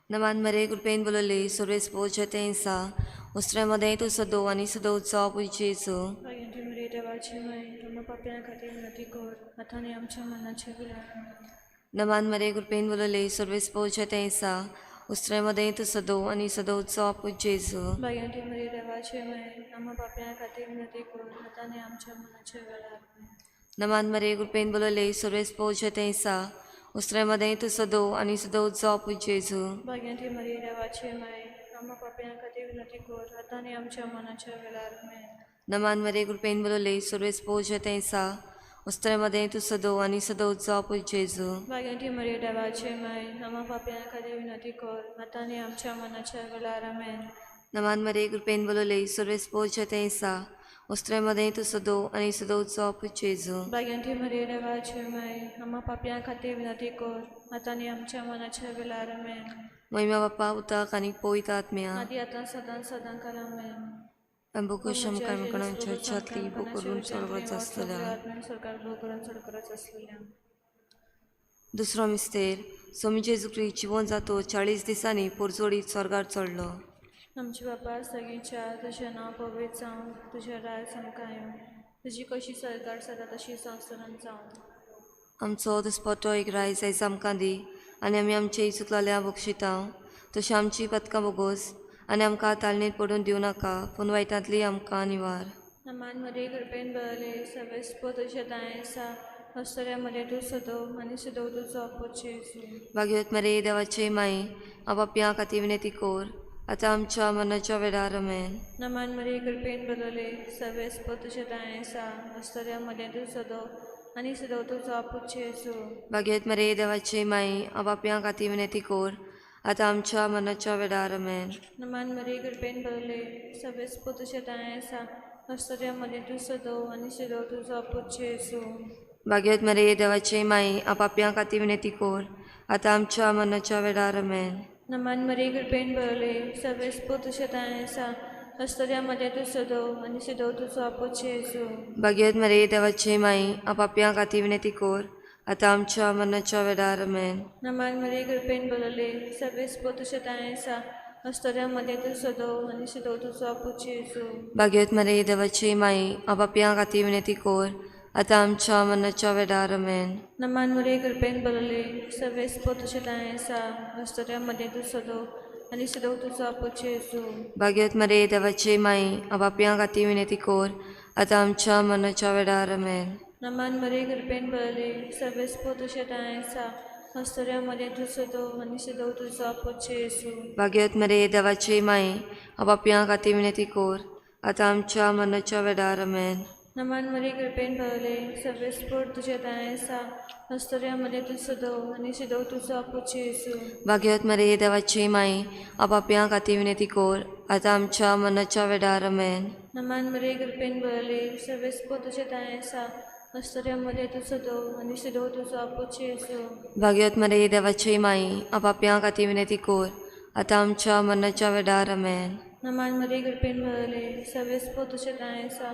नमान मरे कृपेन बोलले सर्वेस पोचते इंसा उस्त्रेमध्ये तू सदो आणि सदो उत्सव पुजेचो Pagyanti Maria देवाची माय आम्हा पाप्यां खातीर विनंती कर आतांनी आमच्या मनाचे विलार नमान मरे कृपेन बोलले सर्वेस पोचते इंसा उस्त्रेमध्ये तू सदो आणि सदो उत्सव पुजेचो Pagyanti Maria देवाची माय आम्हा पाप्यां खातीर विनंती कर आतांनी आमच्या मनाचे विलार नमान मरे कृपेन बोलले सर्वेस पोचते इंसा उस्त्रेमध्ये तू सदो आणि सदो उत्सव पुजेचो Pagyanti Maria देवाची माय आम्हा पाप्यां खातीर विनंती कर आतांनी आमच्या मनाचे विलार नमान मरे कृपेन बोलले सर्वेस पोचते इंसा उस्त्रेमध्ये तू सदो आणि सदो उत्सव पुजेचो Pagyanti Maria देवाची माय आम्हा पाप्यां खातीर विनंती कर आतांनी आमच्या मनाचे विलार नमान मरे कृपेन बोलले सर्वेस पोचते इंसा उस्त्रेमध्ये तू सदो आणि सदो उत्सव पुजेचो Pagyanti Maria देवाची माय आम्हा पाप्यां खातीर विनंती कर आतांनी आमच्या मनाचे विलार महिमा बाप्पा उताक आणि पवित्र आत्म्या आदी आतां सदां सदां काल आमेन अंबुकुशम कर्मकणां चर्चातली बो करून चळवळत असलेल्या सरकार बो करून चळकरच असलेल्या दुसरो मिस्तेर स्वामी जेजू ख्रिस्त जिवंत जातो 40 दिसांनी पोरजोडीत स्वर्गार चडलो आमचे बापा सगळींच्या तुजें नांव पवित्र जावं तुजें राय समकायो तुजी कशी सरकार जाता तशी संवसारांत जावं आमचो दिसपट्टो एक राय जायज आमकां दी आनी आमी आमचे चुकलेल्या बक्षिता तशी आमची पथकां बोगोस आनी आमकां तालणेत पडून दिवं नाका पूण वायटांतली आमकां निवार नमान मरे कृपेन बरले सवेस्पो तुजे दायें आसा हस्तऱ्यामध्ये तूं सदो आनी सदो तुजो अपोचे भाग्यवत मरे देवाचे माई आपापया खातीर विनंती कोर आतां आमच्या मनाच्या वेळार आमेन नमान मरे कृपेन बरले सवेस्पो तुजे दायें आसा हस्तऱ्यामध्ये तूं सदो आनी सदो तुजो अपोचे भाग्यवत मरे देवाचे माई आपापया खातीर विनंती कोर आतां आमच्या मनाच्या वेळार आमेन नमान मरे कृपेन बरले सवेस्पो तुजे दायें आसा हस्तऱ्यामध्ये तूं सदो आनी सदो तुजो अपोचे भाग्यवत मरे देवाचे माई आपापया खातीर विनंती कोर आतां आमच्या मनाच्या वेळार आमेन नमान मरे कृपेन बरले सवेस्पो तुजे दायें आसा हस्तऱ्यामध्ये तूं सदो आनी सदो तुजो अपोचे भाग्यवत मरे देवाचे माई आपापया खातीर विनंती कोर आतां आमच्या मनाच्या वेळार आमेन नमान मरे कृपेन बरले सवेस्पो तुजे दायें आसा हस्तऱ्यामध्ये तूं सदो आनी सदो तुजो अपोचे भाग्यवत मरे देवाचे माई आपापया खातीर विनंती कोर आतां आमच्या मनाच्या वेळार आमेन नमान मरे कृपेन बरले सवेस्पो तुजे दायें आसा हस्तऱ्यामध्ये तूं सदो आनी सदो तुजो अपोचे भाग्यवत मरे देवाचे माई आपापया खातीर विनंती कोर आतां आमच्या मनाच्या वेळार आमेन नमान मरे कृपेन बरले सवेस्पो तुजे दायें आसा हस्तऱ्यामध्ये तूं सदो आनी सदो तुजो अपोचे भाग्यवत मरे देवाचे माई आपापया खातीर विनंती कोर आतां आमच्या मनाच्या वेळार आमेन नमान मरे कृपेन बरले सवेस्पो तुजे दायें आसा हस्तऱ्यामध्ये तूं सदो आनी सदो तुजो अपोचे भाग्यवत मरे देवाचे माई आपापया खातीर विनंती कोर आतां आमच्या मनाच्या वेळार आमेन नमान मरे कृपेन बरले सवेस्पो तुजे दायें आसा हस्तऱ्यामध्ये तूं सदो आनी सदो तुजो अपोचे भाग्यवत मरे देवाचे माई आपापया खातीर विनंती कोर आतां आमच्या मनाच्या वेळार आमेन नमान मरे कृपेन बरले सवेस्पो तुजे दायें आसा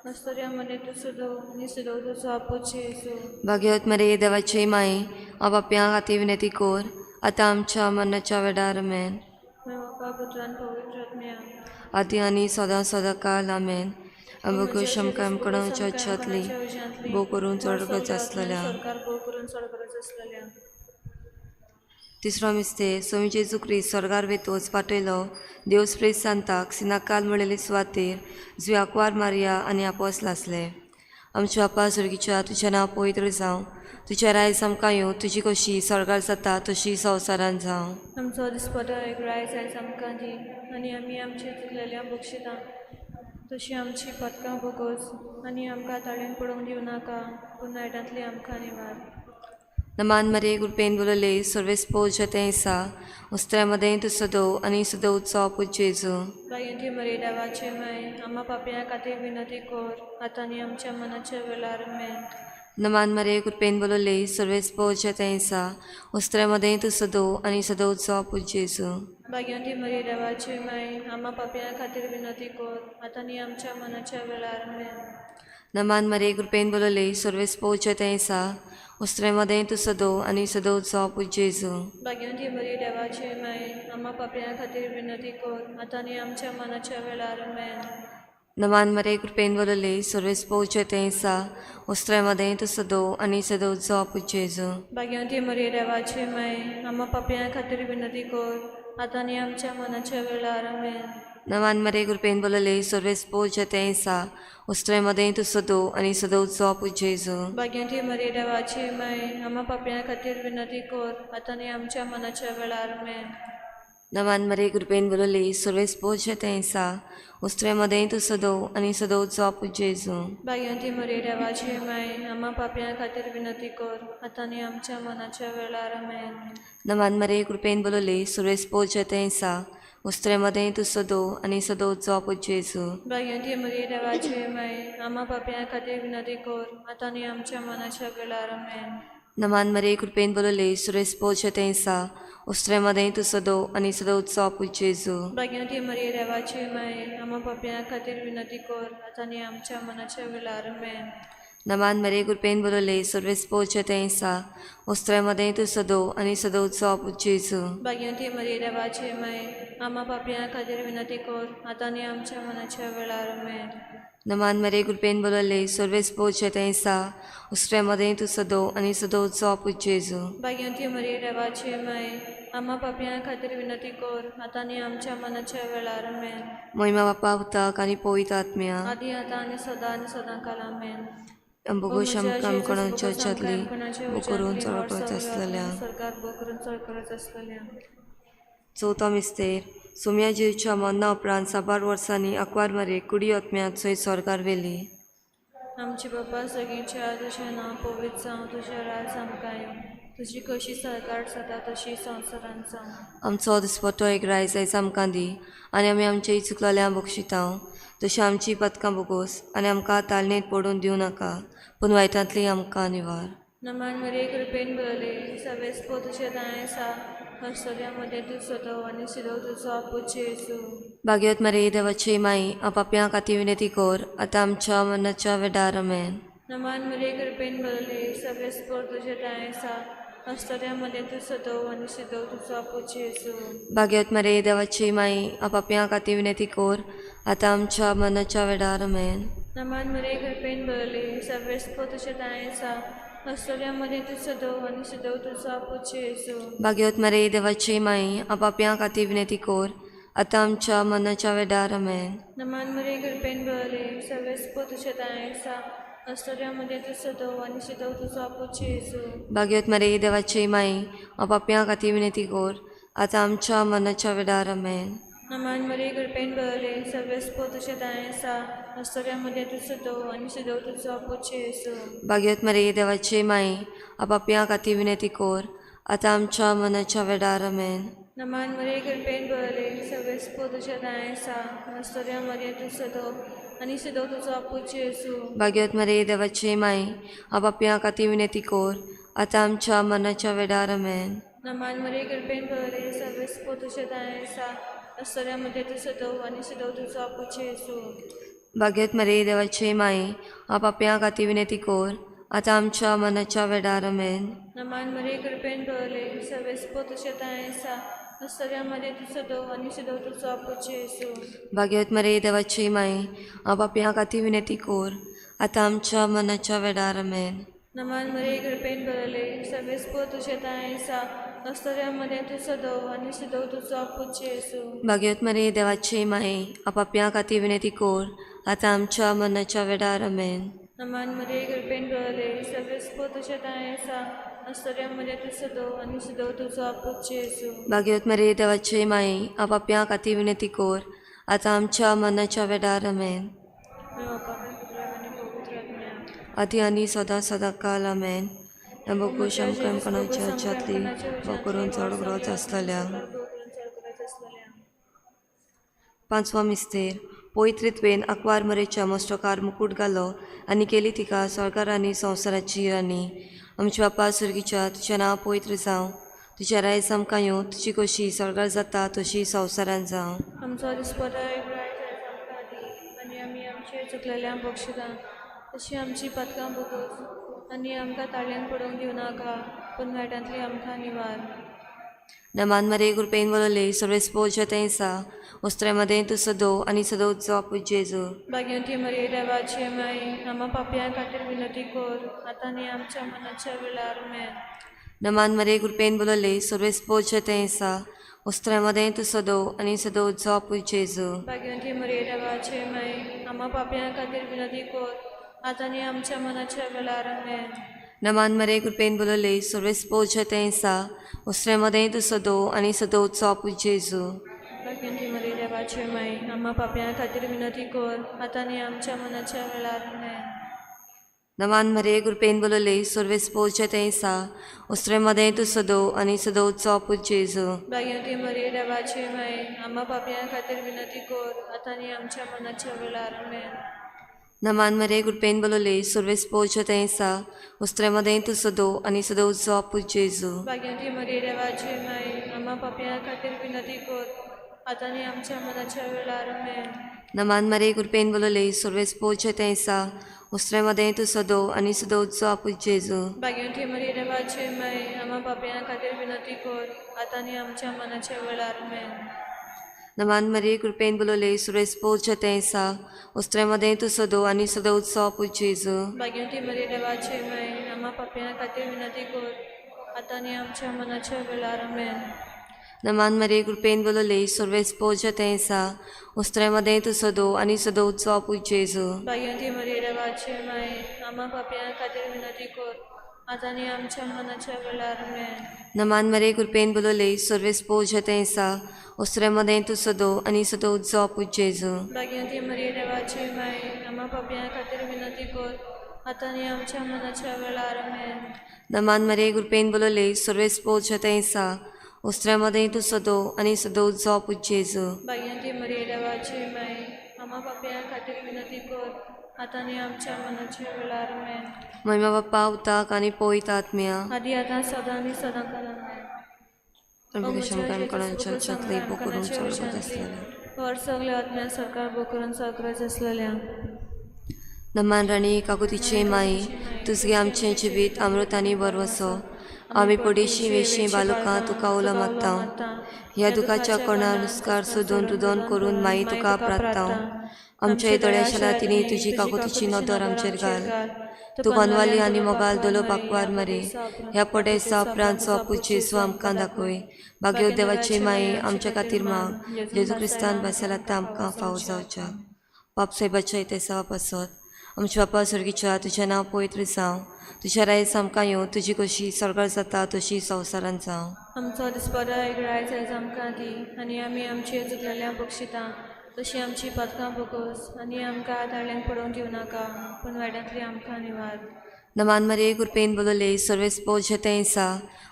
हस्तऱ्यामध्ये तूं सदो आनी सदो तुजो अपोचे भाग्यवत मरे देवाचे माई आपापया खातीर विनंती कोर आतां आमच्या मनाच्या वेळार आमेन बापा पुत्रान पवित्र आत्म्या आदी आनी सदां सदांकाल आमेन अंबकुशम कर्मकणां चर्चातली बो करून चडगच आसलेल्या सरकार बो करून चडगच असलेल्या तिसरो मिस्तेर स्वामी जेजू ख्रिस्त स्वर्गार वेतोच पाटयलो देव स्प्रेस सांताक सिनाकाल मेळिल्ले सुवातेर जुआकवार मारिया आनी आपोसल आसले आमच्या बापा सुर्गीच्या तुजें नांव पवित्र जावं तुजें राय आमकां येवं तुजी कशी स्वर्गार जाता तशी संवसारांत जावं आमचो दिसपटो एक रायज आयज आमकां दी आनी आमी आमचे चुकलेल्या बक्षितां तशी आमची पथकां बोगोस आनी आमकां ताळेन पडोवंक दिवं नाका पूण नायटांतली आमकां निवार नमान मरे कृपेन बोलले सर्वेस पोचते सा उस्त्र्यामध्ये तू सदो आनी सदो उत्सव पुजेचो भाग्यवती मरे देवाचे माय आम्हा पाप्यां खातीर विनंती कर आतांनी आमच्या मनाच्या वेळार आमेन नमान मरे कृपेन बोलले सर्वेस पोचते सा उस्त्र्यामध्ये तू सदो आनी सदो उत्सव पुजेचो भाग्यवती मरे देवाचे माय आम्हा पाप्यां खातीर विनंती कर आतांनी आमच्या मनाच्या वेळार आमेन नमान मरे कृपेन बोलले सर्वेस पोचते सा उस्त्रेमध्ये तू सदो आणि सदोवचो पूज जेजू. भाग्यवंती मरी देवाची माय आम्हा पापयां खातीर विनंती कर आतां आनी आमच्या मनाच्या वेळार आमेन. नमान मरे कृपेन बोलले सर्वेस पोवचे तें सा उस्त्रेमध्ये तू सदो आणि सदोवचो पूज जेजू. भाग्यवंती मरी देवाची माय आम्हा पापयां खातीर विनंती कर आतां आनी आमच्या मनाच्या वेळार आमेन. नमान मरे कृपेन बोलले सर्वेस पोवचे तें सा उस्त्रेमध्ये तू सदो आणि सदोवचो पूज जेजू. भाग्यवंती मरी देवाची माय आम्हा पापयां खातीर विनंती कर आतां आनी आमच्या मनाच्या वेळार आमेन. नमान मरे कृपेन बोलले सर्वेस पोवचे तें सा उस्त्रेमध्ये तू सदो आणि सदोवचो पूज जेजू. भाग्यवंती मरी देवाची माय आम्हा पापयां खातीर विनंती कर आतां आनी आमच्या मनाच्या वेळार आमेन. नमान मरे कृपेन बोलले सर्वेस पोवचे तें सा उस्त्रेमध्ये तू सदो आणि सदोवचो पूज जेजू. भाग्यवंती मरी देवाची माय आम्हा पापयां खातीर विनंती कर आतां आनी आमच्या मनाच्या वेळार आमेन. नमान मरे कृपेन बोलले सुरेस पोवचे तें सा उस्त्रेमध्ये तू सदो आणि सदोवचो पूज जेजू. भाग्यवंती मरी देवाची माय आम्हा पापयां खातीर विनंती कर आतां आनी आमच्या मनाच्या वेळार आमेन. नमान मरे कृपेन बोलले सुरेस पोवचे तें सा उस्त्रेमध्ये तू सदो आणि सदोवचो पूज जेजू. भाग्यवंती मरी देवाची माय आम्हा पापयां खातीर विनंती कर आतां आनी आमच्या मनाच्या वेळार आमेन. नमान मरे कृपेन बोलले सुरेस पोवचे तें सा उस्त्रेमध्ये तू सदो आणि सदोवचो पूज जेजू. भाग्यवंती मरी देवाची माय आम्हा पापयां खातीर विनंती कर आतां आनी आमच्या मनाच्या वेळार आमेन. महिमा बापा उताक आणि पवित्र आत्म्या आदी आतां आनी सदां काल आमेन. अंबुगोश आमकां कोणाच्या चर्चातली करून चड करत आसलेल्या सरकार करून चड करत आसलेल्या. चवथो मिस्तेर सोम्या जेवच्या मरना उपरांत 7 वर्सांनी आंकवार मारे कुडी ओतम्यात थंय स्वर्गार व्हेली. आमचे बाबा सगळींच्या तुझें नांव पवित्र जावं तुजें राज आमकां येवं तुजी कशी सरकार जाता तशी संवसारांत जावं. आमचो दिसपट्टो एक रायज आयज आमकां दी आनी आमी आमच्या चुकलेल्यांक बक्षितांव तशी आमची पथकां बोगोस आनी आमकां तालनेत पडून दिवं नाका पूण वायटांतली आमकां निवार. नमान मरे कृपेन बरले सवेस पो तुझे दायें सा हस्तोद्यामध्ये तू सदो आनी सिदो तुजो आपूच जेजू. भाग्यवत मरे देवाची माई आपाप्यां खातीर विनंती कर आतां आमच्या मनाच्या वेडार आमेन. नमान मरे कृपेन बरले सवेस पो तुझे दायें सा हस्तोद्यामध्ये तू सदो आनी सिदो तुजो आपूच जेजू. भाग्यवत मरे देवाची माई आपाप्यां खातीर विनंती कर आतां आमच्या मनाच्या वेडार आमेन. नमान मरे कृपेन बरले सवेस पो तुझे दायें सा हस्तोद्यामध्ये तू सदो आनी सिदो तुजो आपूच जेजू. भाग्यवत मरे देवाची माई आपाप्यां खातीर विनंती कर आतां आमच्या मनाच्या वेडार आमेन. नमान मरे कृपेन बरले सवेस पो तुझे दायें सा हस्तोद्यामध्ये तू सदो आनी सिदो तुजो आपूच जेजू. भाग्यवत मरे देवाची माई आपाप्यां खातीर विनंती कर आतां आमच्या मनाच्या वेडार आमेन. नमान मरे कृपेन बरले सवेस पो तुझे दायें सा हस्तोद्यामध्ये तू सदो आनी सिदो तुजो आपूच जेजू. भाग्यवत मरे देवाची माई आपाप्यां खातीर विनंती कर आतां आमच्या मनाच्या वेडार आमेन. नमान मरे कृपेन बरले सवेस पो तुझे दायें सा हस्तोद्यामध्ये तू सदो आनी सिदो तुजो आपूच जेजू. भाग्यवत मरे देवाची माई आपाप्यां खातीर विनंती कर आतां आमच्या मनाच्या वेडार आमेन. नमान मरे कृपेन बरले सवेस पो तुझे दायें सा हस्तोद्यामध्ये तू सदो आनी सिदो तुजो आपूच जेजू. भाग्यवत मरे देवाची माई आपाप्यां खातीर विनंती कर आतां आमच्या मनाच्या वेडार आमेन. नमान मरे कृपेन बरले सवेस पो तुझे दायें सा हस्तोद्यामध्ये तू सदो आनी सिदो तुजो आपूच जेजू. भाग्यवत मरे देवाची माई आपाप्यां खातीर विनंती कर आतां आमच्या मनाच्या वेडार आमेन. नमान मरे कृपेन बरले सवेस पो तुझे दायें सा हस्तोद्यामध्ये तू सदो आनी सिदो तुजो आपूच जेजू. भाग्यवत मरे देवाची माई आपाप्यां खातीर विनंती कर आतां आमच्या मनाच्या वेडार आमेन. नमान मरे कृपेन बरले सवेस पो तुझे दायें सा हस्तोद्यामध्ये तू सदो आनी सिदो तुजो आपूच जेजू. भाग्यवत मरे देवाची माई आपाप्यां खातीर विनंती कर आतां आमच्या मनाच्या वेडार आमेन. आदी आनी सदां काल आमेन. अंबुगोश आमकां कोणाच्या चर्चातली करून चड करत आसलेल्या. 5वो मिस्तेर पवित्रित्वेन आंकवार मरेच्या मस्तकार मुकुट घालो आनी केली तिका स्वर्गार आनी संवसाराची राणी. आमचे बापा सुर्गीच्या तुजें नांव पवित्र जावं तुजें रायज आमकां येवं तुजी कशी स्वर्गार जाता तशी संवसारांत जावं. आमचो दिसपट्टो एक रायज आमकां दी आनी आमी आमचे चुकलेल्यांक बक्षितां तशी आमची पथकां बोगोस आनी आमकां ताळ्यान पडोवंक दिवनाका पूण वायटांतली आमकां निवार. नमान मरे कृपेन बोलले सर्व स्पोर्च तेंसा उस्त्रेमध्ये तू सदो आणि सदोचो आपू जेजू. भाग्यवंती मरिये देवाची माई, आम्हा पापयां खातीर विनंती कर, आतां आनी आमच्या मनाच्या वेळार आमेन. नमान मरे कृपेन बोलले सर्व स्पोर्च तेंसा उस्त्रेमध्ये तू सदो आणि सदोचो आपू जेजू. भाग्यवंती मरिये देवाची माई, आम्हा पापयां खातीर विनंती कर, आतां आनी आमच्या मनाच्या वेळार आमेन. नमान मरे कृपेन बोलले सर्व स्पोर्च तेंसा उस्त्रेमध्ये तू सदो आणि सदोचो आपू जेजू. भाग्यवंती मरिये देवाची माई, आम्हा पापयां खातीर विनंती कर, आतां आनी आमच्या मनाच्या वेळार आमेन. नमान मरे कृपेन बोलले सर्व स्पोर्च तेंसा उस्त्रेमध्ये तू सदो आणि सदोचो आपू जेजू. भाग्यवंती मरिये देवाची माई, आम्हा पापयां खातीर विनंती कर, आतां आनी आमच्या मनाच्या वेळार आमेन. नमान मरे कृपेन बोलले सर्व स्पोर्च तेंसा उस्त्रेमध्ये तू सदो आणि सदोचो आपू जेजू. भाग्यवंती मरिये देवाची माई, आम्हा पापयां खातीर विनंती कर, आतां आनी आमच्या मनाच्या वेळार आमेन. नमान मरे कृपेन बोलले सर्व स्पोर्च तेंसा उस्त्रेमध्ये तू सदो आणि सदोचो आपू जेजू. भाग्यवंती मरिये देवाची माई, आम्हा पापयां खातीर विनंती कर, आतां आनी आमच्या मनाच्या वेळार आमेन. नमान मरे कृपेन बोलले सर्व स्पोर्च तेंसा उस्त्रेमध्ये तू सदो आणि सदोचो आपू जेजू. भाग्यवंती मरिये देवाची माई, आम्हा पापयां खातीर विनंती कर, आतां आनी आमच्या मनाच्या वेळार आमेन. नमान मरे कृपेन बोलले सर्व स्पोर्च तेंसा उस्त्रेमध्ये तू सदो आणि सदोचो आपू जेजू. भाग्यवंती मरिये देवाची माई, आम्हा पापयां खातीर विनंती कर, आतां आनी आमच्या मनाच्या वेळार आमेन. नमान मरे कृपेन बोलले सर्व स्पोर्च तेंसा उस्त्रेमध्ये तू सदो आणि सदोचो आपू जेजू. भाग्यवंती मरिये देवाची माई, आम्हा पापयां खातीर विनंती कर, आतां आनी आमच्या मनाच्या वेळार आमेन. नमान मरे कृपेन बोलले सर्व स्पोर्च तेंसा उस्त्रेमध्ये तू सदो आणि सदोचो आपू जेजू. भाग्यवंती मरिये देवाची माई, आम्हा पापयां खातीर विनंती कर, आतां आनी आमच्या मनाच्या वेळार आमेन. महिमा बाप्पा उताक आणि पवित्र आत्म्या आदी आतां सदां आनी सदांकाल आमेन. वर सगळे आत्म्या सरकार बोकरून सरकारच असलेल्या नमान राणी काकुतीचे माई तुझगे आमचे जिवीत अमृतानी बरवसो. आम्ही पडीशी वेशी बालुकां तुका उलो मागता. ह्या दुखाच्या कोणार नुस्कार सोदून रुदोन करून माई तुका प्रार्थना. आमच्या दोळ्याशाला तिने तुझी काकुतीची नदर आमचेर घाल. तू बनवाली आनी मोगाल दोलो पाकवार मरे ह्या पडेसा उपरांतचो आपू जेजू आमकां दाखय. भाग्यव देवाचे माये आमच्या खातीर माग. जेजू क्रिस्तान बसयला आतां आमकां फावो जावच्या. बाप साहेबाच्या इथे सावा पासत आमच्या बापा सर्गीच्या तुझें नांव पवित्र जावं. तुझ्या रायस आमकां येवं. तुजी कशी सरकार जाता तशी संवसारांत जावं. आमचो दिसपराय रायज आयज आमकां दी आनी आमी आमची चुकलेल्या बक्षिता तशी आमची पदकां बोगोस आनी आमकां ताळ्यांक पडोवंक दिवनाका पूण वायटांतली आमकां निवार. नमान मरे कृपेन बोलले सर्व स्पोर्च तेंसा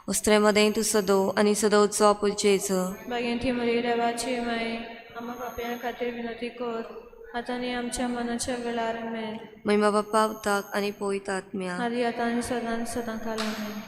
उस्त्रेमध्ये तू सदो आणि सदोचो आपू जेजू. भाग्यवंती मरिये देवाची माई, आम्हा पापयां खातीर विनंती कर, आतां आनी आमच्या मनाच्या वेळार आमेन. महिमा बाप्पा उताक आणि पवित्र आत्म्या आदी आतां आनी सदांकाल आमेन.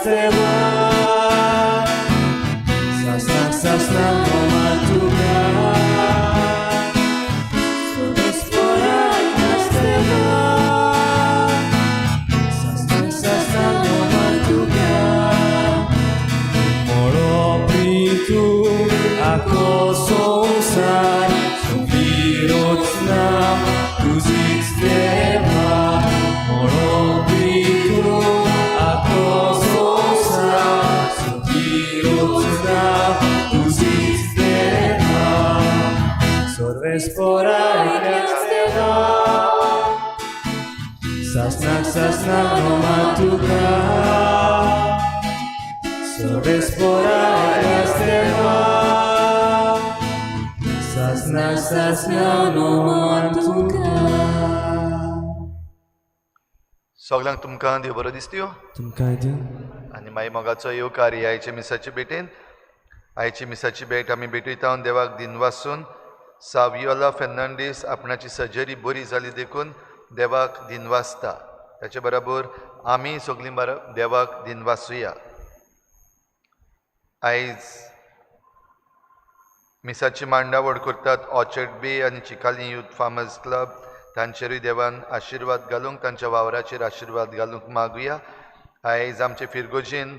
Stewa Sasna Matuka Spora Stewa Sasna Matuka Moro Pritu Ako Sonsar Supirocna Tuzik Stewa Moro Pritu Ako Sonsar Supirocna Tuzik Stewa Sorve Spora Stewa Sasna Matuka Sorve Spora Stewa Sasna Matuka सगळ्यांक तुमकां देव बरो दिसत्यो तुमकां दिव आनी मागीर मोगाचो येवकार आयचे मिसाचे भेटेन आयची मिसाची भेट आमी भेटयता देवाक दिनवासून सावियोला फेर्नांडीस आपणाची सर्जरी बरी जाली देखून देवाक दिनवासता ताचे बरोबर आमी सगळीं देवाक दिनवासुया आयज मिसाची मांडावळ करतात ऑर्चर्ड बे आनी चिकाली यूथ फार्मर्स क्लब तांचेरूय देवान आशिर्वाद घालूंक तांच्या वावराचेर आशिर्वाद घालूंक मागुया आयज आमचे फिरगोजीन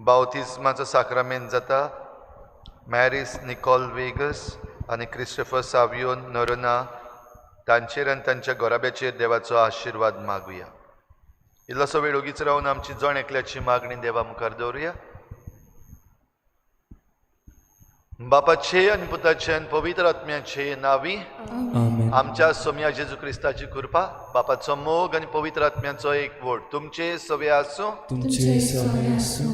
बावतिस्माचो साक्रामेंत जाता मॅरीस निकॉल वेगस आनी क्रिस्टोफर सावियो नोरोना तांचेर आनी तांच्या घोराब्याचेर देवाचो आशिर्वाद मागुया इल्लोसो वेळ ओगीच रावन आमची जण एकल्याची मागणी देवा मुखार दवरुया बापाचे आनी पुताचे आनी पवित्र आत्म्याचे नांवी आमेन आमच्या सोम्या जेजू क्रिस्ताची कृपा बापाचो मोग आनी पवित्र आत्म्याचो एक वोट तुमचे सवे आसूं तुमचे सवय आसूं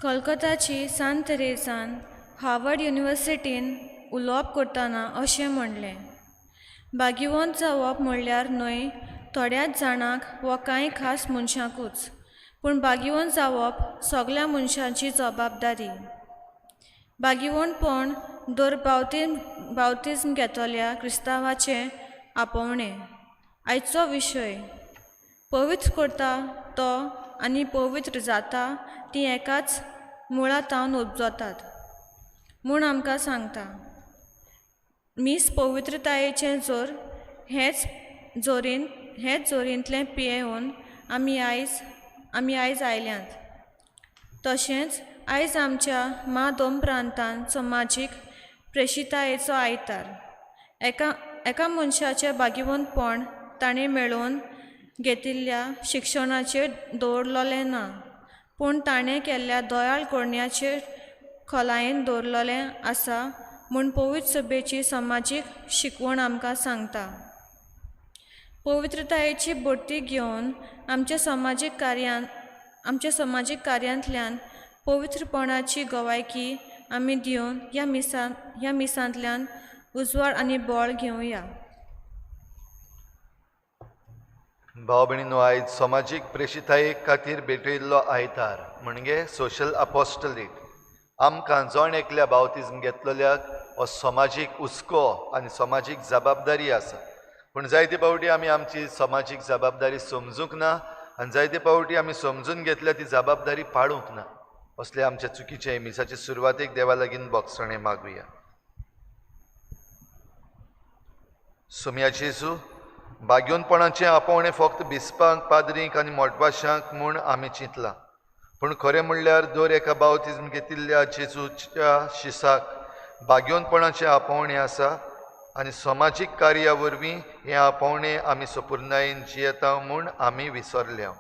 कोलकाताची सांत तेरेसान हार्वर्ड युनिव्हर्सिटीन उलोवप करतना अशें म्हणलें भाग्यवंत जावप म्हणल्यार न्हय थोड्याच जाणांक वा कांय खास मनशांकूच पूण भाग्यवंत जावप सगळ्या मनशांची जबाबदारी भाग्यवंतपण दर बावतिस्म घेतल्या क्रिस्तांवाचें आपोवणें आयचो विशय पवित्र करता तो आनी पवित्र जाता ती एकाच मुळांतावन उपजतात म्हूण आमकां सांगता मीस पवित्रतायेचें जोर हेच जोरींतलें पियेवन आमी आयज आयल्यांत तशेंच आयज आमच्या दोन प्रांतांत समाजीक प्रेशितायेचो आयतार एका मनशाचें भाग्यवंतपण ताणें मेळोवन घेतिल्ल्या शिक्षणाचेर दवरलोलें ना पूण ताणें केल्ल्या दयाळ कोण्याचेर खोलायेन दवरलोलें आसा म्हूण पवित्र सभेची समाजीक शिकवण आमकां सांगता पवित्रतायेची बडती घेवन आमच्या समाजीक कार्यांतल्यान पवित्रपणाची गवायकी आमी दिवन ह्या मिसांतल्यान उजवाड आनी बळ घेवया भाव भयणीनो आयज समाजीक प्रेशिताये खातीर भेटयल्लो आयतार म्हणजे सोशल अपॉस्टलेट आमकां जण एकल्या बावतिस्म घेतलेल्याक हो समाजीक हुस्को आनी समाजीक जबाबदारी आसा पूण जायते फावटी आमी आमची समाजीक जबाबदारी समजूंक ना आनी जायते फावटी आमी समजून घेतल्या ती जबाबदारी पाळूंक ना असले आमच्या चुकीचे मिसाचे सुरवातेक देवा लागीं बोगसणें मागुया सोम्या जेजू भाग्यवंतपणाचें आपोवणें फक्त बिस्पांक पाद्रींक आनी मोठभाशांक म्हूण आमी चिंतलां पूण खरें म्हणल्यार दर एका बावतिस्म घेतिल्ल्या जेजूच्या शिसाक भाग्यवंतपणाचें आपोवणें आसा आनी समाजीक कार्या वरवीं हें आपोवणें आमी सपुर्नायेन जियेता म्हूण आमी विसरल्या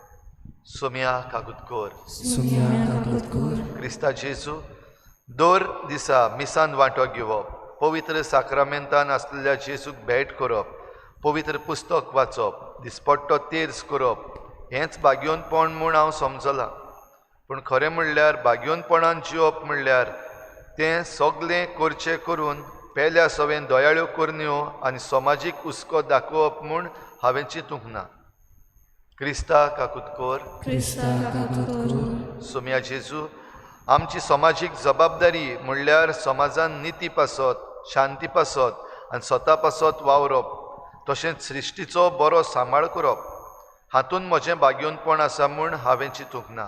सोम्या कागुदकोर क्रिस्ता जेजू दर दिसा मिसान वांटो घेवप पवित्र साक्रामेंतान आसलेल्या जेजूक भेट करप पवित्र पुस्तक वाचप दिसपट्टो तेर्स करप हेंच भाग्यवंतपण म्हूण हांव समजलां पूण खरें म्हणल्यार भाग्यवंतपणान जिवप म्हणल्यार तें सगळें करचें करून पेल्या सवेन दोयाळ्यो करण्यो आनी समाजीक हुस्को दाखोवप म्हूण हांवें चिंतूंक ना क्रिस्ता काकुतकोर सोम्या जेजू आमची समाजीक जबाबदारी म्हणल्यार समाजान निती पासत शांती पासत आनी स्वता पासत वावरप तशेंच सृश्टीचो बरो सांबाळ करप हातूंत म्हजें बाग्योनपण आसा म्हूण हांवें चिंतूंक ना.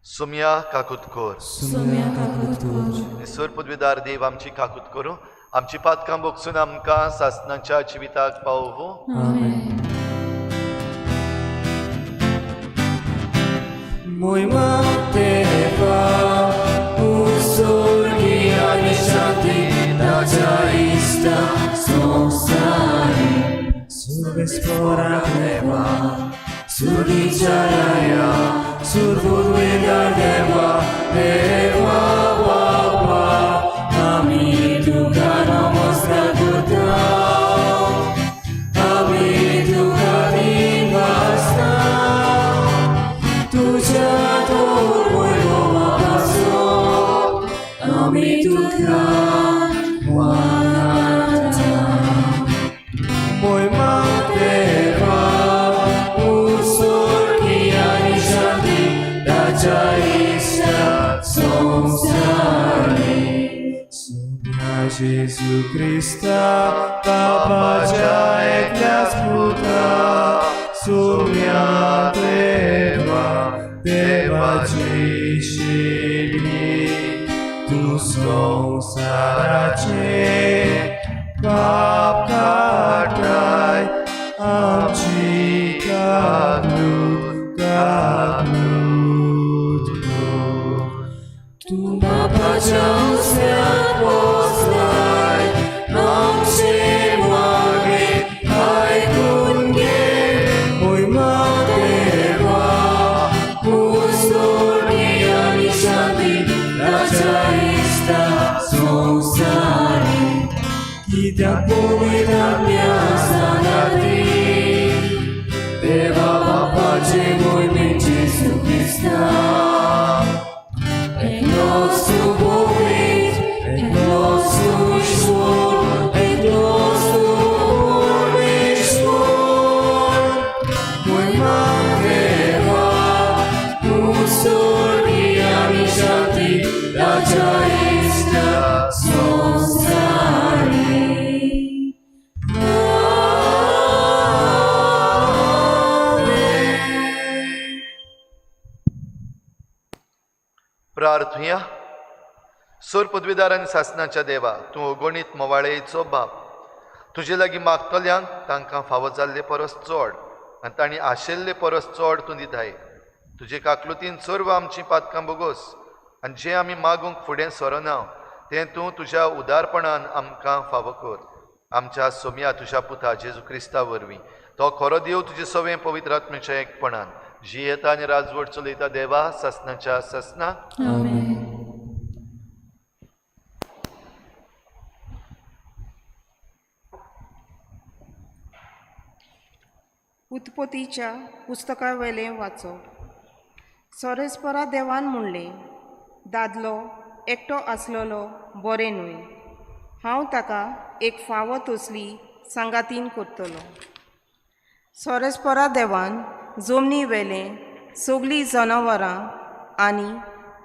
सुम्या काकुतकोर. ईश्वर पदवीदार देव आमची काकूत करूं, आमची पातकां बोगसून आमकां सासणाच्या जिविताक पावोवं. Moima Deva, Usurgia Nishati, Dajaista, Sonsari, Survispora Deva, Surgicharaya, Survudveda Deva, Deva Baba, Amiduga Namaskar Buddha, Amiduga Divasta, Tuja Torvoyo Vaso, Amiduga Vanata, Moima Deva, Usurgia Nishati, Dajaista, Sonsari, Sumya Jesu Christa, Papa Jaeklas Puta, Sumya Deva, Deva Jeshini, Tu Sonsarache, Pap Katrai, Amchi Kadlut, Tu Papa Jausian Poslai, Amchi Mage, Hai Kunge, Moima Deva, Usurgia Nishati, Dajaista, Sonsari, Kita Poveda Miasanati, Deva Baba Moime Jesu Christa, Ek nosso Bovit, Ek nosso Ishvor, Ek nosso Ishvor, Moima Deva, Usurgia Nishati, Dajaista, Sonsari. प्रार्थुया. सोर पदवीदार आनी सासणाच्या देवा, तूं अगणीत मोवाळेचो बाप, तुजे लागीं मागतल्यांक तांकां फावो जाल्ले परस चड आनी तांणी आशिल्ले परस चड तूं दिताय. तुजे काकलुतीन सर्व आमचीं पातकां बोगोस आनी जें आमी मागूंक फुडें सरना तें तूं तुज्या उदारपणान आमकां फावो कर. आमच्या सोम्या तुज्या पुता जेजू क्रिस्ता वरवीं तो खरो देव तुजे सवें पवित्र आत्म्याच्या एकपणान जी येता आनी राजवट चलयता देवा सासणाच्या सासणाक. उत्पत्तीच्या पुस्तका वेलें वाचप. सोरेस्परा देवान म्हणलें, दादलो एकटो आसलोलो बरें न्हय, हांव ताका एक फावो तसली सांगातीन करतलो. सोरेस्परा देवान जमनी वेलें सगलीं जनावरां आनी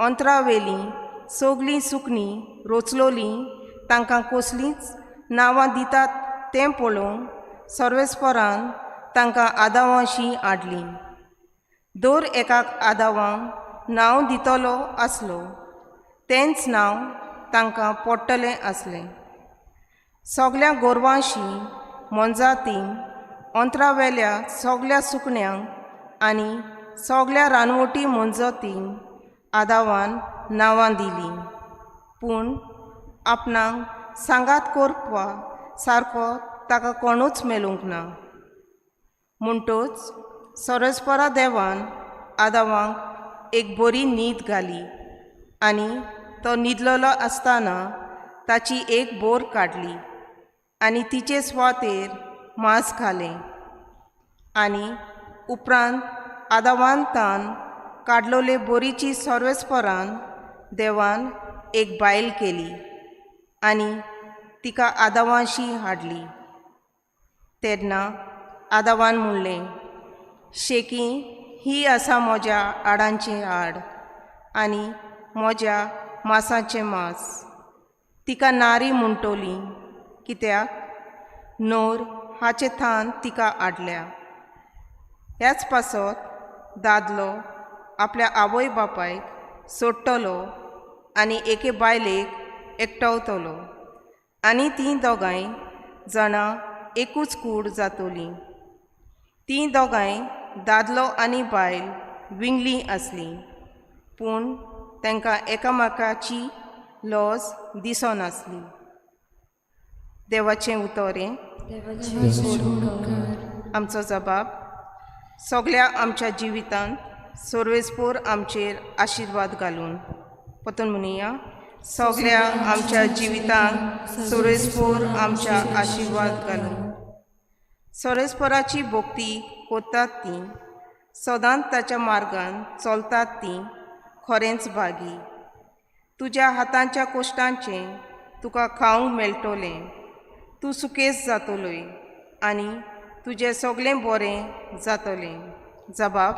अंतरावेलीं सगलीं सुकणीं रोचलोलीं तांकां कसलींच नांवां दितात तें पळोवन सर्वेस्परान तांकां आदावांशीं हाडलीं. दर एकाक आदावांक नांव दितलो आसलो तेंच नांव तांकां पडटलें आसलें. सगल्या गोरवांशीं मोनजातींक अंतरावेल्या सगल्या सुकण्यांक आनी सगल्या रानवटी मोनजतींक आदावान नांवां दिलीं. पूण आपणाक सांगात करपा सारको ताका कोणूच मेळूंक ना. म्हणटच सोरेस्परा देवान आदावांक एक बरी न्हीद घाली आनी तो न्हिदलोलो आसतना ताची एक बोर काडली आनी तिचे सुवातेर मांस घालें. आनी उपरांत आदावांतान काडलोले बोरीची सर्वेस्परान देवान एक बायल केली आनी तिका आदावांशी हाडली. तेन्ना आदावान म्हणलें, शेकी ही आसा म्हज्या आडांचें आड आनी म्हज्या मांसाचें मांस. तिका नारी म्हणटली कित्याक नोर हाचे थान तिका आडल्या. ह्याच पासत दादलो आपल्या आवय बापायक सोडटलो आनी एके बायलेक एकटवतलो आनी तीं दोगांय जाणां एकूच कूड जातलीं. तीं दोगांय दादलो आनी बायल विंगली आसलीं, पूण तांकां एकामेकाची लॉज दिसनासली. देवाचें उतोरें. आमचो जबाब. सगळ्या आमच्या जिवितांत सर्वेस्पोर आमचेर आशिर्वाद घालून. परतून म्हणुया. सगळ्या आमच्या जिवितांत सर्वेस्पोर आमच्या आशिर्वाद घालून. सर्वेस्पोराची भोक्ती कोत्तात तीं, सदांच ताच्या मार्गान चलतात तीं खरेंच भागी. तुज्या हातांच्या कोश्टांचें तुका खावंक मेळटलें. तूं सुकेस जातलोय आनी तुजें सगळें बरें जातलें. जबाब.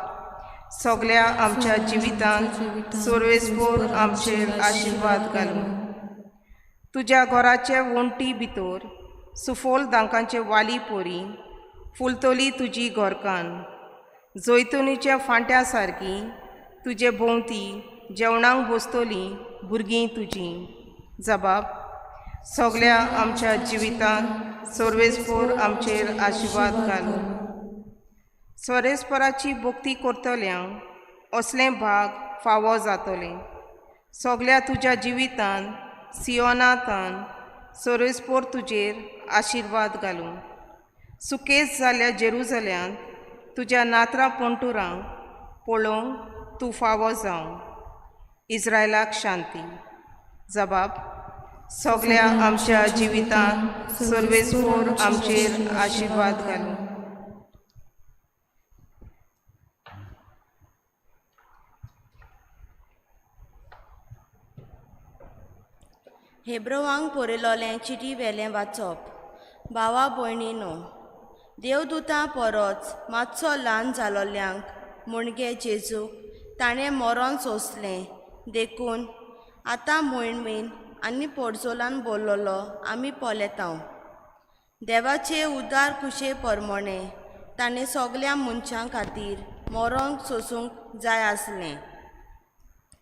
सगळ्या आमच्या जिवितांत सर्वेस्पोर आमचेर आशिर्वाद घालून. तुज्या घराचे वणटी भितर सुफोल दांकांचे वाली पोरी फुलतली तुजी घरकान. जैतुनीच्या फांट्या सारकी तुजे भोंवती जेवणाक बसतलीं भुरगीं तुजीं. जबाब. सगळ्या आमच्या जिवितांत सर्वेस्पोर आमचेर आशिर्वाद घालून. सर्वेस्पराची भोक्ती करतल्यांक असलें भाग फावो जातलें. सगळ्या तुज्या जिवितांत सियोनांतान सर्वेस्पोर तुजेर आशिर्वाद घालूं. सुकेस जाल्ल्या जेरुजल्यांत तुज्या नातरां पंटुरांक पळोवंक तूं फावो जावं. इस्रायलाक शांती. जबाब. सगळ्या आमच्या जिवितांत सर्वेस्पोर आमचेर आशिर्वाद घालूं. हेब्रोवांक बरयलोलें चिटी वेलें वाचप. भावा भयणीनो, देवदूतां परस मातसो ल्हान जालोल्यांक मुणगे जेजूक ताणें मरण सोंसलें देखून आतां मोहिमेन आनी पोडजोलान बोल्लोलो आमी पोलेतांव. देवाचे उदार कुशे परमोणे ताणें सगळ्या मनशां खातीर मरण सोंसूंक जाय आसलें.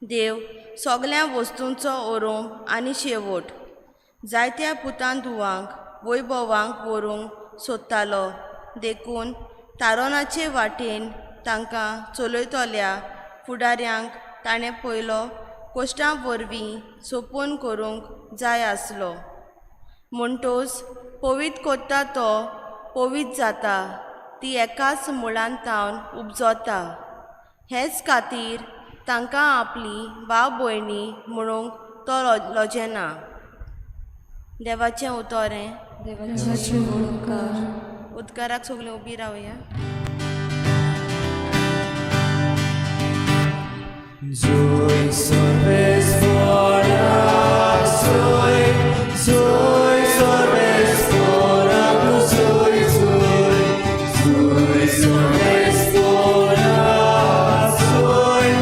देव सगळ्या वस्तूंचो ओरोम आनी शेवट जायत्या पुतां धुवांक वैभवांक व्हरूंक सोदतालो देखून तारोनाचे वाटेन तांकां चलयतल्या फुडाऱ्यांक ताणें पयलो कोश्टां वरवीं सोपून करूंक जाय आसलो. म्हणटोच पवित्र कोत्ता तो पवित्र जाता, ती एकाच मुळान तावन उपजोता. हेच खातीर तांकां आपली भाव भयणी म्हणूंक तो लोजेना. देवाचें उतोरें. उद्गाराक सगळीं उबी रावया. Zoe sorbes fora, Zoe, Zoe sorbes fora, Zoe, Zoe, Zoe sorbes fora, Zoe,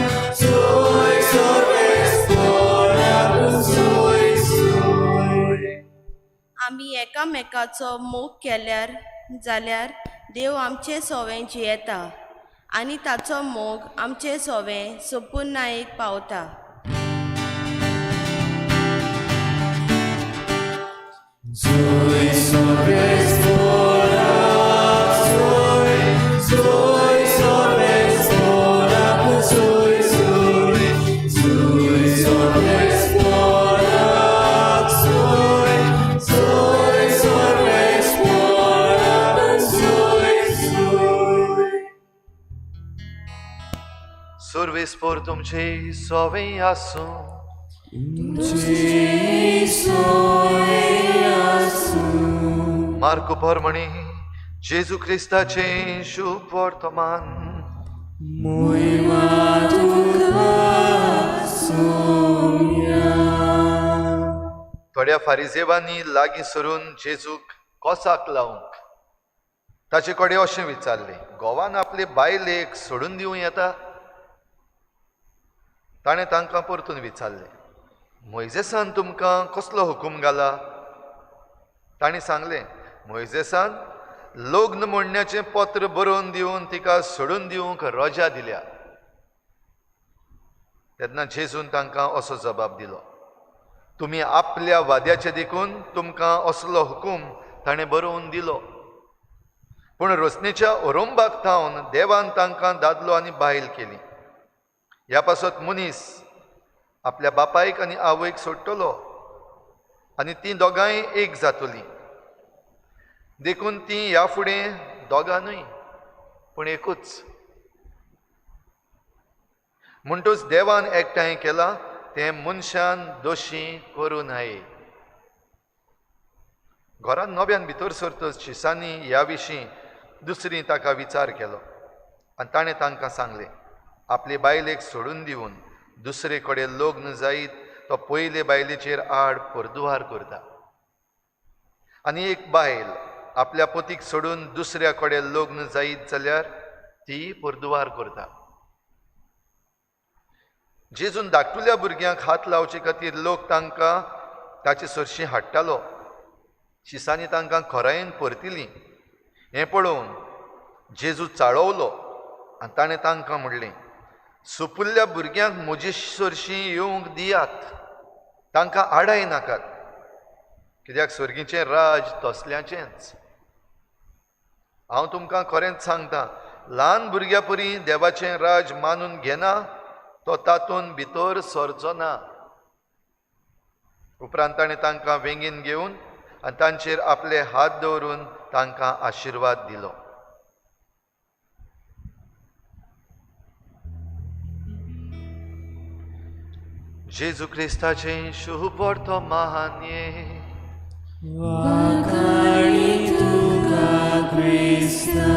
Zoe sorbes fora, Zoe, Zoe. आमी एकामेकाचो मोग केल्यार जाल्यार देव आमचे सोवें जियेता आनी ताचो मोग आमचे सोवें सोपून नायक पावता. Zoe sorbes fora, Zoe, Zoe sorbes fora, Zoe, Zoe, Zoe sorbes fora, Zoe, Zoe sorbes fora, Zoe, Zoe. सर्वेस्पोर तुमचे सोवें आसूं. मार्क परमणी जेजू क्रिस्ताचें शुभ वर्तमान. थोड्या फारिजेवांनी लागीं सरून जेजूक कोसाक लावंक ताचे कडेन अशें विचारलें, घोवान आपले बायलेक सोडून दिवं येता? ताणें तांकां परतून विचारलें, मोइजेसान तुमकां कसलो हुकूम घाला? ताणीं सांगलें, मोइजेसान लग्न मोडण्याचें पत्र बरोवन दिवन तिका सोडून दिवंक रजा दिल्या. तेन्ना जेजून तांकां असो जबाब दिलो, तुमी आपल्या वाद्याचे देखून तुमकां असलो हुकूम ताणें बरोवन दिलो. पूण रोसणेच्या ओरोंबाक थावन देवान तांकां दादलो आनी बायल केली. ह्या पासत मनीस आपल्या बापायक आनी आवयक सोडटलो आनी तीं दोगांय एक जातलीं. देखून तीं ह्या फुडें दोगांनूय पूण एकूच. म्हणटूच देवान एकठांय केलां तें मनशान दोशी करूं न्हये. घरांत नव्यान भितर सरतच शिसांनी ह्या विशीं दुसरी ताका विचार केलो आनी ताणें तांकां सांगलें, आपले बायलेक सोडून दिवन दुसरे कडेन लग्न जायत तो पयले बायलेचेर आड परदुवार करता. आनी एक बायल आपल्या पतीक सोडून दुसऱ्या कडेन लग्न जायत जाल्यार ती परदुवार करता. जेजून धाकटुल्या भुरग्यांक हात लावचे खातीर लोक तांकां ताचे सरशीं हाडटालो. शिसांनी तांकां खोरायेन परतिलीं. हें पळोवन जेजू चाळवलो आनी ताणें तांकां म्हणलें, सुपुल्ल्या भुरग्यांक म्हजे सरशीं येवंक दियात, तांकां आडाय नाकात, कित्याक स्वर्गीचें राज तसल्यांचेंच. हांव तुमकां खरेंच सांगतां, ल्हान भुरग्या परी देवाचें राज मानून घेना तो तातूंत भितर सरचो ना. उपरांत ताणें तांकां वेंगीन घेवन आनी तांचेर आपले हात दवरून तांकां आशिर्वाद दिलो. जेजू क्रिस्ताचें शुभ परतो महान्ये वाखाणी तुका क्रिस्ता.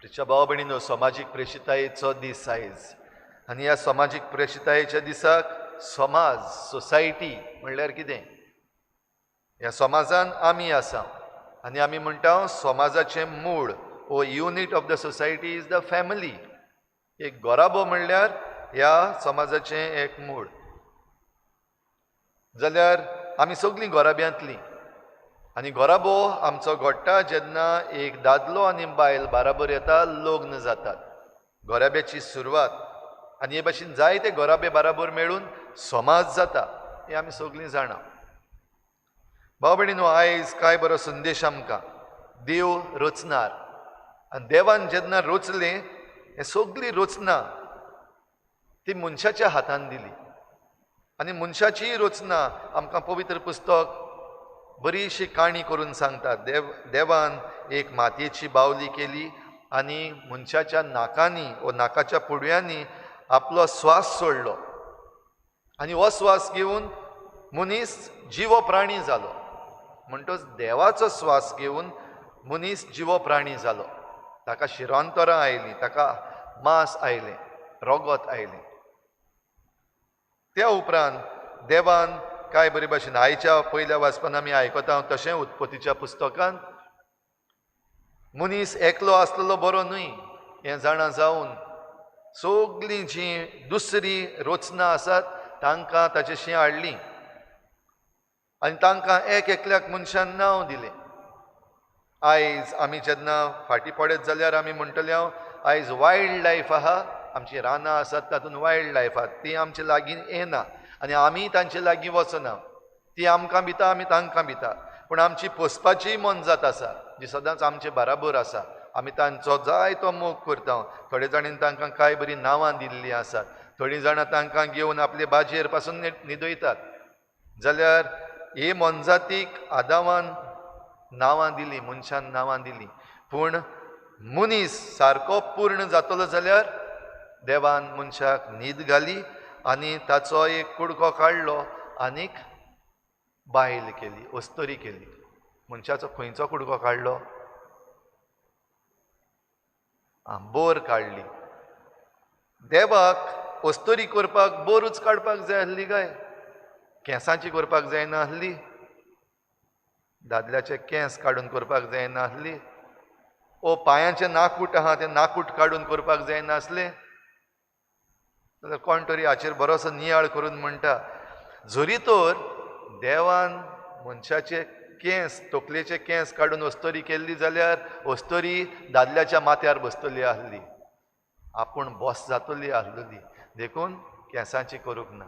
प्रिच्या भाव भयणीनो, समाजीक प्रेशितायेचो दीस आयज. आनी ह्या समाजीक प्रेशितायेच्या दिसाक समाज, सोसायटी म्हणल्यार कितें? ह्या समाजान आमी आसा आनी आमी म्हणटा समाजाचें मूळ ओ unit of the society is the family. एक घोराबो म्हणल्यार ह्या समाजाचें एक मूळ. जाल्यार आमी सगळीं घोराब्यांतलीं. आनी घोराबो आमचो घडटा जेन्ना एक दादलो आनी बायल बाराबर येता, लग्न जातात. घोराब्याची सुरवात आनी हे भाशेन जायते घोराबे बाराबर मेळून समाज जाता, हें आमी सगळीं जाणा. भाव भयणीनो, आयज काय बरो संदेश आमकां. देव रचणार आनी देवान जेन्ना रचलें, हें सगळीं रचना ती मनशाच्या हातान दिली. आनी मनशाची रचना आमकां पवित्र पुस्तक बरीशी काणी करून सांगता. देवान एक मातयेची बावली केली आनी मनशाच्या नाकांनी वा नाकाच्या पुडव्यांनी आपलो स्वास सोडलो आनी हो स्वास घेवन मनीस जिवो प्राणी जालो. म्हणटच देवाचो स्वास घेवन मनीस जिवो प्राणी जालो. ताका शिरांतरां आयलीं, ताका मांस आयलें, रोगत आयलें. त्या उपरांत देवान काय बरे भाशेन आयच्या पयल्या वाचपान आमी आयकता तशें उत्पत्तीच्या पुस्तकांत मनीस एकलो आसलेलो बरो न्हय हें जाणा जावन सगळीं जीं दुसरी रचना आसात तांकां ताचेशीं हाडलीं आनी तांकां एक एकल्याक मनशान नांव दिलें. आयज आमी जेन्ना फाटीं पडत जाल्यार आमी म्हणटले हांव आयज वायल्ड लायफ आहा, आमचीं रानां आसात तातूंत वायल्ड लायफ आहा, ती आमचे लागीं येना आनी आमी तांचे लागीं वचना. ती आमकां भिता, आमी तांकां भिता. पूण आमची पोसपाची मनजात आसा जी सदांच आमचे बराबर आसा. आमी तांचो जाय तो मोग करता. थोडे जाणांनी तांकां कांय बरीं नांवां दिल्लीं आसात. थोडीं जाणां तांकां घेवन आपले बाजेर पासून न्हिदयतात. जाल्यार हे मनजातीक आदामान नांवां दिलीं, मनशान नांवां दिलीं. पूण मनीस सारको पूर्ण जातलो जाल्यार देवान मनशाक न्हीद घाली आनी ताचो एक कुडको काडलो आनीक बायल केली, अस्तरी केली. मनशाचो खंयचो कुडको काडलो? बोर काडली. देवाक अस्तरी करपाक बोरूच काडपाक जाय आसली काय? केंसांची करपाक जायना आसली? दादल्याचे केंस काडून करपाक जायना आसली? ओ पांयाचें नाकूट आहा तें नाकूट काडून करपाक जायना आसलें? जाल्यार कोण तरी हाचेर बरोसो नियाळ करून म्हणटा जोरी तर देवान मनशाचे केंस तकलेचे केंस काडून अस्तोरी केल्ली जाल्यार अस्तोरी दादल्याच्या माथ्यार बसतली आहली, आपूण बॉस जातली आहलेली, देखून केंसांची करूंक ना.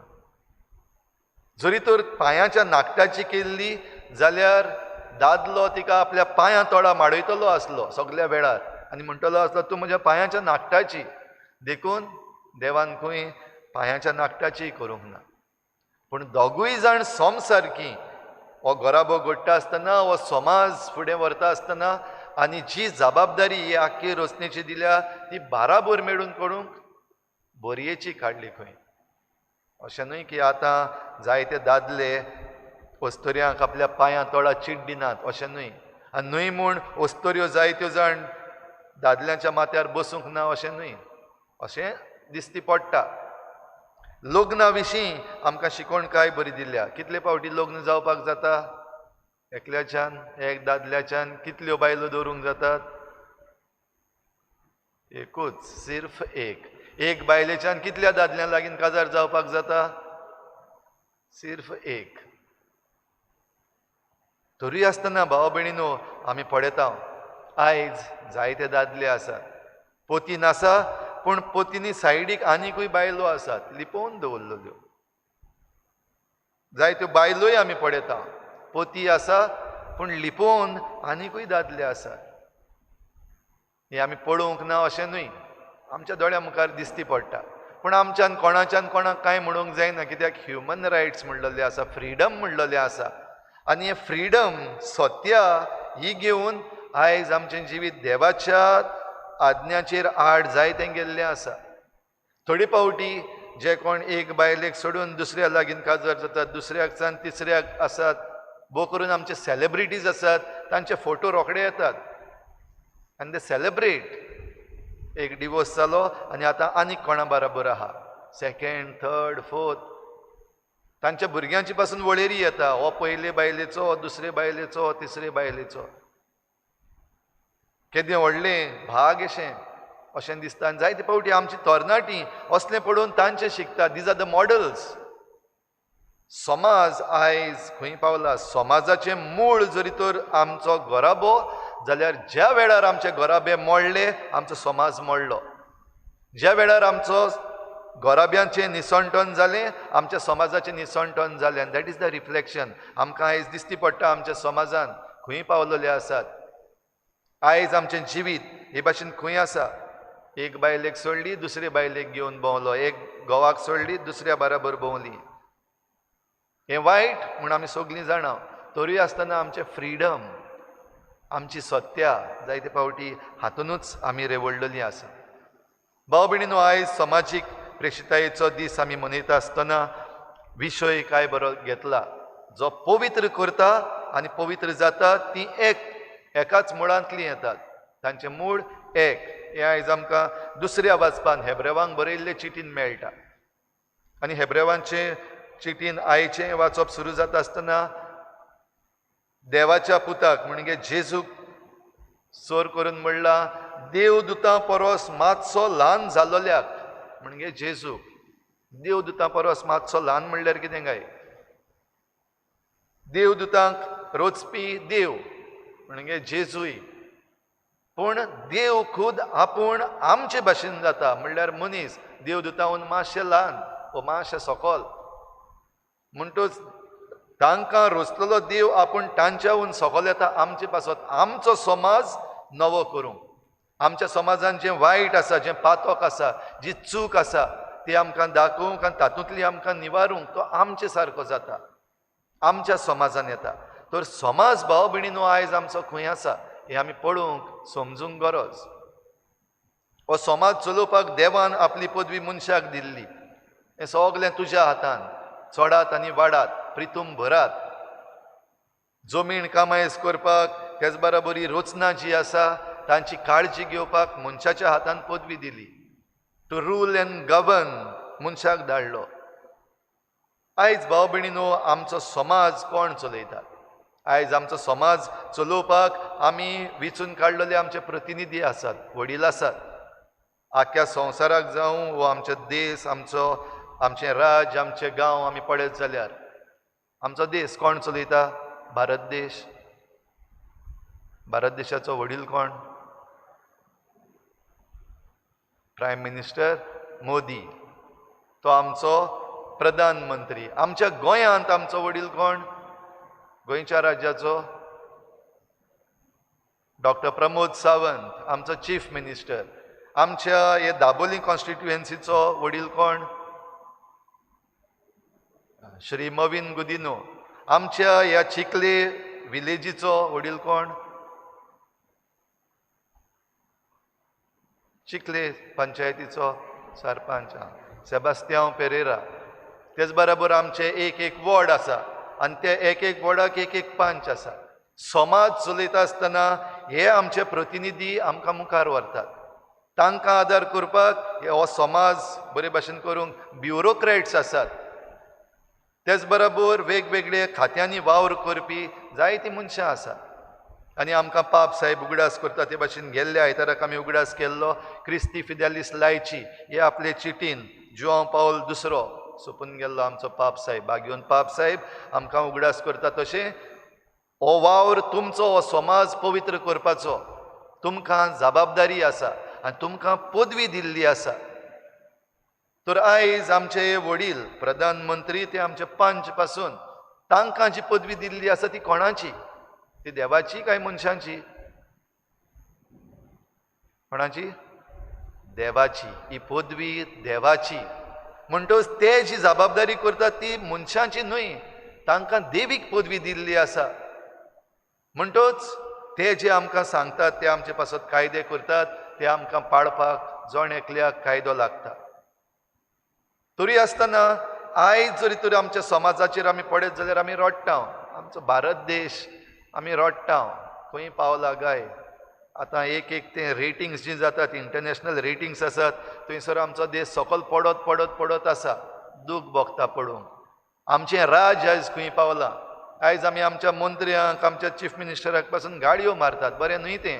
जरी तर पांयाच्या नाकटाची केल्ली जाल्यार दादलो तिका आपल्या पांयां तोडा माडयतलो आसलो सगळ्या वेळार आनी म्हणटलो आसलो तूं म्हज्या पांयाच्या नाकटाची, देखून देवान खंय पांयाच्या नाकटाची करूंक ना. पूण दोगूय जाण सोम सारकीं हो घोराबो घडटा आसतना हो समाज फुडें व्हरता आसतना आनी जी जबाबदारी ही आख्खी रोसणेची दिल्या ती बाराबर मेळून करूंक बोरयेची काडली खंय. अशें न्हय की आतां जायते दादले अस्तोऱ्यांक आपल्या पांयां तोडा चीट दिनात, अशें न्हय. आनी न्हय म्हूण अस्तोऱ्यो जायत्यो जाण दादल्याच्या माथ्यार बसूंक ना अशें न्हय. अशें दिसती पडटा. लग्ना विशीं आमकां शिकोवणकाय बरी दिल्या. कितले फावटी लग्न जावपाक जाता एकल्याच्यान, एक दादल्याच्यान कितल्यो बायलो दवरूंक जातात? एकूच, सिर्फ एक. एक बायलेच्यान कितल्या दादल्यां लागीं काजार जावपाक जाता? सिर्फ एक. तरी आसतना भाव भयणीनो आमी पळयता आयज जायते दादले आसात, पोतीन आसा पूण पोतीनी सायडीक आनिकूय बायलो आसात लिपोवन दवरलेल्यो. जायत्यो बायलोय आमी पळयता पोती आसा पूण लिपोवन आनिकूय दादले आसात. हे आमी पळोवंक ना अशें न्हय, आमच्या दोळ्या मुखार दिसती पडटा. पूण आमच्यान कोणाच्यान कोणाक कांय म्हणूंक जायना, कित्याक ह्युमन रायट्स म्हणलेले आसा, फ्रिडम म्हणलेलें आसा. आनी हे फ्रिडम सत्या ही घेवन आयज आमचें जिवीत देवाच्या आज्ञाचेर आड जायतें गेल्लें आसा. थोडी फावटी जे कोण एक बायलेक सोडून दुसऱ्या लागीं काजार जातात, दुसऱ्याक जावन तिसऱ्याक आसात, भोव करून आमचे सेलिब्रिटीज आसात, तांचे फोटो रोखडे येतात आनी ते सेलिब्रेट. एक डिवोर्स जालो आनी आतां आनीक कोणा बराबर आहा, सेकंड, थर्ड, फोर्थ. तांच्या भुरग्यांची पासून वळेरी येता, हो पयले बायलेचो, हो दुसरे बायलेचो, हो तिसरे बायलेचो. केदें व्हडलें भाग अशें दिसता. आनी जायते फावटी आमची तरणाटीं असलें पळोवन तांचे शिकता. These are the models. समाज आयज खंय पावला, समाजाचें मूळ जरी तर आमचो घोराबो जाल्यार ज्या वेळार आमचे घोराबे मोडले आमचो समाज मोडलो. ज्या वेळार आमचो घोराब्यांचें निसणटण जालें आमच्या समाजाचें निसणटण जालें. आनी दॅट इज द रिफ्लेक्शन. आमकां आयज दिसती पडटा आमच्या समाजान खंय पावलेले आसात. आयज आमचें जिवीत हे भाशेन खंय आसा. एक बायलेक सोडली दुसरे बायलेक घेवन भोंवलो, एक घोवाक सोडली दुसऱ्या बराबर भोंवली. हें वायट म्हूण आमी सगळीं जाणा. तरी आसतना आमचें फ्रिडम, आमची सत्या जायते फावटी हातूनच आमी रेवळ्ळेलीं आसा. भाव भयणीनो, आयज समाजीक प्रेशितायेचो दीस आमी मनयता आसतना विशय काय बरो घेतला. जो पवित्र करता आनी पवित्र जाता ती एकाच मुळांतलीं येतात. तांचें मूळ एक. हें आयज आमकां दुसऱ्या वाचपान हेब्रेवांक बरयल्ले चिटीन मेळटा. आनी हेब्रेवांचे चिटीन आयचें वाचप सुरू जाता आसतना देवाच्या पुताक म्हणजे जेजूक सोर करून म्हणला, देवदूतां परस मातसो ल्हान जालोल्याक म्हणजे जेजूक. देवदूतां परस मातसो ल्हान म्हणल्यार कितें काय? देवदूतांक रोचपी देव म्हणजे जेजूय. पूण देव खूद आपूण आमचे भाशेन जाता म्हणल्यार मनीस देवदूतांहून मातशें ल्हान वा मातशें सकयल. म्हणटूच तांकां रोचलेलो देव आपूण तांच्याहून सकयल येता आमचे पासत. आमचो समाज नवो करूंक, आमच्या समाजान जें वायट आसा, जें पातक आसा, जी चूक आसा ती आमकां दाखोवंक आनी तातूंतली आमकां निवारूंक तो आमचे सारको जाता, आमच्या समाजान येता. तर समाज भाव भयणीनो आयज आमचो खंय आसा हें आमी पळोवंक समजूंक गरज. हो समाज चलोवपाक देवान आपली पदवी मनशाक दिल्ली. हें सगलें तुज्या हातान. चडात आनी वाडात, प्रितूम भरात. जमीन कामायज करपाक तेच बराबरी रोचना जी आसा तांची काळजी घेवपाक मनशाच्या हातान पदवी दिली. टू रूल एंड गवर्न मनशाक धाडलो. आयज भाव भयणीनो, आमचो समाज कोण चलयता? आयज आमचो समाज चलोवपाक आमी वेंचून काडलेले आमचे प्रतिनिधी आसात, वडील आसात. आख्या संवसाराक जावं वो आमचे देश, आमचें राज्य, आमचे गांव आमी पळयत जाल्यार आमचो देश कोण चलयता? भारत देश. भारत देशाचो वडील कोण? Prime minister Modi. तो आमचो प्रधानमंत्री. आमच्या गोंयांत आमचो वडील कोण? गोंयच्या राज्याचो डॉक्टर प्रमोद सावंत, आमचो चीफ मिनिस्टर. आमच्या हे दाबोली कॉन्स्टिट्युएन्सीचो वडील कोण? श्री मवीन गुदिनो. आमच्या ह्या चिखले विलेजीचो वडील कोण? चिखले पंचायतीचो सरपंच सेबास्तियांव पेरेरा. तेच बरोबर आमचे एक एक वॉर्ड आसा आनी ते एक एक वॉर्डाक एक एक पंच आसा. समाज चलयता आसतना हे आमचे प्रतिनिधी आमकां मुखार व्हरतात. तांकां आदार करपाक हो समाज बरे भाशेन करूंक ब्युरोक्रेट्स आसात. तेच बरोबर वेगवेगळे खात्यांनी वावर करपी जायतीं मनशां आसात. आनी आमकां पाप साहेब उगडास करता ते भाशेन गेल्ल्या आयताराक आमी उगडास केल्लो क्रिस्ती फिदेलिस लायची हे आपले चिटीन जुआंव पावल दुसरो सोंपून गेल्लो आमचो पाप साहेब. बागेवन पाप साहेब आमकां उगडास करता तशें हो वावर तुमचो हो समाज पवित्र करपाचो तुमकां जबाबदारी आसा आनी तुमकां पदवी दिल्ली आसा. तर आयज आमचे वडील प्रधानमंत्री ते आमचे पंच पासून तांकां जी पदवी दिल्ली आसा ती कोणाची? ती देवाची काय मनशांची? कोणाची? देवाची. ही पदवी देवाची. म्हणटच ते जी जबाबदारी करतात ती मनशांची न्हय. तांकां देवीक पदवी दिल्ली आसा. म्हणटच ते जे आमकां सांगतात ते आमचे पासत कायदे करतात ते आमकां पाळपाक जण एकल्याक कायदो लागता. तरी आसतना आयज जरी तरी आमच्या समाजाचेर आमी पळयत जाल्यार आमी रडटा. आमचो भारत देश आमी रडटा. खंय पावला गाय. आतां एक एक ते रेटिंग्स जी जातात इंटरनॅशनल रेटिंग्स आसात थंयसर आमचो देश सकयल पडत पडत पडत आसा. दूख भोगता पळोवंक. आमचें राज आयज खंय पावलां. आयज आमी आमच्या मंत्र्यांक आमच्या चीफ मिनिस्टराक पासून गाडयो मारतात. बरें न्हय तें.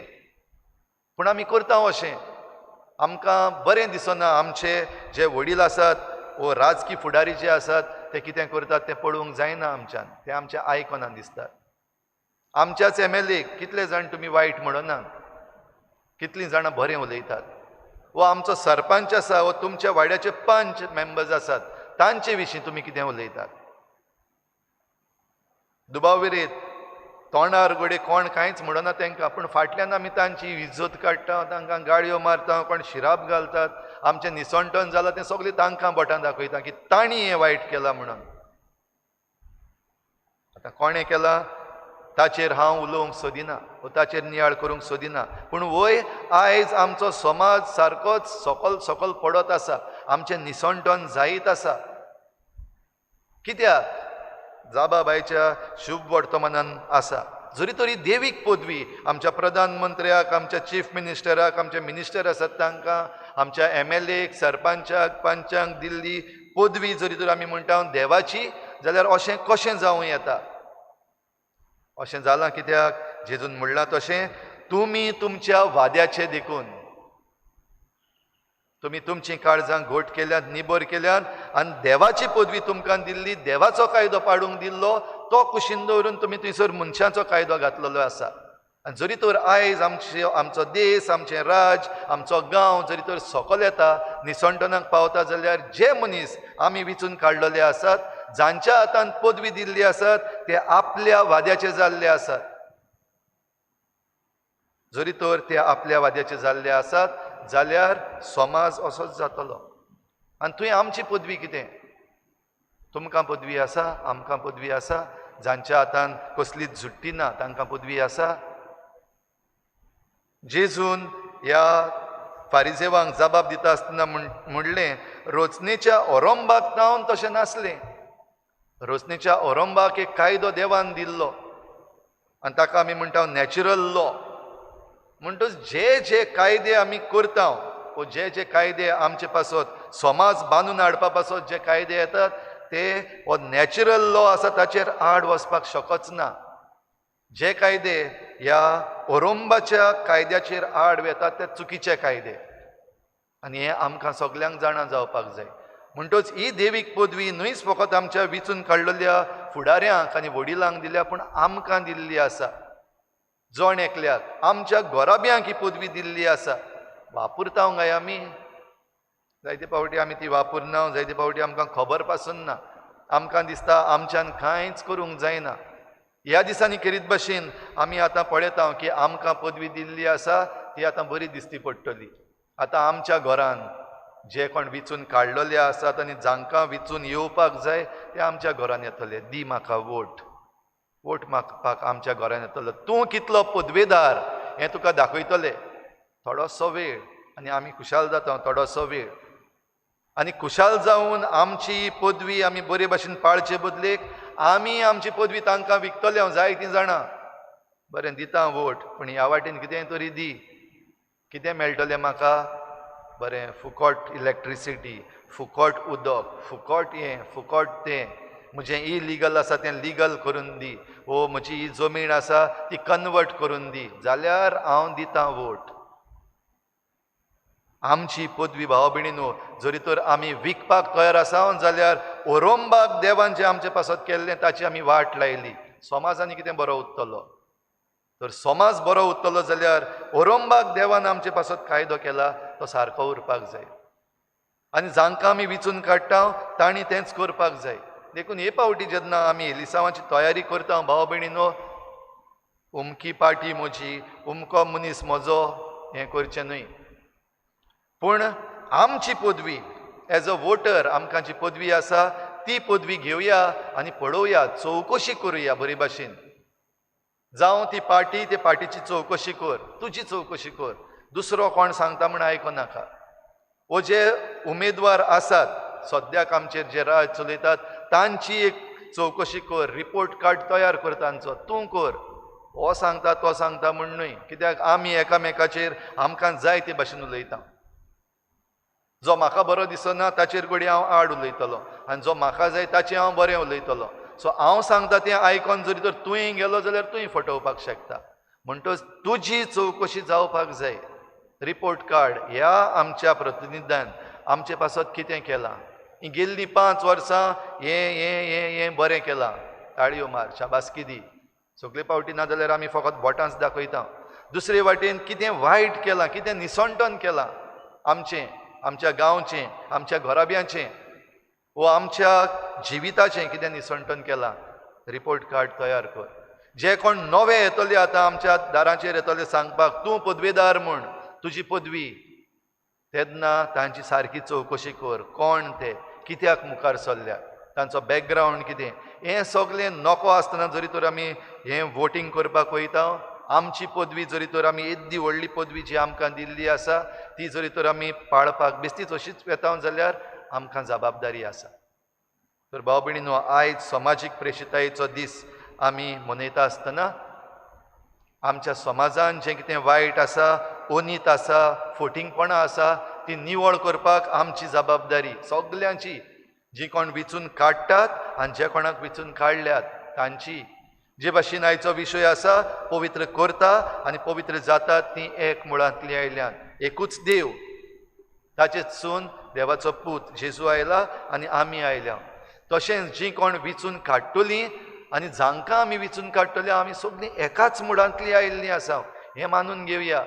पूण आमी करता अशें. आमकां बरें दिसना आमचे जे वडील आसात वो राजकी फुडारी जे आसात ते कितें करतात तें पळोवंक जायना आमच्यान. ते आमच्या आयकना दिसतात. आमच्याच MLA कितले जाण तुमी वायट म्हणनात. कितलीं जाणां बरें उलयतात. वो आमचो सरपंच आसा वो तुमच्या वाड्याचे पंच मेंबर्स आसात तांचे विशीं तुमी कितें उलयतात. दुबावरेत तोंडार गोडे कोण कांयच म्हणना तांकां पूण फाटल्यान आमी तांची इज्जत काडटा तांकां गाडयो मारता कोण शिराप घालतात. आमचें निसंटन जालां तें सगळें तांकां बोटां दाखयता की तांणी हें वायट केलां म्हणून. आतां कोणें केलां ताचेर हांव उलोवंक सोदिना वो ताचेर नियाळ करूंक सोदिना. पूण वय आयज आमचो समाज सारकोच सकयल सकयल पडत आसा. आमचें निसंटन जायत आसा. कित्याक? जाबाबायच्या शुभ वर्तमानान आसा. जरी तरी देवीक पदवी आमच्या प्रधानमंत्र्याक आमच्या चीफ मिनिस्टराक आमचे मिनिस्टर आसात तांकां आमच्या MLAक सरपंचाक पंचांक दिल्ली पदवी जरी तर आमी म्हणटा देवाची जाल्यार अशें कशें जावं येता. अशें जालां कित्याक जेजून म्हणलां तशें तुमी तुमच्या वाद्याचें देखून तुमी तुमची काळजां घोट केल्यात निबर केल्यात आनी देवाची पदवी तुमकां दिल्ली. देवाचो कायदो पाडूंक दिल्लो तो कुशीन दवरून तुमी थंयसर मनशांचो कायदो घातलेलो आसा. आनी जरी तर आयज आमचो देश आमचें राज आमचो गांव जरी तर सकयल येता निसंटनाक पावता जाल्यार जे मनीस आमी वेंचून काडलेले आसात जांच्या हातान पदवी दिल्ली आसात ते आपल्या वाद्याचे जाल्ले आसात. जरी तर ते आपल्या वाद्याचे जाल्ले आसात जाल्यार समाज असोच जातलो. आनी थंय आमची पदवी कितें? तुमकां पदवी आसा आमकां पदवी आसा. जांच्या हातान कसलीच झुट्टी ना तांकां पदवी आसा. जेजून ह्या फारिजेवांक जबाब दिता आसतना म्हणलें रोचनेच्या ओरंबाक तावन तशें नासलें. रोचनेच्या ओरंबाक एक कायदो देवान दिल्लो आनी ताका आमी म्हणटा नॅचरल लॉ. म्हणटच जे जे कायदे आमी करता वो जे जे कायदे आमचे पासत समाज बांदून हाडपा पासत जे कायदे येतात ते हो नॅचरल लॉ आसा ताचेर आड वचपाक शकच ना. जे कायदे ह्या ओरंबाच्या कायद्याचेर आड येतात ते चुकीचे कायदे आनी हे आमकां सगल्यांक जाणा जावपाक जाय. म्हणटच ही देवीक पदवी न्हयच फकत आमच्या वेंचून काडलेल्या फुडाऱ्यांक आनी वडिलांक दिल्या पूण आमकां दिल्ली आसा. जण एकल्याक आमच्या गोराब्यांक ही पदवी दिल्ली आसा. वापरता काय आमी? जायते फावटी आमी ती वापरना, जायते फावटी आमकां खबर पासून ना. आमकां दिसता आमच्यान कांयच करूंक जायना. ह्या दिसांनी करीत भाशेन आमी आतां पळयता की आमकां पदवी दिल्ली आसा ती आतां बरी दिसती पडटली. आतां आमच्या घरान जे कोण विचून काडलेले आसात आनी जांकां विचून येवपाक जाय ते आमच्या घरान येतले. दी म्हाका वोट. वोट मागपाक आमच्या घरान येतलो. तूं कितलो पदवेदार हें तुका दाखयतले. थोडोसो वेळ आनी आमी खुशाल जाता. थोडोसो वेळ आनी खुशाल जावन आमची पदवी आमी बरे भाशेन पाळचे बदलेक आमी आमची पदवी तांकां विकतले. हांव जायतीं जाणां बरें दिता वोट पूण ह्या वाटेन कितेंय तरी दी. कितें मेळटलें म्हाका? बरें फुकट इलेक्ट्रिसिटी, फुकट उदक, फुकट हें फुकट तें. म्हजें इलिगल आसा तें लिगल करून दी. वो म्हजी ही जमीन आसा ती कन्वर्ट करून दी. जाल्यार हांव दितां वोट. आमची पदवी भाव भयणीनो जरी तर आमी विकपाक तयार आसा जाल्यार ओरोंबाक देवान जें आमचे पासत केल्लें ताची आमी वाट लायली. समाजांनी कितें बरो उरतलो? तर समाज बरो उरतलो जाल्यार ओरोंबाक देवान आमचे पासत कायदो केला तो सारको उरपाक जाय. आनी जांकां आमी विचून काडटा तांणी तेंच करपाक जाय. देखून हे फावटी जेन्ना आमी लिसांवाची तयारी करता भाव भयणीनो, उमकी पार्टी म्हजी, उमको मनीस म्हजो हें करचें न्हय. पूण आमची पदवी एज अ वोटर आमकां जी पदवी आसा ती पदवी घेवया आनी पळोवया, चवकशी करुया बरे भाशेन. जावं ती पार्टी ते पार्टीची चवकशी कर, तुजी चवकशी कर. दुसरो कोण सांगता म्हण आयको नाका. वो जे उमेदवार आसात सद्याक आमचेर जे राज चलयतात तांची एक चवकशी कर. रिपोर्ट कार्ड तयार कर तांचो. तूं कर. हो सांगता तो सांगता म्हण न्हय. कित्याक आमी एकामेकाचेर आमकां जाय ते भाशेन उलयता. जो म्हाका बरो दिसना ताचेर घडी हांव आड उलयतलो आनी जो म्हाका जाय ताचें हांव बरें उलयतलो. सो हांव सांगता तें आयकोन जरी तर तुवें गेलो जाल्यार तुवें फटोवपाक शकता. म्हणटच तुजी चवकशी जावपाक जाय. रिपोर्ट कार्ड ह्या आमच्या प्रतिनिध्यान आमचे पासत कितें केलां. ही गेल्लीं 5 वर्सां हें बरें केलां. ताळयो मार, शाबासकी दी. सगळे फावटी ना जाल्यार आमी फकत बोटांच दाखयता. दुसरे वाटेन कितें वायट केलां, कितें निसंटन केलां आमच्या गांवचें, आमच्या घराब्यांचें वो आमच्या जिविताचें कितें निसंटन केलां. रिपोर्ट कार्ड तयार कर. जे कोण नवे येतले आतां आमच्या दाराचेर येतले सांगपाक तूं पदवेदार म्हूण तुजी पदवी, तेन्ना तांची सारकी चवकशी कर. कोण ते, कित्याक मुखार सरल्यात, तांचो बॅकग्रावंड कितें, हें सगळें नको आसतना जरी तर आमी हें वोटींग करपाक वयता. आमची पदवी जरी तर आमी येदी व्हडली पदवी जी आमकां दिल्ली आसा ती जरी तर आमी पाळपाक बेश्टीच अशीच येता जाल्यार आमकां जबाबदारी आसा. तर भाव भयणीनो, आयज समाजीक प्रेशितायेचो दीस आमी मनयता आसतना आमच्या समाजान जें कितें वायट आसा, ओनीत आसा, फोटिंगपणां आसा ती निवळ करपाक आमची जबाबदारी सगल्यांची. जी कोण विचून काडटात आनी जे कोणाक विचून काडल्यात तांची. जे भाशेन आयचो विशय आसा पवित्र करता आनी पवित्र जातात ती एक मुळांतली आयल्यान. एकूच देव, ताचेच सून देवाचो पूत जेजू आयला आनी आमी आयल्या. तशेंच जीं कोण विचून काडटलीं आनी जांकां आमी विचून काडटले आमी सगळीं एकाच मुळांतली आयिल्लीं आसा हें मानून घेवया.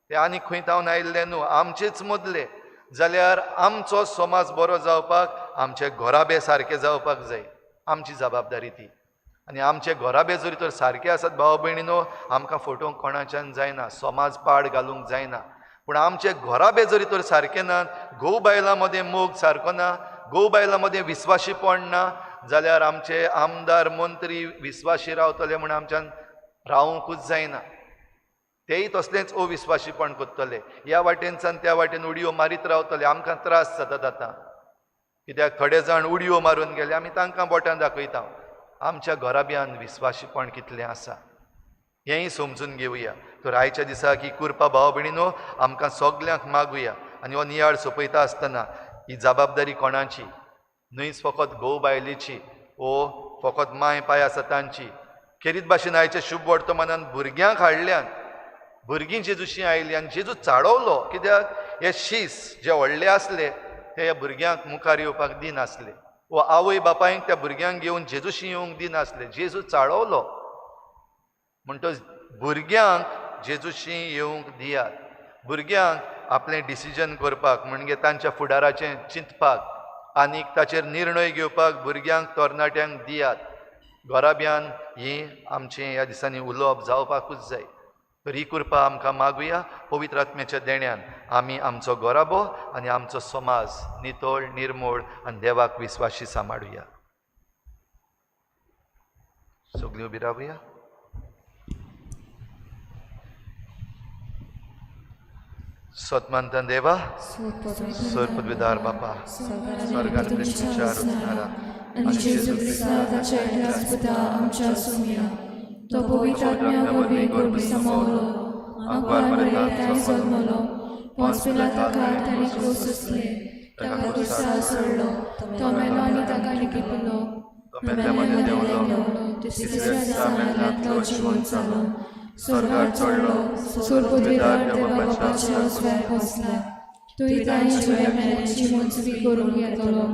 ते आनी खंय थावन आयिल्ले न्हू, आमचेच मदले. जाल्यार आमचो समाज बरो जावपाक आमचे घोराबे सारके जावपाक जाय. आमची जबाबदारी ती. आनी आमचे घोराबे जरी तर सारके आसात भाव भयणीनो, आमकां फटोवंक कोणाच्यान जायना, समाज पाड घालूंक जायना. पूण आमचे घोराबे जरी तर सारके नात, घोव बायलां मदें मोग सारको ना, घोव बायलां मदें विस्वाशीपण ना, जाल्यार आमचे आमदार मंत्री विस्वाशी रावतले म्हण आमच्यान रावूंकूच जायना. तेय तसलेंच अविस्वाशीपण करतले. ह्या वाटेनच्यान त्या वाटेन उडयो मारीत रावतले. आमकां त्रास जातात आतां. कित्याक थोडे जाण उडयो मारून गेले, आमी तांकां बोटां दाखयता. आमच्या घराब्यान विस्वाशीपण कितलें आसा हेंय समजून घेवया. तर आयच्या दिसाक ही कृपा भाव भयणीनो आमकां सगल्यांक मागुया. आनी हो नियाळ सोंपयता आसतना ही जबाबदारी कोणाची? न्हयच फकत घोव बायलेची वो फकत माय पाय आसा तांची. खेरीत भाशेन आयच्या शुभ वर्तमानान भुरग्यांक हाडल्यान, भुरगीं जेजूशी आयलीं आनी जेजू चाडवलो. कित्याक हे शीस जे व्हडले आसले ते ह्या भुरग्यांक मुखार येवपाक दिनासले. वा आवय बापायक त्या भुरग्यांक घेवन जेजूशी येवंक दिनासले. जेजू चाळवलो म्हणटच भुरग्यांक जेजूशी येवंक दियात. भुरग्यांक आपलें डिसिजन करपाक म्हणजे तांच्या फुडाराचें चिंतपाक आनीक ताचेर निर्णय घेवपाक भुरग्यांक तरणाट्यांक दियात. घोराब्यान ही आमचें ह्या दिसांनी उलोवप जावपाकूच जाय. तर ही कृपा आमकां मागुया. पवित्र आत्म्याच्या देण्यान आमी आमचो घोराबो आनी आमचो समाज नितळ निर्मळ आनी देवाक विस्वाशी सांबाळुया. सगळीं उबी रावुया. सतमंतन देवा, सर पदवीदार बापा, स्वर्गात विचार उरणारा आणि जेजू ख्रिस्ताच्या इतिहासपुता आमच्या सुमिया तो पवित्र आत्म्या वरवीं गोडबी समावलो आंकवार मरयेक ताणें जल्मलो पोंस पिलाता काळ ताणें क्रूस उसले ताका क्रुसार सोडलो तो मेलो आनी ताका लिखितलो तो मेल्ल्यामध्ये देंवलो तिसऱ्या दिसा मेल्ल्यांतलो जिवंत जालो स्वर्गार चडलो सोर पदवीदार देवा बापाच्या उजव्यार बसला तुवें ताणें जिवया मेल्ल्यांची मुंजवी करूंक येतलो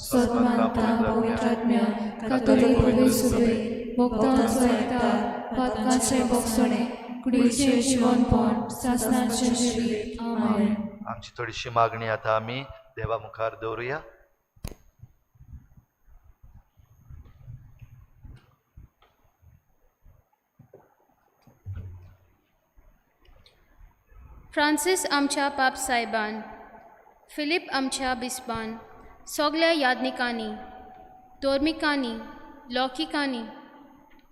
सत मानता पवित्र आत्म्या कातोलीक पवित्र सुबे भक्तांचो एकठांय पातकांचें भोगसणें कुडीचें जिवनपण सासणाचें जिवीत आमेन. आमची थोडीशी मागणी आतां आमी देवा मुखार दवरुया. फ्रांसीस आमच्या पाप सायबान, फिलीप आमच्या बिस्बान, सगल्या यादनिकांनी, धोर्मिकांनी, लौकिकांनी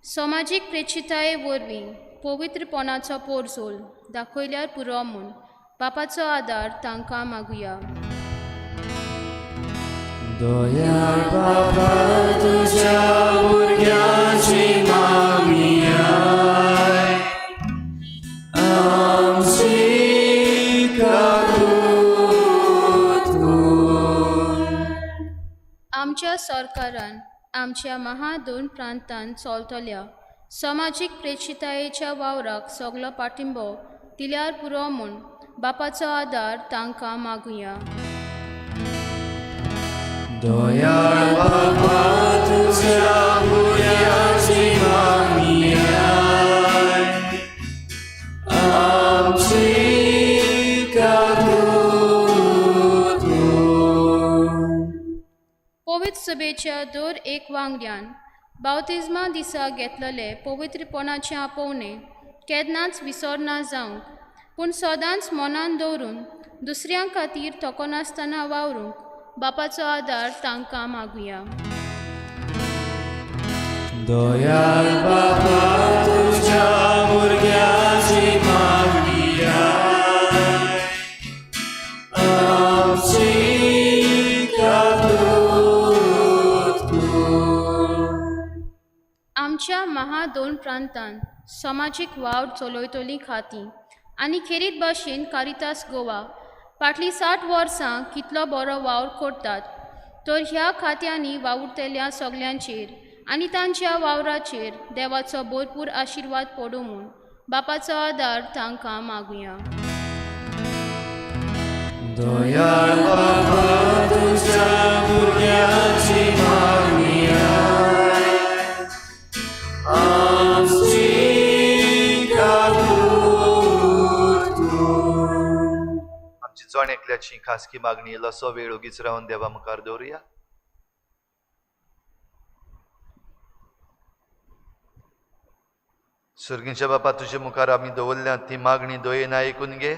समाजीक प्रेचिताये वरवीं पवित्रपणाचो पोरजोल दाखयल्यार पुरो म्हूण बापाचो आदार तांकां मागुया. दयाळ बाबा तुझ्या भुरग्यांची मागणिया आमची आमच्या सरकारान आमच्या दोन प्रांतांत चलतल्या समाजीक प्रेचितायेच्या वावराक सगलो पाठिंबो दिल्यार पुरो म्हूण बापाचो आदार तांकां मागुया. दयाळ बाबा तुझ्या भुरग्यांची मागणिया आमची पवित्र सभेच्या दर एक वांगड्यान बावतिजमा दिसा घेतलेले पवित्रपणाचें आपोवणें केन्नाच विसरना जावंक पूण सदांच मनान दवरून दुसऱ्यां खातीर तोकोनासतना वावरूंक बापाचो आदार तांकां मागुया. दयाळ बाबा तुझ्या भुरग्यांची मागणिया आमची आमच्या दोन प्रांतांत समाजीक वावर चलयतली खातीं आनी खेरीत भाशेन कारितास गोवा फाटलीं 60 वर्सां कितलो बरो वावर करतात तर ह्या खात्यांनी वावुरतेल्या सगल्यांचेर आनी तांच्या वावराचेर देवाचो भरपूर आशिर्वाद पडूं म्हूण बापाचो आदार तांकां मागुया. दयाळ बाबा तुझ्या भुरग्यांची मागणिया आमची आमची जण एकल्याची खासगी मागणी लसो वेळ उगीच रावन देवा मुखार दवरुया. सुर्गीच्या बापा तुजे मुखार आमी दवरल्या ती मागणी दयेन आयकून घे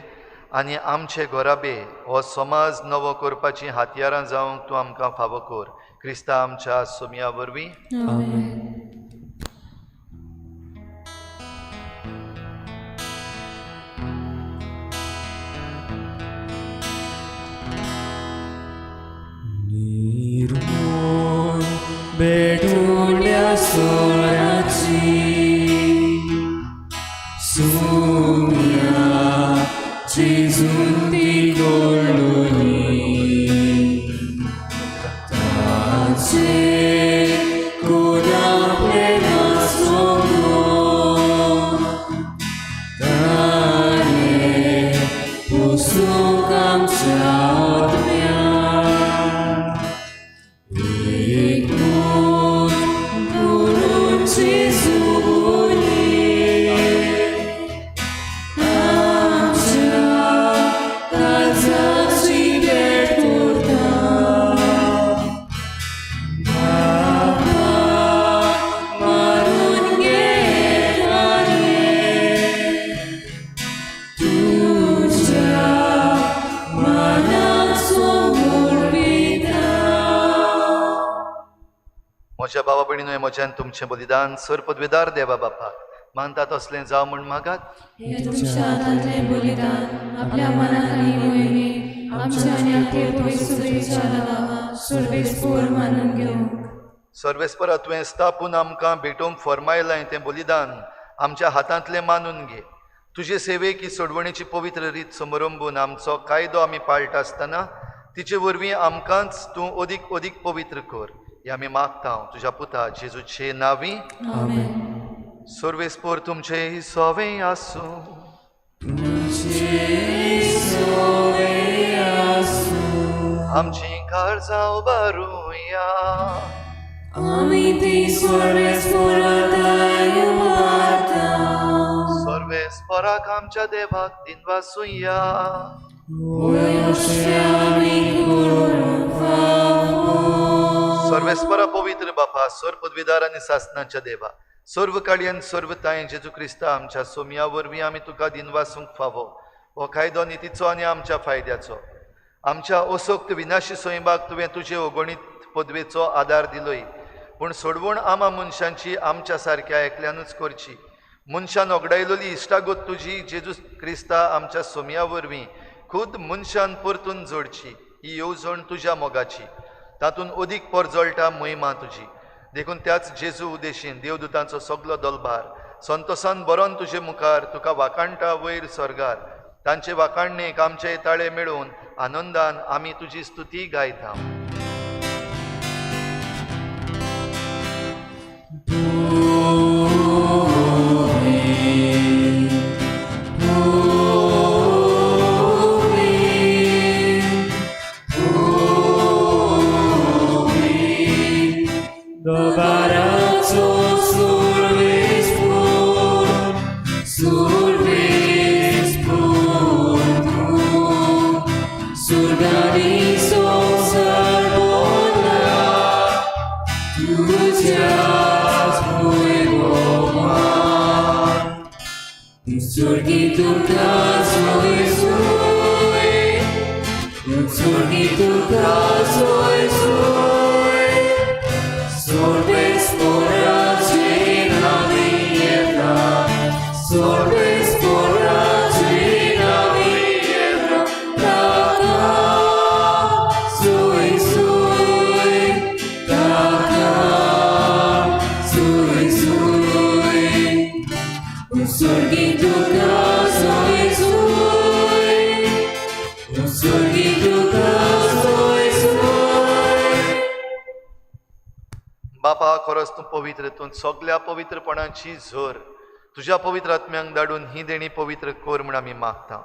आनी आमचे घोराबे हो समाज नवो करपाची हातयारां जावंक तूं आमकां फावो कर. क्रिस्ता आमच्या सुमया वरवीं आमेन. निर्मळ बेडोल्या सोळ्याची सुमया जेजुंती गोडलोली ताचे कोरापले नाचोनो ताणे पोसूंक आमच्या आत्म्यान म्हज्या भावा भयणीनो म्हज्यान तुमचें बलिदान सर पदवेदार देवा बापाक मानता तसलें जावं म्हूण मागात. हे तुमच्या हातांतलें बलिदान आपल्या मनात आनी मोहिमेक आमच्या आनी आख्खे पयसुबेच्या नांवां सर्वेस्पोर मानून घेवंक. सर्वेस्परा तुवें स्थापून आमकां भेटोवंक फरमायलां तें बलिदान आमच्या हातांतलें मानून घे. तुजे सेवेक ही सोडवणेची पवित्र रीत समरंभून आमचो कायदो आमी पाळटा आसतना तिचे वरवीं आमकांच तूं अदीक अदीक पवित्र कर. हें आमी मागता तुज्या पुता जेजूचे नांवी. आमेन. सर्वेस्पोर तुमचें सोवें आसूं. आमची काळजां उबारुया. आमी ती सर्वेस्पोराताय उबारता. सर्वेस्पराक आमच्या देवाक दिनवासुया. सर्वेस्परा पवित्र बापा सर पदवीदार आनी सासणाच्या देवा सर्व काळी आनी सर्व ताय जेजू क्रिस्ता आमच्या सोमया वरवीं आमी तुका दिनवासूंक फावो. हो कायदो नितीचो आनी आमच्या फायद्याचो. आमच्या असोक्त विनाशी सोयंबाक तुवें तुजे अगणीत पदवेचो आदार दिलोय पूण सोडवण आमा मनशांची आमच्या सारक्या एकल्यानूच करची. मनशान ओगडायलोली इश्टागत तुजी जेजू क्रिस्ता आमच्या सोमया वरवीं खुद मनशान परतून जोडची. ही येवजण तुज्या मोगाची तातूंत अदीक परजळटा महिमा तुजी. देखून त्याच जेजू उदेशीन देवदूतांचो सगलो दलबार संतोसान बरोन तुजे मुखार तुका वाकाणटा वयर स्वर्गार. तांचे वाकाणणेक आमचे ताळे मेळून आनंदान आमी तुजी स्तुती गायता. बापा खरोच तूं पवित्र. तूं सगल्या पवित्रपणाची झर तुज्या पवित्र आत्म्यांक धाडून ही देणी पवित्र कोर म्हूण आमी मागता.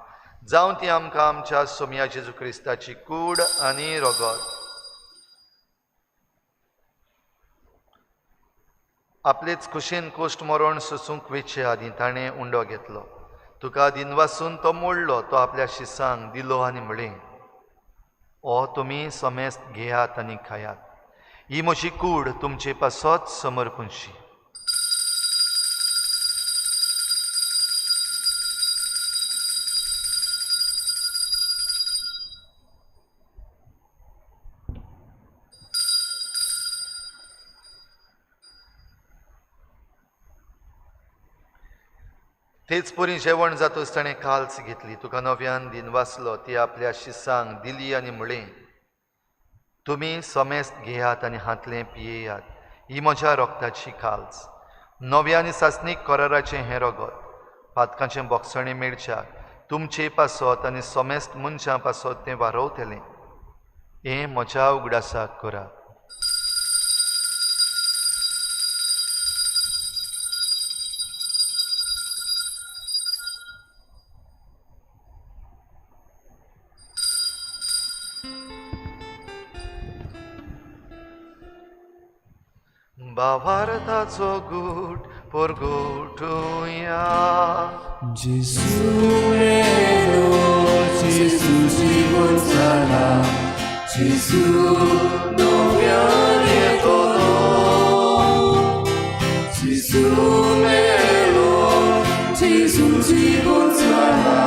जावं ती आमकां आमच्या सोमया जेजू क्रिस्ताची कूड आनी रगत. आपलेच खुशेन कोश्ट मरण सोसूंक वेचे आदी ताणें उंडो घेतलो. तुका दिनवासून तो मोडलो. तो आपल्या शिसांक दिलो आनी म्हळें ओ तुमी समेस्त घेयात आनी खायात. ही म्हजी कूड तुमचे पासत समर्पणशी. तेच परी जेवण जातच ताणें काल्स घेतली. तुका नव्यान दिनवासलो. ती आपल्या शिसांक दिली आनी म्हळें तुमी समेस्त घेयात आनी हातलें पियेयात. ही म्हज्या रोगताची काल्स नव्या आनी सासणीक कराराचें हें रगत. पातकाचें बोगसणें मेळच्याक तुमचे पासत आनी समेस्त मनशां पासत तें वारवतलें. हें म्हज्या उगडासाक करात. भावार्थाचो गूट परगोटुया. Gesù meno, Gesù জীবন ছাড়া, Gesù নবিয়ানে todo. Gesù meno, Gesù জীবন ছাড়া,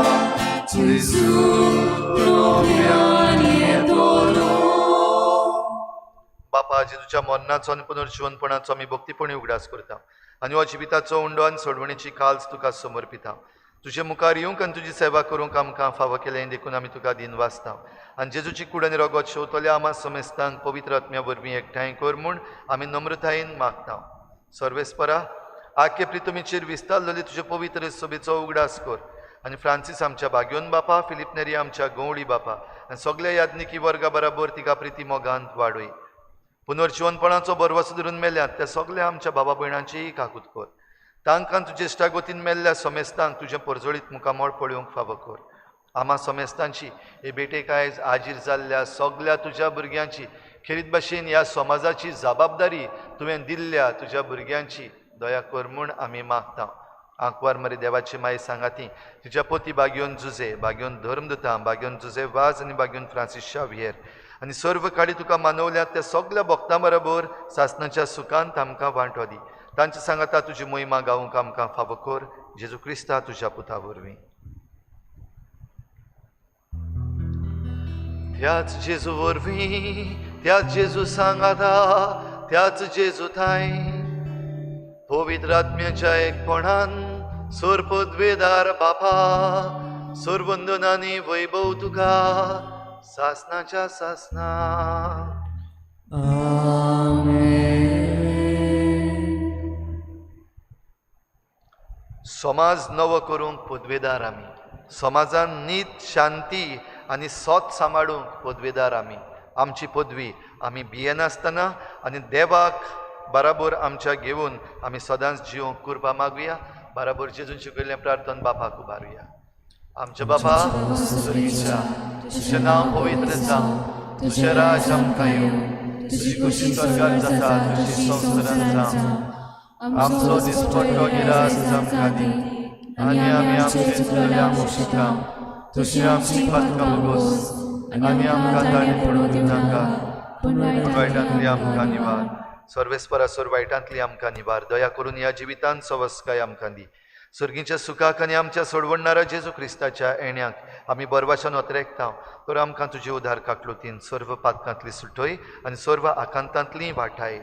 Gesù নবিয়ানে todo. बापा जेजूच्या मरणाचो आनी पुनर्जीवनपणाचो आमी भक्तीपणी उगडास करता आनी हो जिविताचो उंडो आनी सोडवणेची काल्स तुका समर्पिता. तुजे मुखार येवंक आनी तुजी सेवा करूंक आमकां फावो केलें देखून आमी तुका दिन वाचता आनी जेजूची कूड आनी रगत शेवतल्या आमा समेस्तांक पवित्र आत्म्या वरवीं एकठांय कर म्हूण आमी नम्रतायेन मागता. सर्वेस्परा आख्खे प्रितुमीचेर विस्तारलेली तुजे पवित्र सभेचो उगडास कर आनी फ्रांसीस आमच्या भाग्योन बापा, फिलिप नेरी आमच्या गवळी बापा आनी सगळ्या याज्ञिकी वर्गा बराबर तिका प्रिती मोगांत वाडय. पुनर्जीवनपणाचो बरवसो धरून मेल्यात त्या सगळ्या आमच्या भावा भयणांचीय काकूत कर. तांकां तुजे इश्टागोतीन मेल्ल्या समेस्तांक तुजें परजळीत मुखामळ पळोवंक फावो कर. आमा समेस्तांची हे बेटेक आयज आजीर जाल्ल्या सगळ्या तुज्या भुरग्यांची खेरीत भाशेन ह्या समाजाची जबाबदारी तुवें दिल्ल्या तुज्या भुरग्यांची दया कर म्हूण आमी मागता. आंकवार मरे देवाची माय सांगाती तुज्या पोती बागयोन जुजे, बागयोन धर्मदुता, बागयोन जुजे वाज आनी बागयोन फ्रांसीस शावियर आनी सर्व काडी तुका मानवल्यात त्या सगळ्या भक्तां बरोबर सासणाच्या सुखांत आमकां वांटो दी. तांच्या सांगाता तुजी मोहिमा गावूंक आमकां फावो कर. जेजू क्रिस्ता तुज्या पुता वरवीं. त्याच जेजू वरवीं, त्याच जेजू सांगाता, त्याच जेजू थाय पवित्र आत्म्याच्या एकपणान सोरपदवेदार बापा सोरवंदनांनी वैभव तुका सासणाच्या सासना. समाज नवो करूंक पदवेदार आमी. समाजान नीत शांती आनी सोत सांबाळूंक पदवेदार आमी. आमची पदवी आमी भियेनासतना आनी देवाक बराबर आमच्या घेवन आमी सदांच जिवंक करपा मागुया. बराबर जेजून शिकयल्लें प्रार्थन बापाक उबारुया. आमचे बापा सुर्गीच्या, तुजें नांव पवित्र जावं, तुजें राज आमकां येवं, तुजी खुशी स्वर्गांत जाता तुजी संवसारांत जावं. आमचो दिसपट्टो गिरास आमकां दी आनी आमी आमचे चुकलेल्यांक मुक्षिता, तुजी आमची पातकां भोगोस आनी आमकां ताणें पडूं दिनाका, पूण वायटांतली आमकां निवार. सर्वेस्परा सोर वायटांतली आमकां निवार. दया करून ह्या जिवितांत सवस्काय आमकां दी. सर्गीच्या सुखाक आनी आमच्या सोडवणाऱ्या जेजू क्रिस्ताच्या येण्याक आमी बरवाशान वतरेकता. तर आमकां तुजी उदार काकलुतीन सर्व पातकांतली सुटय आनी सर्व आकांतांतली वाटाय.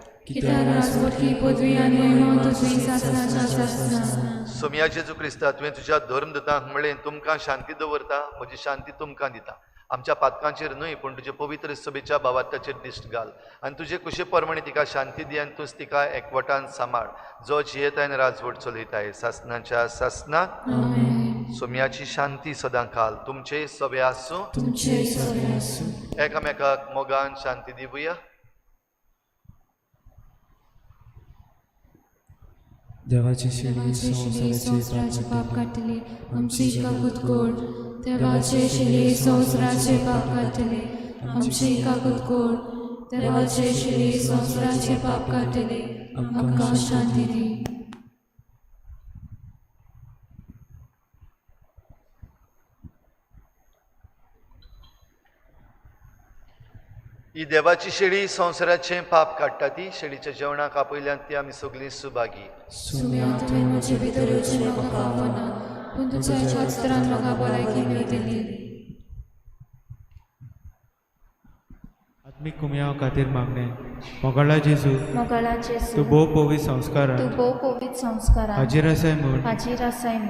सोम्या जेजू क्रिस्ता तुवें तुज्या धर्मदूतांक म्हणलें तुमकां शांती दवरता, म्हजी शांती तुमकां दिता. आमच्या पातकांचेर न्हय पूण तुजे पवित्र सभेच्या भावार्थाचेर दिश्ट घाल आनी तुजे कुशे प्रमाणे तिका शांती दी आनी तूंच तिका एकवटान सांबाळ जो जियेताय आनी राजवट चलयताय सासणाच्या सासनाक. सोम्याची शांती सदां काल तुमचे सभे आसूं. एकामेकाक मोगान शांती दिवया. देवाची शिडी संवसाराचे पाप काढतले, आमची काकूत कोड. देवाचे शिडी संवसाराचे पाप काढतले, आमची काकूत कोड. देवाचे शिडी संवसाराचे पाप काढतले, आमकां शांती दी. ही देवाची शेळी संवसाराचें पाप काडटा ती शेळीच्या जेवणाक आपयल्यांत ती आमी सगळीं सुभागी. सुम्या तुवें म्हजे भितर येवचें म्हाका आवडना, पूण तुज्या ह्याच तरान म्हाका भलायकी मेळटली. आत्मीक कुमया खातीर मागणें. मोगाळा जेजू, तूं भोव पवित्र संस्कारान हाजीर आसाय म्हूण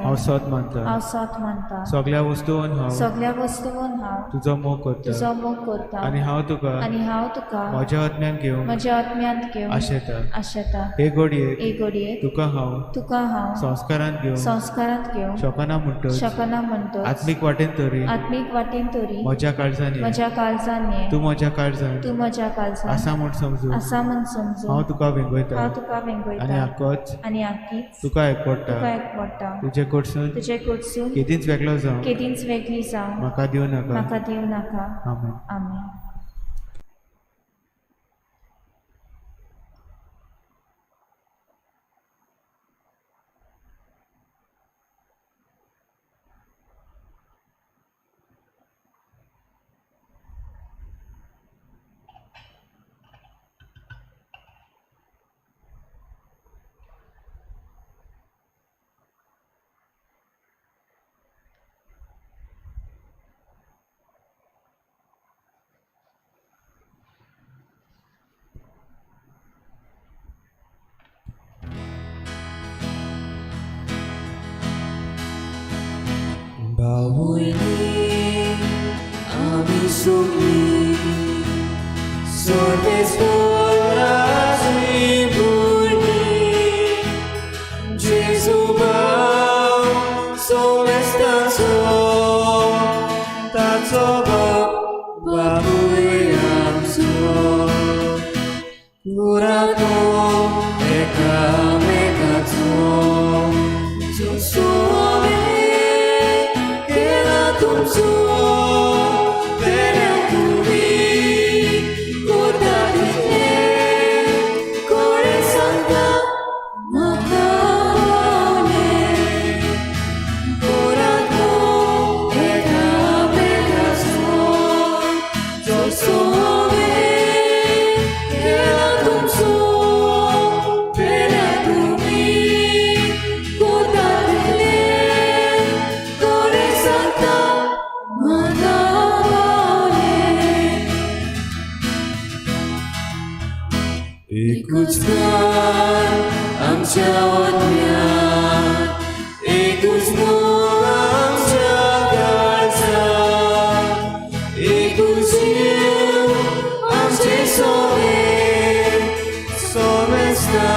हांव सत मानता. सगळ्या वस्तूंवन हांव तुजो मोग करता आनी हांव तुका म्हज्या आत्म्यान घेवन आशेता. हे घडयेक तुका हांव संस्कारांत घेवन शकना म्हणटच आत्मीक वाटेन तरी म्हज्या काळजांनी तूं म्हज्या काळजांत आसा म्हूण समजूं हांव तुका वेंगयता आनी आख्खीच तुका एकवडटा. तुजे कडसून केदींच वेगळी जावं म्हाका दिवनाका. आमेन. आमी सगळीं सर्वेस्पराची भुरगीं जेजू भाव सोमेस्ताचो ताचो बापूय आमचो कुराको एकामेकाचो जसो हांवें केला तुमचो तेन्ना तुमी करता तितलें कोणें सांगता म्हाका पावलें कुराको एकामेकाचो जसो हांवें केला तुमचो तेन्ना तुमी करता तितलें कोणें सांगता म्हाका पावलें एकूच प्राण आमच्या आत्म्यांत एकूच मोग आमच्या काळजांत एकूच जीव आमचे सोबे सोमेस्ता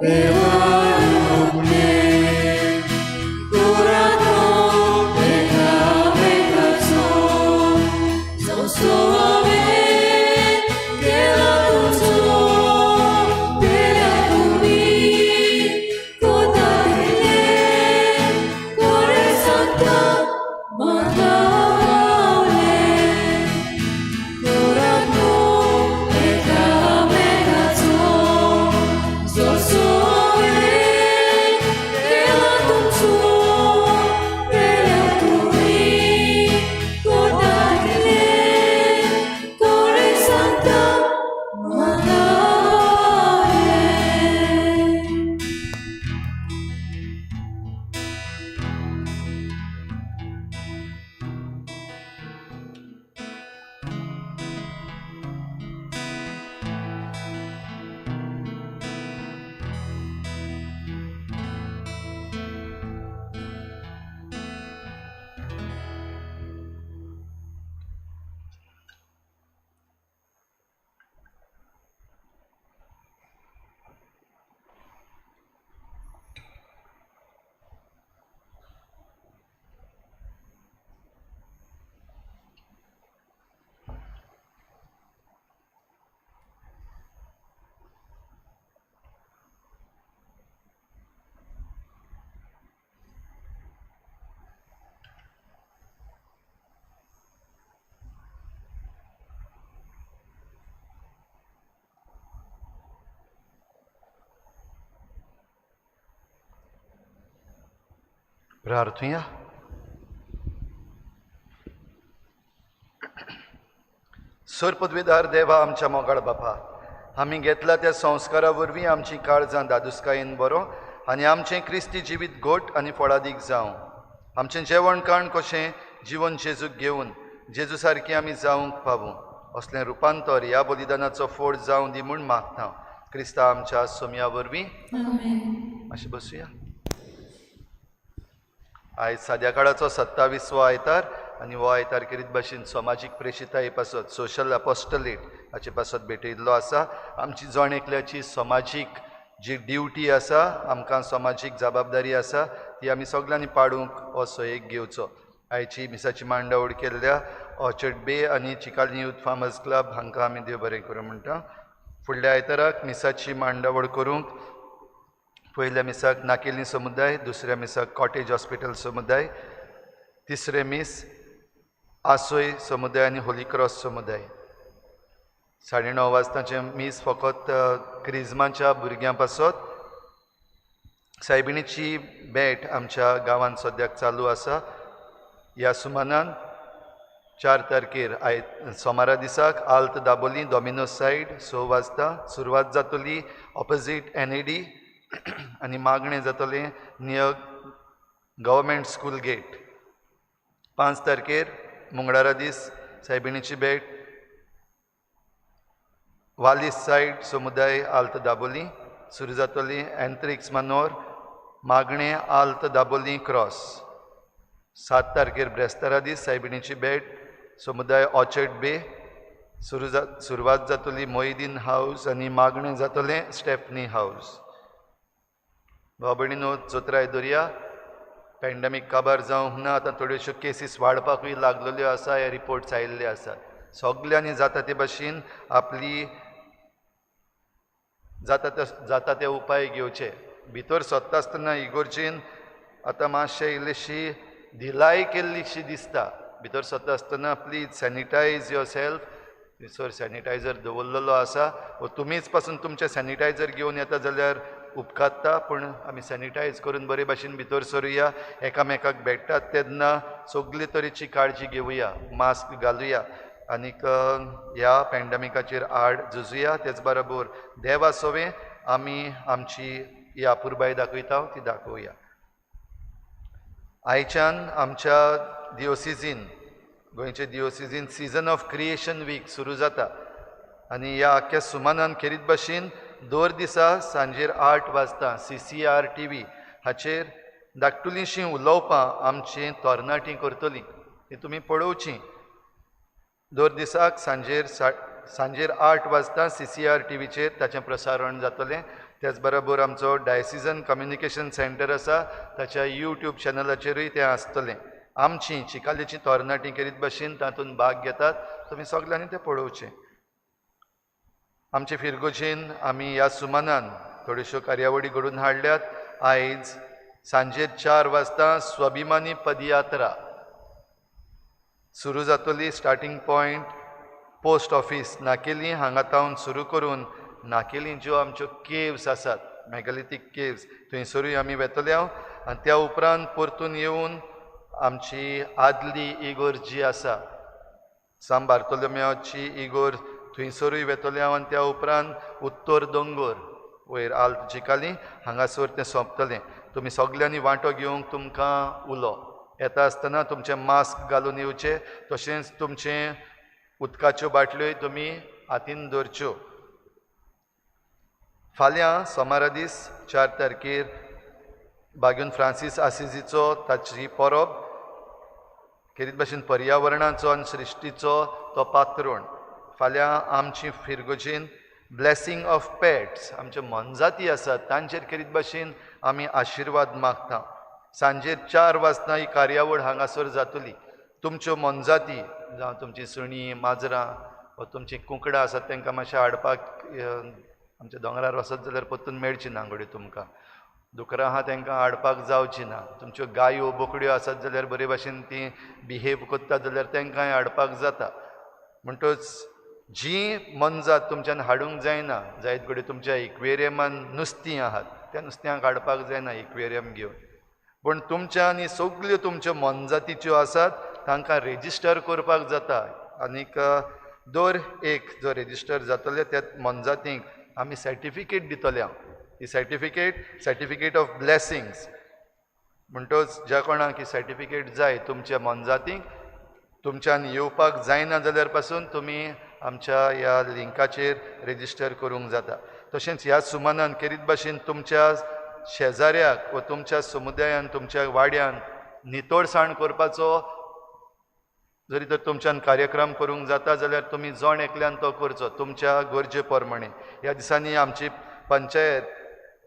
देवान आपलें कुराको एकामेकाचो जसो हांवें केला तुमचो तेन्ना तुमी करता तितलें कोणें सांगता म्हाका पावलें कुराको एकामेकाचो जसो हांवें केला तुमचो तेन्ना तुमी करता तितलें कोणें सांगता म्हाका पावलें प्रार्थुया. सर पदवीदार देवा आमच्या मोगाळ बापा, आमी घेतला त्या संस्कारा वरवीं आमची काळजां दादुसकायेन बरो आनी आमचें क्रिस्ती जिवीत घोट आनी फळादीक जावं. आमचें जेवण खाण कशें जीवन जेजूक घेवन जेजू सारकी आमी जावंक पावूं असलें रुपांतर ह्या बलिदानाचो फोड जावं दी म्हूण मागता. क्रिस्ता आमच्या सोम्या वरवीं अशें बसूया. आयज साद्या काळाचो 27वो आयतार आनी हो आयतार करीत भाशेन समाजीक प्रेशिताये पासत सोशल अपोस्टलेट हाचे पासत भेटयिल्लो आसा. आमची जण एकल्याची समाजीक जी ड्युटी आसा, आमकां समाजीक जबाबदारी आसा, ती आमी सगळ्यांनी पाडूंक असो एक घेवचो. आयची मिसाची मांडावळ केल्ल्या ऑर्चर्ड बे आनी चिकालनी यूथ फार्मर्स क्लब हांकां आमी देव बरें करूं म्हणटा. फुडल्या आयताराक मिसाची मांडावळ करूंक पयल्या मिसाक नाकेली समुदाय, दुसऱ्या मिसाक कॉटेज हॉस्पिटल समुदाय, तिसरे मीस आसोय समुदाय आनी होली क्रॉस समुदाय. 9:30 वाजताचे मीस फकत क्रिजमाच्या भुरग्यां पासत. सायबिणीची बॅट आमच्या गांवांत सद्याक चालू आसा. ह्या सुमानान 4 तारखेर सोमारा दिसाक आल्त दाबोली डॉमिनोज सायड 6 वाजता सुरवात जातली ऑपोजीट NAD आनी मागणें जातलें नियर गव्हर्मेंट स्कूल गेट. 5 तारखेर मंगळारा दीस सायबिणीची बॅट वालीस सायड समुदाय आल्त दाबोली सुरू जातली. एंथ्रिक्स मानोर मागणें आल्त दाबोली क्रॉस. 7 तारखेर ब्रेस्तारा दीस सायबिणीची बॅट समुदाय ऑर्चर्ड बे सुरवात जातली मोईदीन हाऊस आनी मागणें जातलें स्टेफनी हाऊस. भाव भयणीनो, जोत्राय दर्या पॅन्डेमीक काबार जावंक ना. आतां थोड्योश्यो केसीस वाडपाकूय लागलेल्यो आसा. हे रिपोर्ट्स आयिल्ले आसात. सगल्यांनी जाता ते भाशेन आपली जाता ते उपाय घेवचे. भितर सरता आसतना इगोर्जीन आतां मातशें इल्लीशी धिलाय केल्लीशी दिसता. भितर सरता आसतना प्लीज सॅनिटायज युअर सेल्फ. थंयसर सॅनिटायझर दवरलेलो आसा. वा तुमीच पासून तुमचें सॅनिटायझर घेवन येता जाल्यार उपकारता. पूण आमी सॅनिटायज करून बरे भाशेन भितर सरुया. एकामेकाक भेटतात तेन्ना सगळे तरेची काळजी घेवया. मास्क घालुया आनीक ह्या पॅन्डेमिकाचेर आड झुजुया. तेच बरोबर देवा सोवें आमी आमची ही आपुरबाय दाखयता ती दाखोवया. आयच्यान आमच्या दिओसिसीन गोंयचे दिओसिसीन सीजन ऑफ क्रिएशन वीक सुरू जाता. आनी ह्या आख्या सुमानान खेरीत भाशेन दर दिसा सांजेर 8 वाजता CCR TV हाचेर धाकटुलींशीं उलोवपां आमचीं तोरणाटीं करतलीं. ती तुमी पळोवचीं. दर दिसाक सांजेर 8 वाजता CCR TVचेर ताचें प्रसारण जातलें. त्याच बरोबर आमचो डायसिजन कम्युनिकेशन सेंटर आसा ताच्या YouTube चॅनलाचेरूय तें आसतलें. आमचीं चिकालेचीं तोरणाटीं करीत भाशेन तातूंत भाग घेतात. तुमी सगल्यांनी तें पळोवचें. आमचे फिरगोजीन आमी ह्या सुमानान थोड्योश्यो कार्यावळी घडोवन हाडल्यात. आयज सांजेर 4 वाजता स्वाभिमानी पदयात्रा सुरू जातली. स्टार्टींग पॉयंट पोस्ट ऑफिस नाकेली हांगातावन सुरू करून नाकेली ज्यो आमच्यो केव्स आसात, मेगालिथीक केव्स, थंयसरूय आमी वेतले. आनी त्या उपरांत परतून येवन आमची आदली इगोर जी आसा सान बार्तोलोमेवची इगोर थंयसरूय वेतले. आनी त्या उपरांत उत्तर दोंगोर वयर आल्त चिकाली हांगासर तें सोंपतलें. तुमी सगल्यांनी वांटो घेवंक तुमकां उलो. येता आसतना तुमचें मास्क घालून येवचें. तशेंच तुमचें उदकाच्यो बाटल्योय तुमी हातीन दवरच्यो. फाल्यां सोमारा दीस 4 तारखेर बागून फ्रांसीस आसिजीचो ताची परब. खेरीत भाशेन पर्यावरणाचो आनी सृश्टीचो तो पात्रोण. फाल्यां आमची फिरगोजीन ब्लेसिंग ऑफ पेट्स, आमचे मनजाती आसात तांचेर खेरीत भाशेन आमी आशिर्वाद मागता. सांजेर 4 वाजता ही कार्यावळ हांगासर जातली. तुमच्यो मनजाती जावं तुमची सुणीं माजरां वा तुमचीं कुंकडां आसात तांकां मातशें हाडपाक आमच्या दोंगरार वचत जाल्यार परतून मेळची ना घडये तुमकां. दुकरां आहा तांकां हाडपाक जावची ना. तुमच्यो गायो बोकड्यो आसात जाल्यार बरे भाशेन ती बिहेव करतात जाल्यार तांकांय हाडपाक जाता. म्हणटच जी मनजात तुमच्यान हाडूंक जायना, जायत घडये तुमच्या इक्वेरियमान नुस्तीं आहात त्या नुस्त्यांक हाडपाक जायना इक्वेरियम घेवन. पूण तुमच्या आनी सगल्यो तुमच्यो मनजातीच्यो आसात तांकां रेजिस्टर करपाक जाता. आनीक दर एक जो रेजिस्टर जातले त्या मनजातींक आमी सर्टिफिकेट दितले. ही सर्टिफिकेट ऑफ ब्लेसिंग्स म्हणटच ज्या कोणाक ही सर्टिफिकेट जाय तुमच्या मनजातींक तुमच्यान येवपाक जायना जाल्यार पासून तुमी आमच्या ह्या लिंकाचेर रेजिस्टर करूंक जाता. तशेंच ह्या सुमानान खेरीत भाशेन तुमच्या शेजाऱ्याक वा तुमच्या समुदायान तुमच्या वाड्यान नितळसाण करपाचो जरी तर तुमच्यान कार्यक्रम करूंक जाता जाल्यार तुमी जण एकल्यान तो करचो तुमच्या गरजे प्रमाणे. ह्या दिसांनी आमची पंचायत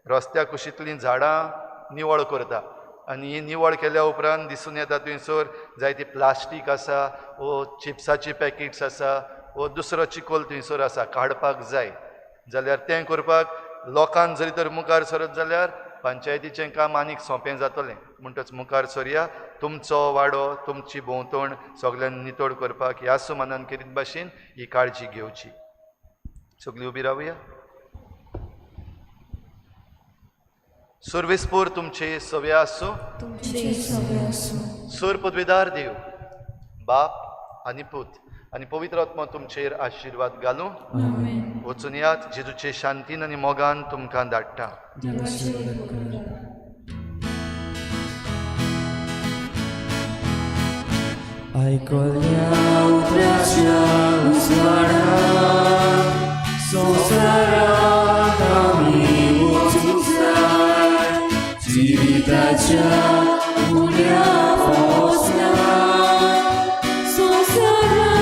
रस्त्या कुशींतलीं झाडां निवळ करता. आनी ही निवळ केल्या उपरांत दिसून येता थंयसर जायती प्लास्टीक आसा वो चिप्साची पॅकेट्स आसा वो दुसरो चिकोल थंयसर आसा काडपाक जाय जाल्यार तें करपाक लोकांक जरी तर मुखार सरत जाल्यार पंचायतीचें काम आनीक सोंपें जातलें. म्हणटच मुखार सरया. तुमचो वाडो तुमची भोंवतण सगळ्यांनी नितळ करपाक ह्या सुमानान करीत भाशेन ही काळजी घेवची. सगळीं उबी रावया. सर्वेस्पोर तुमचे सवे आसूं. सर पदवेदार देव बाप आनी पूत आनी पवित्र आत्मा तुमचेर आशिर्वाद घालूं. वचून यात. जेजूचे शांतीन आनी मोगान तुमकां धाडटा. आयकल्या उतराच्या उजवाडात संवसारांत आमी वचूंक जाय. जिविताच्या उण्या वचना संवसारांत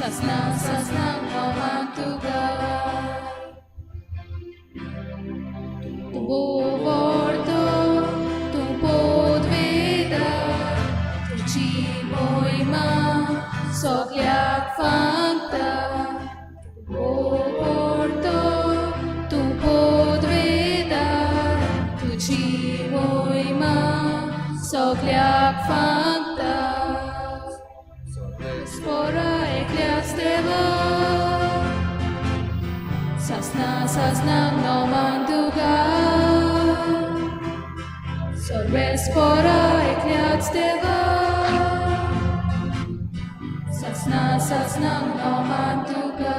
ससना ससना नोमान तुका तू बोवर्तो तू podweda तुझी मोहिमा सगळ्याक सांगता बोवर्तो तू podweda तुझी मोहिमा सगळ्याक सांगता spora eklias devo sasna sasna noman tuga sorbe spora eklias devo sasna sasna noman tuga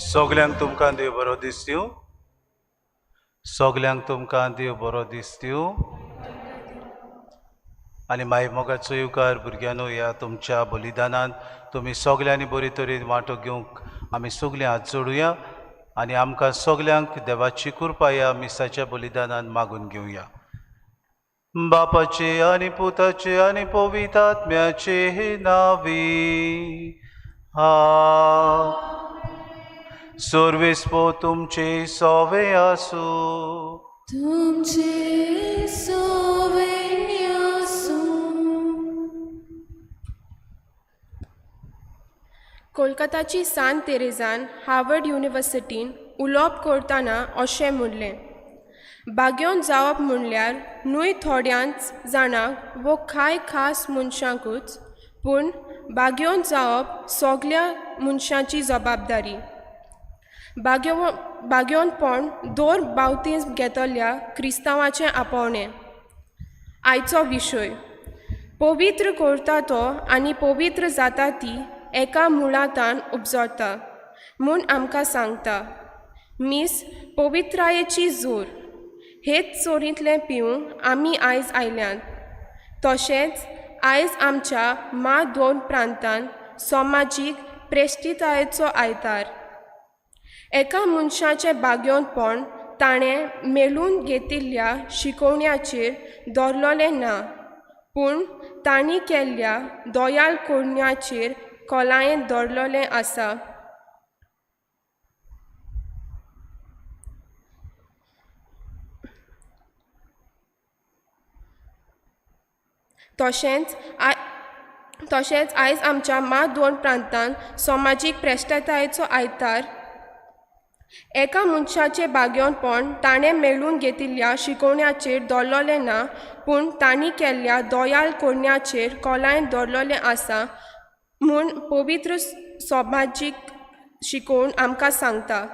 सगल्यांक तुमकां देव बरो दीस दिवं सगल्यांक तुमकां देव बरो दीस दिवं आनी माय मोगाचो येवकार भुरग्यांनो ह्या तुमच्या बलिदानान तुमी सगल्यांनी बरे तरेन वांटो घेवंक आमी सगळीं हात जोडुया आनी आमकां सगल्यांक देवाची कृपा ह्या मिसाच्या बलिदानान मागून घेवया बापाचे आनी पुताचे आनी पवित्र आत्म्याचे नांवी सर्वेस्पो तुमचे सोवे आसूं तुमचे सोवेन कोलकाताची सांत तेरेजान हार्वर्ड युनिवर्सिटीन उलोवप करतना अशें म्हणलें बागेवन जावप म्हणल्यार न्हय थोड्यांच जाणांक वो कांय खास मनशांकूच पूण बागेवन जावप सगळ्या मनशांची जबाबदारी बागेवनपण दोर बावतीन घेतल्या क्रिस्तांवाचें आपोवणें आयचो विशय पवित्र करता तो आनी पवित्र जाता ती एका मुळांतान उपजता म्हूण आमकां सांगता मीस पवित्रायेची जोर हेच चोरींतलें पिवूंक आमी आयज आयल्यात तशेंच आयज आमच्या दोन प्रांतांत समाजीक प्रेश्टितायेचो आयतार एका मनशाचें बागेवनपण ताणें मेळून घेतिल्ल्या शिकोवण्याचेर दवरलेलें ना पूण तांणी केल्ल्या दोयाल कोडण्याचेर कोलायेन दवरलेलें आसा तशेंच आयज आमच्या दोन प्रांतांत समाजीक प्रेश्टितायेचो आयतार एका मनशाचें बागेवनपण ताणें मेळून घेतिल्ल्या शिकोवण्याचेर दवरलेलें ना पूण तांणी केल्ल्या दोयाल कोडण्याचेर कोलायेन दवरलेलें आसा म्हूण पवित्र समाजीक शिकोवन आमकां सांगता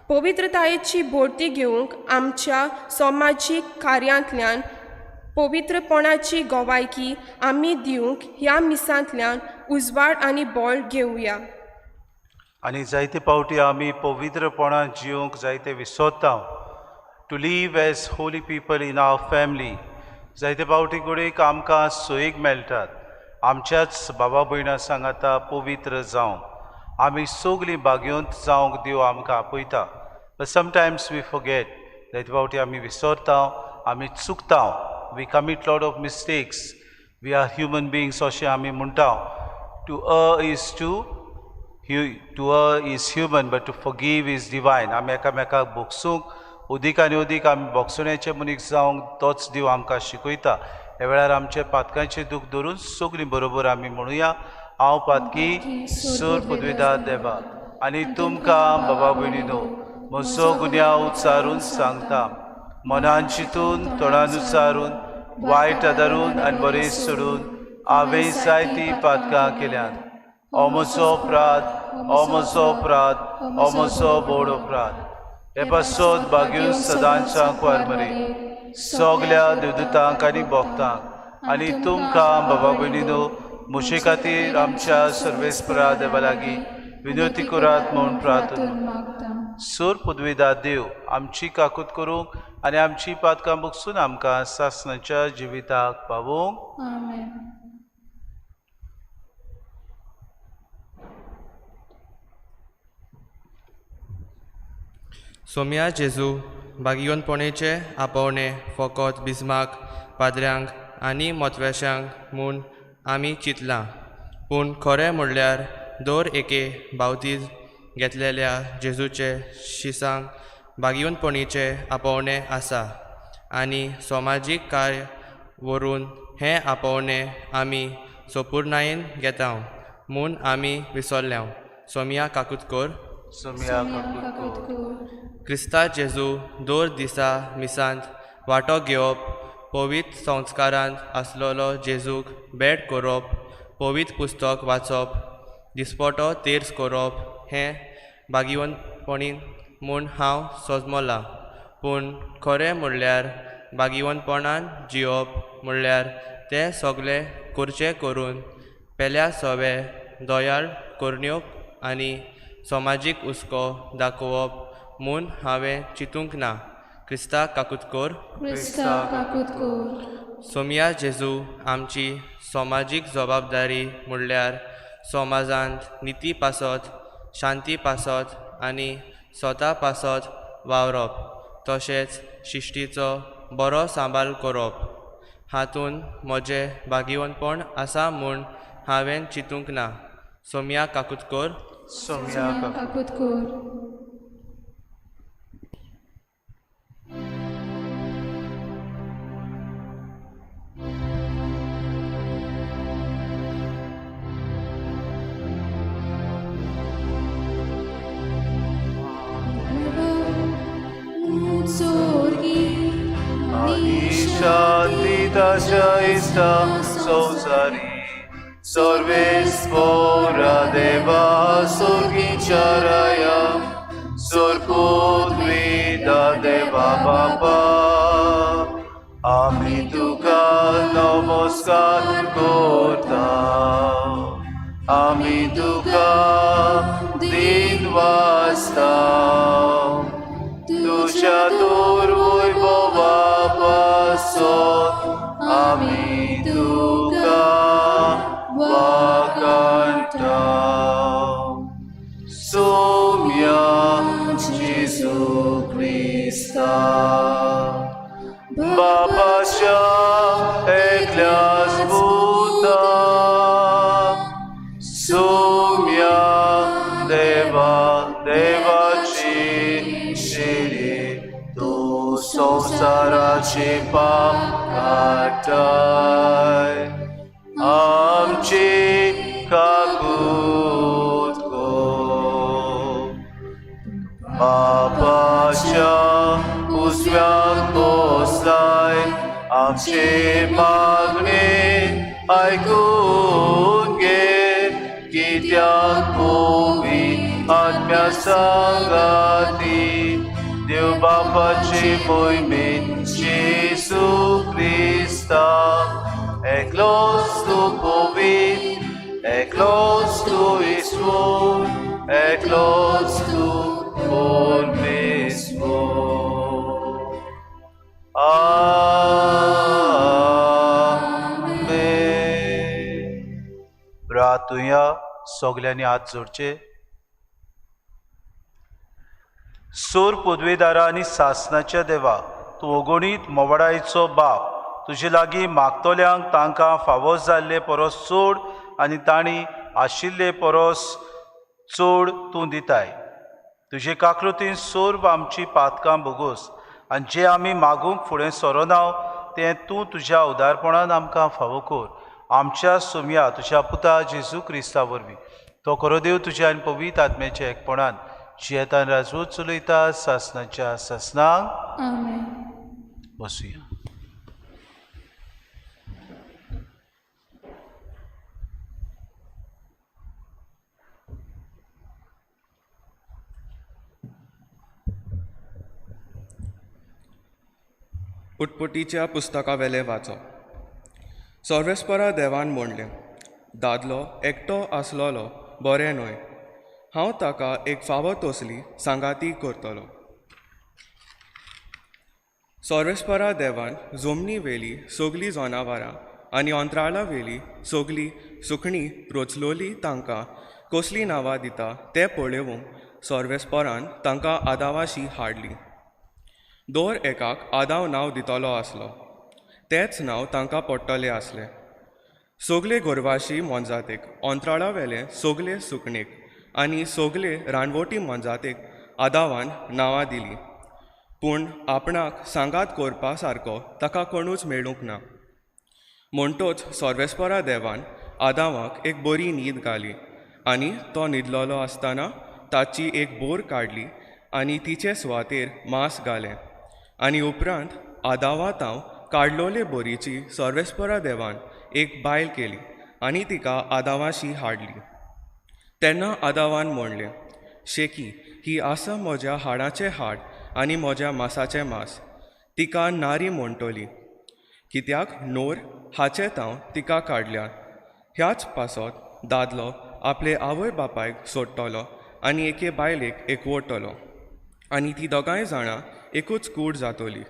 पवित्रतायेची बोरती घेवंक आमच्या समाजीक कार्यांतल्यान पवित्रपणाची गोवायकी आमी दिवंक ह्या मिसांतल्यान उजवाड आनी बोळ घेवया आनी जायते पावटी आमी पवित्रपणान जिवंक जायते विसरता to live as holy people in our family जायते पावटी कडेक आमकां सोयेक मेळटात आमच्याच बाबा भयणां सांगाता पवित्र जावं आमी सगळीं बागेवंत जावंक देव आमकां आपयता बट समटायम्स वी फॉरगेट जायते पावटी आमी विसरता आमी चुकता we commit lot of mistakes we are human beings अशें आमी म्हणटा to err is human but to forgive is divine आमी एकामेकाक बोगसूंक उदीक आनी उदीक आमी बोगसुण्याचे मनीस जावंक तोच देव आमकां शिकयता ह्या वेळार आमचे पातकांचें दूख धरून सगळीं बरोबर आमी म्हणुया हांव पातकी सूर पदवीदार देवा आनी तुमकां बाबा भयणीनो म्हजो गुन्यांव उच्चारून सांगता मनान चिंतून तोंडान उच्चारून वायट आदारून आनी बरें सोडून हांवें जायतीं पातकां केल्यात हो म्हजो अपराध हो म्हजो व्हड अपराध हे पासत बागेवन सदांच्या कुवारमरी सगल्या देवदूतांक आनी भक्तांक आनी तुमकां बाबा भयणीनो म्हजे खातीर आमच्या सर्वेस्परा देवा लागीं विनवती करात म्हूण प्रार्थना सूर पदवीदार देव आमची काकूत करूंक आनी आमची पातकां बगसून आमकां सासणाच्या जिविताक पावोवंक आमेन सोम्या जेजू बागीवनपणेचे आपोवणे फकत बिस्माक पाद्र्यांक आनी मोतवेशांक म्हूण आमी चिंतलां पूण खरें म्हणल्यार दर एके बावतीज घेतलेल्या जेजूचे शिसांक बागीवनपणीचे आपोवणे आसा आनी समाजीक कार्य व्हरून हें आपोवणे आमी सोपूर्णायेन घेता म्हूण आमी विसरल्या. सोमिया काकुतकर. सोमिया काकुतकर. क्रिस्ता जेजू दर दिसा मिसांत वांटो घेवप, पवित्र संस्कारांत आसलेलो जेजूक भेट करप, पवित्र पुस्तक वाचप, दिसपटो तेर्स करप हें बागीवनपणीन म्हूण हांव सोजमोलां. पूण खरें म्हणल्यार बागीवनपणान जियोप म्हणल्यार तें सगळें करचें करून पेल्या सवे दोयाळ करण्यो आनी समाजीक हुस्को दाखोवप म्हूण हांवें चिंतूंक ना. क्रिस्ता काकुतकर. सोमिया जेजू आमची समाजीक जबाबदारी म्हणल्यार समाजांत निती पासत, शांती पासत आनी स्वता पासत वावरप, तशेंच शिश्टीचो बरो सांबाळ करप. हातूंत म्हजें बागीवनपण आसा म्हूण हांवें चिंतूंक ना. सोमिया काकुतकर. सोमिया काकुतकर. Shati Tashaista Sosari Sorvespora Deva Sorgicharaya Sorpudvida Deva Baba Ami Tuka Namaskar Korta Ami Tuka Dinvasta Tuja Turvojvova Pasot Ami Tuka Vakanta Somya Jesu Krista Babasha Eklas Buddha Somya Deva Devachi Shiri Tu Sonsarachi Pam Katai Amchi Kakutko Babasha Usvyak Poslai Amchi Magni Aikunge Kityak Bumi Atmya Sangati Dev Bapachi Moimin Jesu Krista Eklos tu Povit Eklos tu Isvon Eklos tu Pormisvon Amen. Pratuya सगळ्यांनी हात जोडचे. सोर पदवेदारा आनी सासणाच्या देवा तूं अगणीत मोवडायचो बाप तुजे लागीं मागतल्यांक तांकां फावो जाल्ले परस चड आनी तांणी आशिल्ले परस चड तूं दिताय. तुजे काकलुतीन सोर्व आमची पातकां भोगोस आनी जे आमी मागूंक फुडें सरोनाव तें तूं तुज्या उदारपणान आमकां फावो कर. आमच्या सोम्या तुज्या पुता जेजू क्रिस्ता वरवीं तो करोदेव तुज्या आनी पवित्र आत्म्याच्या एकपणान जियेतान राजवत चलयता सासणाच्या सासणांक. बसुया. पुटपुटीच्या पुस्तका वेले वाचप. सर्वेस्परा देवान म्हणलें, दादलो एकटो आसलोलो बरें न्हय, हांव ताका एक फावो तसली सांगाती करतलो. सर्वेस्परा देवान जमनी वेली सगलीं जनावरां आनी अंतराळा वेली सगलीं सुकणीं रोचलोली तांकां कसलीं नांवां दिता तें पळोवंक सर्वेस्परान तांकां आदावाशी हाडली. दर एकाक आदाव नांव दितलो आसलो. तेंच नांव तांकां पडटलें आसलें. सोगले गोरवाशी मोनजातेक अंतराळा वेले सोगले सुकणेक आनी सोगले रानवटी मोनजातेक आदावान नांवां दिलीं. पूण आपणाक सांगात कोरपा सारको ताका कोणूच मेळूंक ना. म्हणटोच सर्वेस्परा देवान आदावाक एक बरी न्हीद घाली आनी तो न्हिदलोलो आसतना ताची एक बोर काडली आनी तिचे सुवातेर मांस घालें आनी उपरांत आदावा तांव काडलोले बोरीची सर्वेस्परा देवान एक बायल केली आनी तिका आदावाशी हाडली. तेन्ना आदावान म्हणलें, शेकी ही आसा म्हज्या हाडाचें हाड आनी म्हज्या मांसाचें मांस. तिका नारी म्हणटली कित्याक नोर हाचे तांव तिका काडल्या. ह्याच पासत दादलो आपले आवय बापायक सोडटलो आनी एके बायलेक एकवटलो आनी ती दोगांय जाणां एकूच कूड जातोली.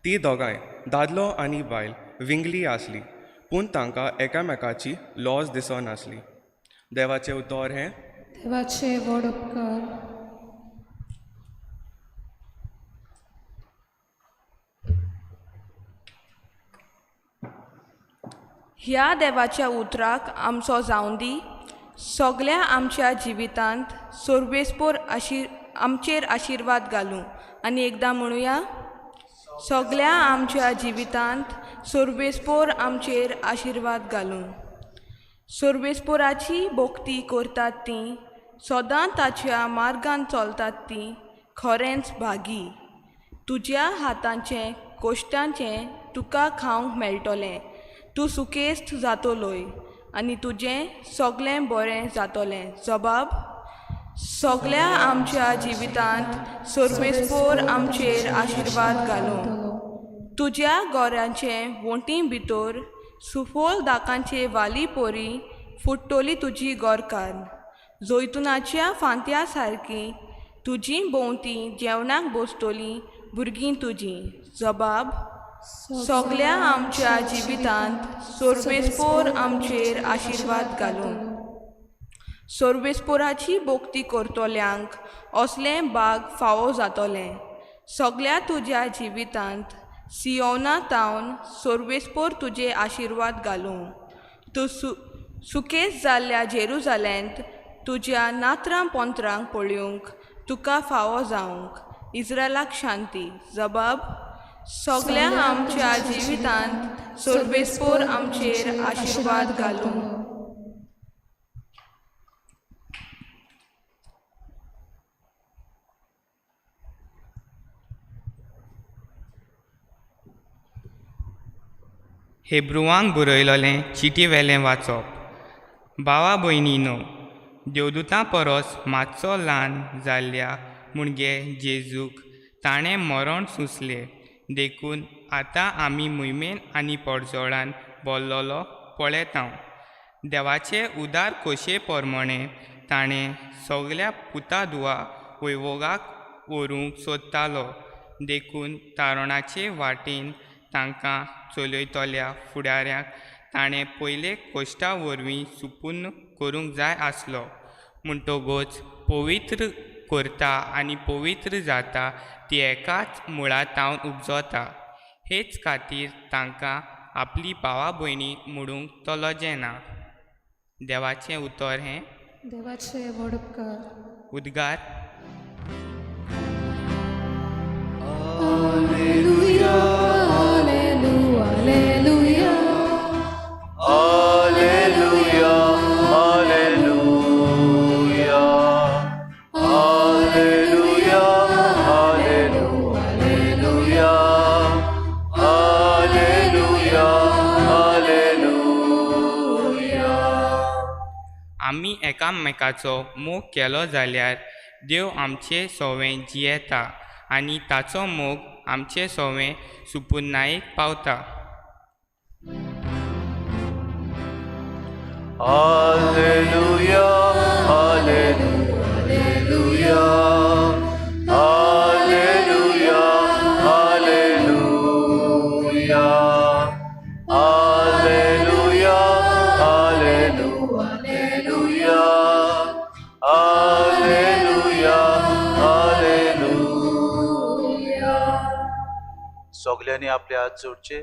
ती दोगांय दादलो आनी बायल विंगली आसली पूण तांकां एकामेकाची लॉज दिसनासली. देवाचें उतर हें. देवाचे व्हड उपकार. ह्या देवाच्या उतराक आमचो जावन दी. सगल्या आमच्या जिवितांत सर्वेस्पोर आमचेर आशिर्वाद घालूं. आनी एकदां म्हणुया, सगल्या आमच्या जिवितांत सर्वेस्पोर आमचेर आशिर्वाद घालूं. सर्वेस्पोराची भोक्ती करतात तीं, सदां ताच्या मार्गान चलतात तीं खरेंच भागी. तुज्या हातांचें कोश्टांचें तुका खावंक मेळटलें. तूं सुकेस्त जातलोय आनी तुजें सगळें बरें जातलें. जबाब. सगल्या आमच्या जिवितांत सर्वेस्पोर आमचेर आशिर्वाद घालूं. तुज्या गोऱ्यांचें वोंटी भितर सुफोल दाकांचे वाली पोरी फुट्टोली तुजी गोरकान. जैतुनाच्या फांत्या सारकी तुजी भोंवती जेवणाक बसतोली भुरगीं तुजीं. जबाब. सगल्या आमच्या जिवितांत सर्वेस्पोर आमचेर आशिर्वाद घालूं. सर्वेस्पोराची भोक्ती करतल्यांक असलें बाग फावो जातलें. सगल्या तुज्या जिवितांत सियोना तावन सर्वेस्पोर तुजे आशिर्वाद घालूं. तूं सुकेस जाल्ल्या जेरुजालेंत तुज्या नात्रां पोंत्रांक पळोवंक तुका फावो जावंक. इस्रायलाक शांती. जबाब. सगल्या आमच्या जिवितांत सर्वेस्पोर आमचेर आशिर्वाद घालूं. हेब्रुवांक बरयलोलें चिटीवेलें वाचप. भावा भयणीनो, देवदूतां परस मातसो ल्हान जाल्ल्या मुणगे जेजूक ताणें मरण सुसलें देखून आतां आमी मोहिमेन आनी पडजोळान भरलोलो पळयतां. देवाचे उदार खोशे पोरमणें ताणें सगल्या पुतादुआ वैभोगाक व्हरूंक सोदतालो देखून तारणाचे वाटेन तांकां चलयतल्या फुडाऱ्याक ताणें पयले कोश्टा वरवीं सुपूर्ण करूंक जाय आसलो. म्हणटोगोच पवित्र करता आनी पवित्र जाता ती एकाच मुळा तावन उपजता. हेच खातीर तांकां आपली भावा भयणी म्हणूंक तोलोजें ना. देवाचें उतर हें. देवाचे व्हड उपकार. उद्गार. Alleluia, alleluia, alleluia. Alleluia, alleluia. Alleluia, alleluia, alleluia. Alleluia, alleluia. आमी एकामेकाचो मोग केलो जाल्यार देव आमचे सोवें जियेता आनी ताचो मोग आमचे सोवें सुपुर्णायेक पावता. Alleluia, alleluia, alleluia. Alleluia, alleluia. Alleluia, alleluia. Alleluia, alleluia. सगल्यांनी आपले हात जोडचे.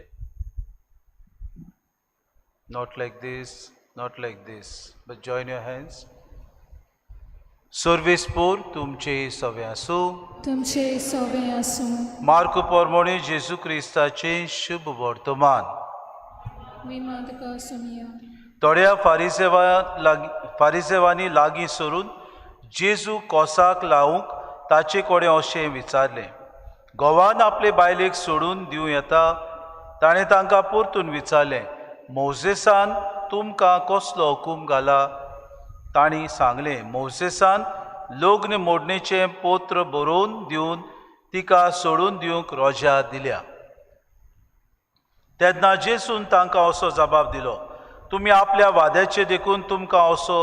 Not like this, not like this, but join your hands. सर्वेस्पोर तुमचे सवे आसूं. तुमचे सवे आसूं. मार्क पोरमोणी जेजू क्रिस्ताचे शुभ वर्तमान. विमादका सुनिया. थोड्या फारिसेवांनी लागीं सरून जेजू कोसाक लावूंक ताचे कडेन अशें विचारलें. घोवान आपले बायलेक सोडून दिवं येता? ताणें तांकां परतून विचारलें, मोसेसान तुमकां कसलो हुकूम घाला? तांणी सांगलें, मोसेसान लग्न मोडणेचें पत्र बरोवन दिवन तिका सोडून दिवंक रोजा दिल्या. तेन्ना जेजून तांकां असो जबाब दिलो, तुमी आपल्या वाद्याचेर देखून तुमकां असो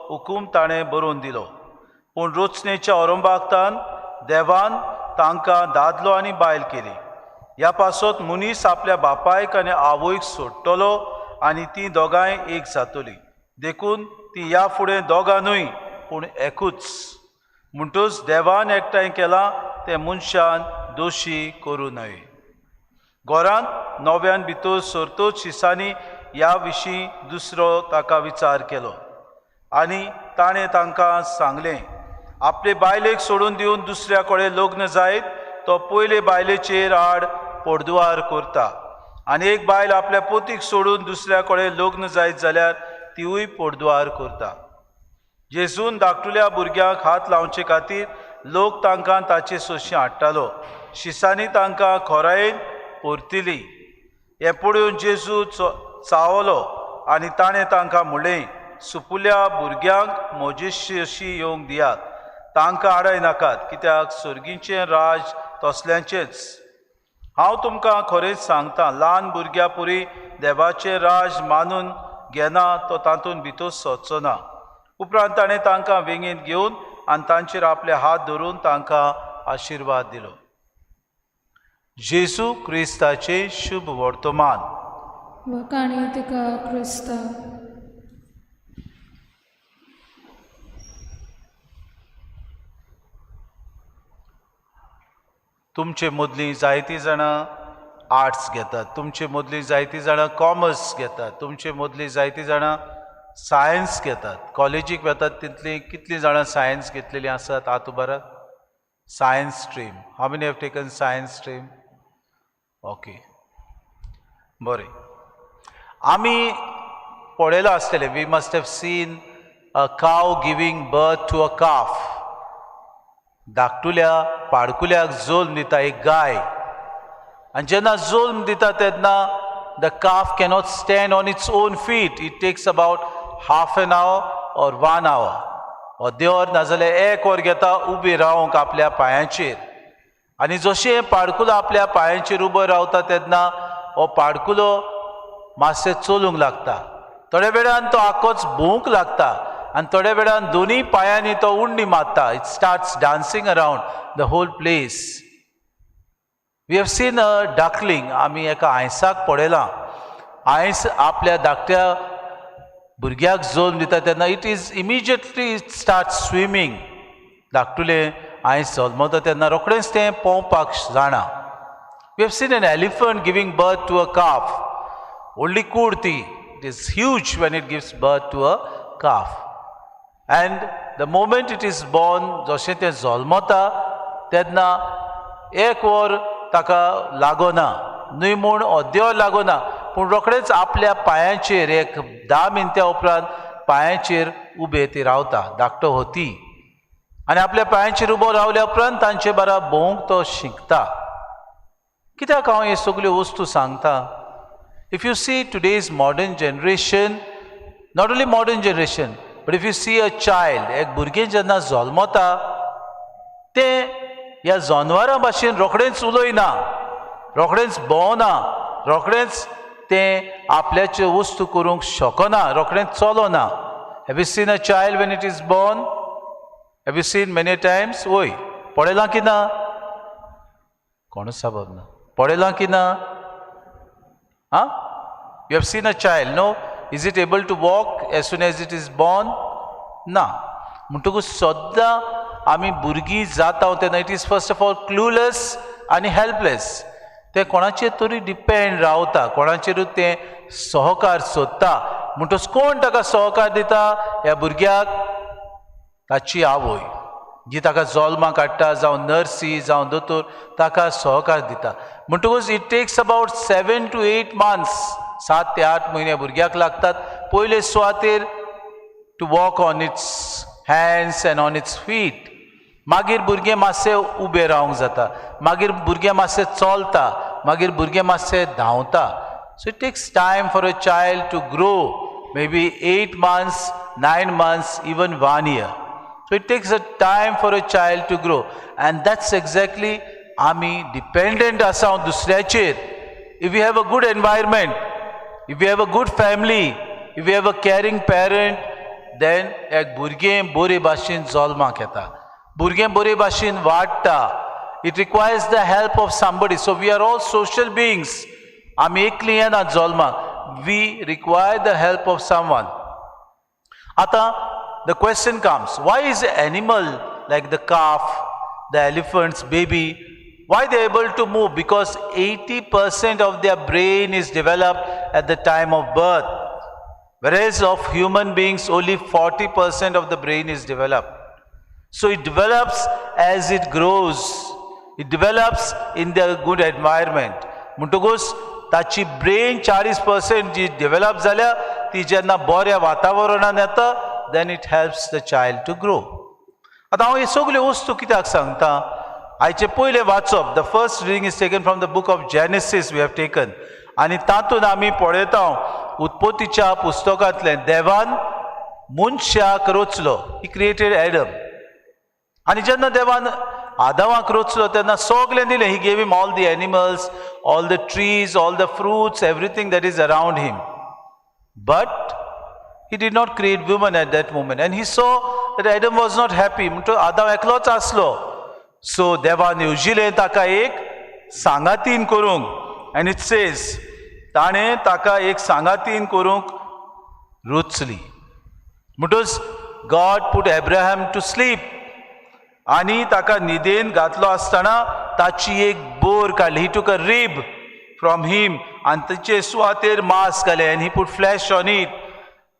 हुकूम ताणें बरोवन दिलो. पूण रचनेच्या औरंगाबादान देवान तांकां दादलो आनी बायल केली. ह्या पासत मनीस आपल्या बापायक आनी आवयक सोडटलो आनी तीं दोगांय एक जातलीं. देखून ती ह्या फुडें दोगांनूय पूण एकूच. म्हणटूच देवान एकठांय केलां तें मनशान दोशी करूं न्हय. घरांत नव्यान भितर सरतोच शिसांनी ह्या विशीं दुसरो ताका विचार केलो आनी ताणें तांकां सांगलें, आपले बायलेक सोडून दिवन दुसऱ्या कडेन लग्न जायत तो पयले बायलेचेर आड पडदुवार करता. आनी एक बायल आपल्या पोतीक सोडून दुसऱ्या कडेन लग्न जायत जाल्यार तिवूय पडदुवार करता. जेजून धाकटुल्या भुरग्यांक हात लावचे खातीर लोक तांकां ताचे सोशी हाडटालो. शिसांनी तांकां खोरायेन परतिली. हे पळोवन जेजू चावलो आनी ताणें तांकां म्हणलें, सुपुल्या भुरग्यांक म्हजेशी अशी येवंक दियात, तांकां आडाय नाकात, कित्याक सर्गीचें राज तसल्यांचेंच. हांव तुमकां खरेंच सांगतां, ल्हान भुरग्यां परी देवाचें राज मानून घेना तो तातूंत भितर सरचो ना. उपरांत ताणें तांकां वेंगेंत घेवन आनी तांचेर आपले हात धरून तांकां आशिर्वाद दिलो. जेजू क्रिस्ताचे शुभ वर्तमान. वकाणी तुका क्रिस्त. तुमचे मदलीं जायतीं जाणां आर्ट्स घेतात, तुमचे मदलीं जायतीं जाणां कॉमर्स घेतात, तुमचे मदलीं जायतीं जाणां सायन्स घेतात. कॉलेजीक वतात तितलीं कितलीं जाणां सायन्स घेतलेलीं आसात? हात उबारात. Science stream. How many have taken science stream? Okay, बरें. आमी पळयलां आसतलें, we must have seen a cow giving birth to a calf. धाकटुल्या पाडकुल्याक जल्म दिता एक गाय. आनी जेन्ना जल्म दिता तेन्ना the calf cannot stand on its own feet. It takes about half an hour or 1 hour. अर्दें वर नाजाल्यार 1 वर घेता उबें रावंक आपल्या पांयांचेर. आनी जशें पाडकुलो आपल्या पांयांचेर उबो रावता तेन्ना हो पाडकुलो मातशें चलूंक लागता. थोड्या वेळान तो आख्खोच भोंवूंक लागता आनी थोड्या वेळान दोनी पांयांनी तो उंडी मारता. It starts dancing around the whole place. We have seen a duckling. आमी एका आयसाक पळयलां. आयस आपल्या धाकट्या भुरग्याक जल्म दिता तेन्ना it is immediately start swimming. धाकटुलें आयस जल्मता तेन्ना रोखडेंच तें पोंवपाक जाणा. We have seen an elephant giving birth to a calf. व्हडली कूड ती. It is huge when it gives birth to a calf. And the moment it is born, जशें तें जल्मता तेन्ना 1 वर ताका लागोना, न्हय म्हूण अर्दें वर लागोना, पूण रोखडेंच आपल्या पांयांचेर एक 10 मिनटां उपरांत पांयांचेर उबें ती रावता. धाकटो होती आनी आपल्या पांयांचेर उबो रावल्या उपरांत तांचे बारा भोंवंक तो शिकता. कित्याक हांव हे सगल्यो वस्तू सांगता? If you see today's modern generation, not only modern generation, but if you see a child, एक भुरगें जेन्ना जल्मता तें ह्या जनावरां भाशेन रोखडेंच उलयना, रोखडेंच भोंवना, रोखडेंच तें आपल्याच्यो वस्तू करूंक शकना, रोखडेंच चलोना. Have you seen a child when it is born? Have you seen many times? वय पळयलां की ना? कोणूच साबब ना. पळयलां की ना? हां, you have seen a child? No. Is it able to walk as soon as it is born? ना. म्हणटकूच सद्दां आमी भुरगीं जाता तेन्ना it is first of all clueless आनी हेल्पलेस. ते कोणाचेर तरी डिपेंड रावता, कोणाचेरूच ते सहकार सोदता. म्हणटच कोण ताका सहकार दिता? ह्या भुरग्याक ताची आवय, जी ताका जल्माक हाडटा, जावं नर्सी जावं दोतोर, ताका सहकार दिता. म्हणटकूच it takes about 7 to 8 months, 7 ते 8 म्हयने भुरग्याक लागतात पयले सुवातेर to walk on its hands and on its feet. मागीर भुरगें मातशें उबें रावंक जाता, मागीर भुरगें मातशें चलता, मागीर भुरगें मातशें धांवता. So it takes time for a child to grow, maybe 8 months, 9 months, even 1 year. So it takes a time for a child to grow, and that's exactly आमी डिपेंडंट आसा दुसऱ्याचेर. If we have a good environment, if we have a good family, if we have a caring parent, then एक भुरगें बरे भाशेन जल्माक येता, भुरगें बरे भाशेन वाडटा. It requires the help of somebody. So we are all social beings. आमी एकली येना जल्माक. We require the help of someone. Ata, the question comes, why is an animal like the calf, the elephant's baby, why they are able to move? Because 80% of their brain is developed at the time of birth, whereas of human beings only 40% of the brain is developed. So it develops as it grows. It develops in the good environment. म्हणटकूच ताची brain 40% जी develop जाल्या ती जेन्ना बऱ्या वातावरणान येता, then it helps the child to grow. आतां हांव हे सगल्यो वस्तू कित्याक सांगता? आयचे पयले वाचप, the first reading is taken from the book of Genesis we have taken, आनी तातूंत आमी पळयता उत्पत्तीच्या पुस्तकांतलें देवान मनशाक रचलो. ही क्रिएटेड एडम, आनी जेन्ना देवान आदामाक रचलो तेन्ना सगळें दिलें. He gave him all the animals, all the trees, all the fruits, everything that is around him. But he did not create woman at that moment, and he saw that Adam was not happy. म्हणटो Adam एकलोच आसलो. So देवान येवजिलें ताका एक सांगातीन करूंक, and it says ताणें ताका एक सांगातीन करूंक रचली. म्हणटच God put Abraham to sleep, आनी ताका न्हिदेन घातलो आसतना ताची एक बोर काडली. ही टूक अ रिब फ्रॉम हिम, आनी ताचे सुवातेर मांस घालें, and he put flesh on it.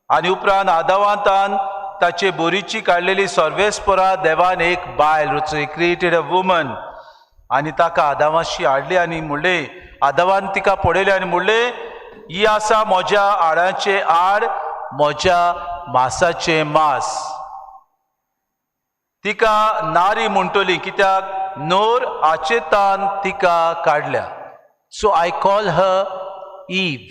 आनी उपरांत आदामांतान ताचे बोरीची काडलेली सर्वेस्परा देवान एक बायल रचली, क्रिएटेड अ वुमन, आनी ताका आदामाशी हाडली. आनी म्हणलें, आदामान तिका पळयलें आनी म्हणलें, ही आसा म्हज्या हाडाचें हाड, म्हज्या मांसाचें मांस. तिका नारी म्हणटली, कित्याक नोर हाचेतान तिका काडल्या. So I call her Eve,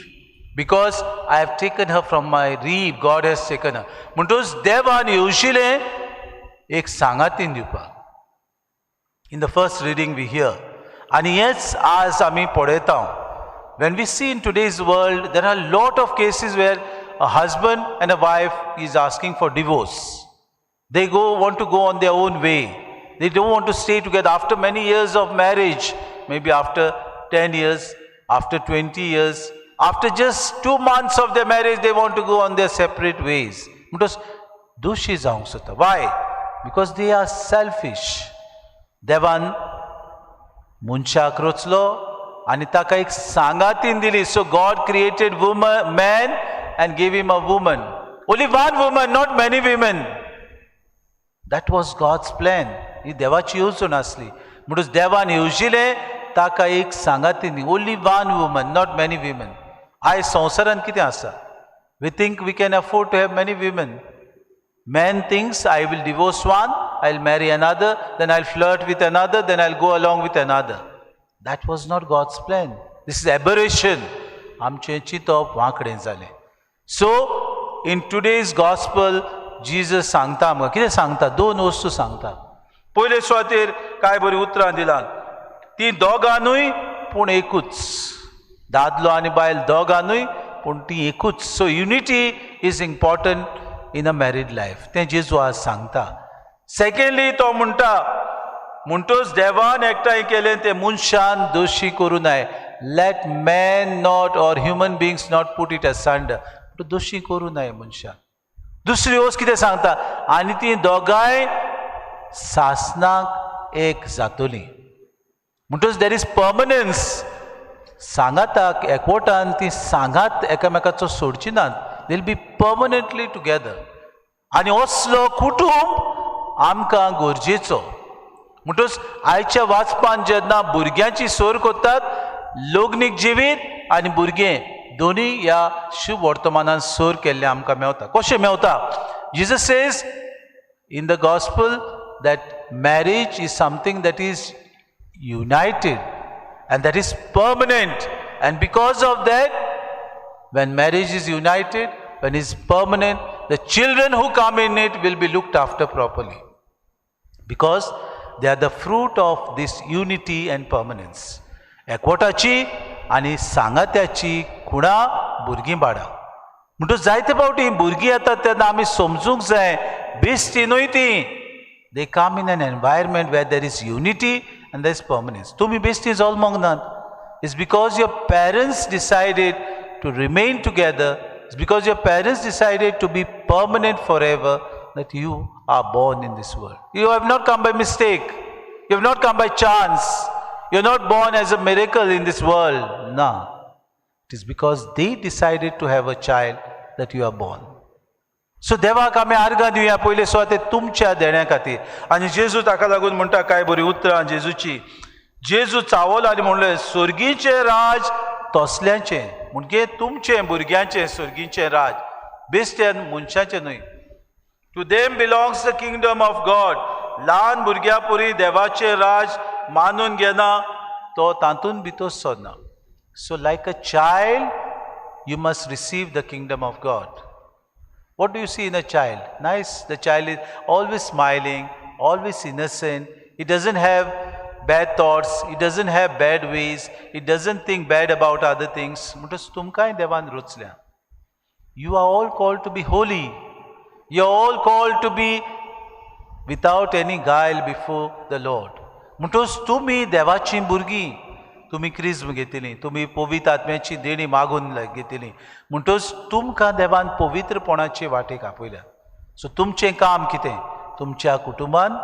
because I have taken her from my rib. God has taken her. म्हणटच देवान येवजिलें एक सांगातीन दिवपाक. In the first reading we hear, आनी हेच आज आमी पळयता. When we see in today's world, there are a lot of cases where a husband and a wife is asking for divorce. They want to go on their own way. They don't want to stay together after many years of marriage, maybe after 10 years, after 20 years. After just 2 months of their marriage, they want to go on their separate ways. Because doshi जावंक सोदता. Why? Because they are selfish. देवान मनशाक रचलो आनी ताका एक सांगातीन दिली. So God created man and gave him a woman. Only one woman, not many women. That was God's plan. ही देवाची येवजण आसली. म्हणून देवान येवजिलें ताका एक सांगातीन दी. Only one woman, not many women. आयज संवसारान कितें आसा? We think we can afford to have many women. Man thinks, I will divorce one, I'll marry another, then I'll flirt with another, then I'll go along with another. That was not God's plan. This is aberration. आमचें चिंतप वांकडें जालें. So in today's gospel, Jesus सांगता आमकां कितें सांगता? 2 वस्तू सांगता. पयले सुवातेर काय बरीं उतरां दिलां. ती दोगांनूय पूण एकूच. दादलो आनी बायल दोगांनूय पूण ती एकूच. So unity is important in a married life. तें जेजू आज सांगता. सेकंडली तो म्हणटा, म्हणटच देवान एकठांय केलें तें मनशान दोशी करूं नये. Let man not or human beings not put it asunder. दोशी करूं नये मनशान. दुसरी वस्त कितें सांगता? आनी ती दोगांय सासणाक एक जातोलीं. म्हणटच देर इज परमनन्स सांगाताक एकवटान ती सांगात एकामेकाचो सोडची नात. They will be permanently together. आनी असलो कुटूंब आमकां गरजेचो. म्हणटच आयच्या वाचपान जेन्ना भुरग्यांची सोर कोत्तात, लग्नीक जिवीत आनी भुरगें दोनी ह्या शुभ वर्तमानान सोर केल्लें आमकां मेवता. कशें Mewat? Jesus says in the gospel that marriage is something that is united and that is permanent, and because of that, when marriage is united, when it's permanent, the children who come in it will be looked after properly, because they are the fruit of this unity and permanence. एकवटाची आनी सांगात्याची खुणा भुरगीं बाळा. म्हणटच जायते फावटी भुरगीं येतात तेन्ना आमी समजूंक जाय बेश्टी न्हय ती. They come in an environment where there is unity and there is permanence. तुमी बेश्टी जल्मांक नात. It's because your parents decided to remain together. It's because your parents decided to be permanent for ever that you are born in this world. You have not come by mistake. You have not come by chance. You are not born as a miracle in this world. No. It is because they decided to have a child that you are born. So देवाक आमी आर्गां दिवया पयले सुवातेर तुमच्या देण्या खातीर. आनी जेजू ताका लागून म्हणटा कांय बरी उतरां जेजूची. जेजू चावलो आनी म्हणलें स्वर्गीचें राज तसल्यांचें. म्हणजे तुमचें भुरग्यांचें स्वर्गीचें राज, बेश्ट्यान मनशाचें न्हय. To them belongs the kingdom of God. ल्हान भुरग्या परी देवाचें राज मानून घेना तो तातूंत भितर Sarna. So like a child, you must receive the kingdom of God. What do you see in a child? Nice. The child is always smiling, always innocent. He doesn't have bad thoughts. He doesn't have bad ways. He doesn't think bad about other things. म्हणटच तुमकांय देवान रुचल्या. You are all called to be holy. You are all called to be without any guile before the Lord. म्हणटच तुमी देवाची भुरगीं. तुमी क्रिस्म घेतली, तुमी पवित्र आत्म्याची देणी मागून घेतली. म्हणटच तुमकां देवान पवित्रपणाचे वाटेक आपयल्या. सो तुमचें काम कितें? तुमच्या कुटुंबान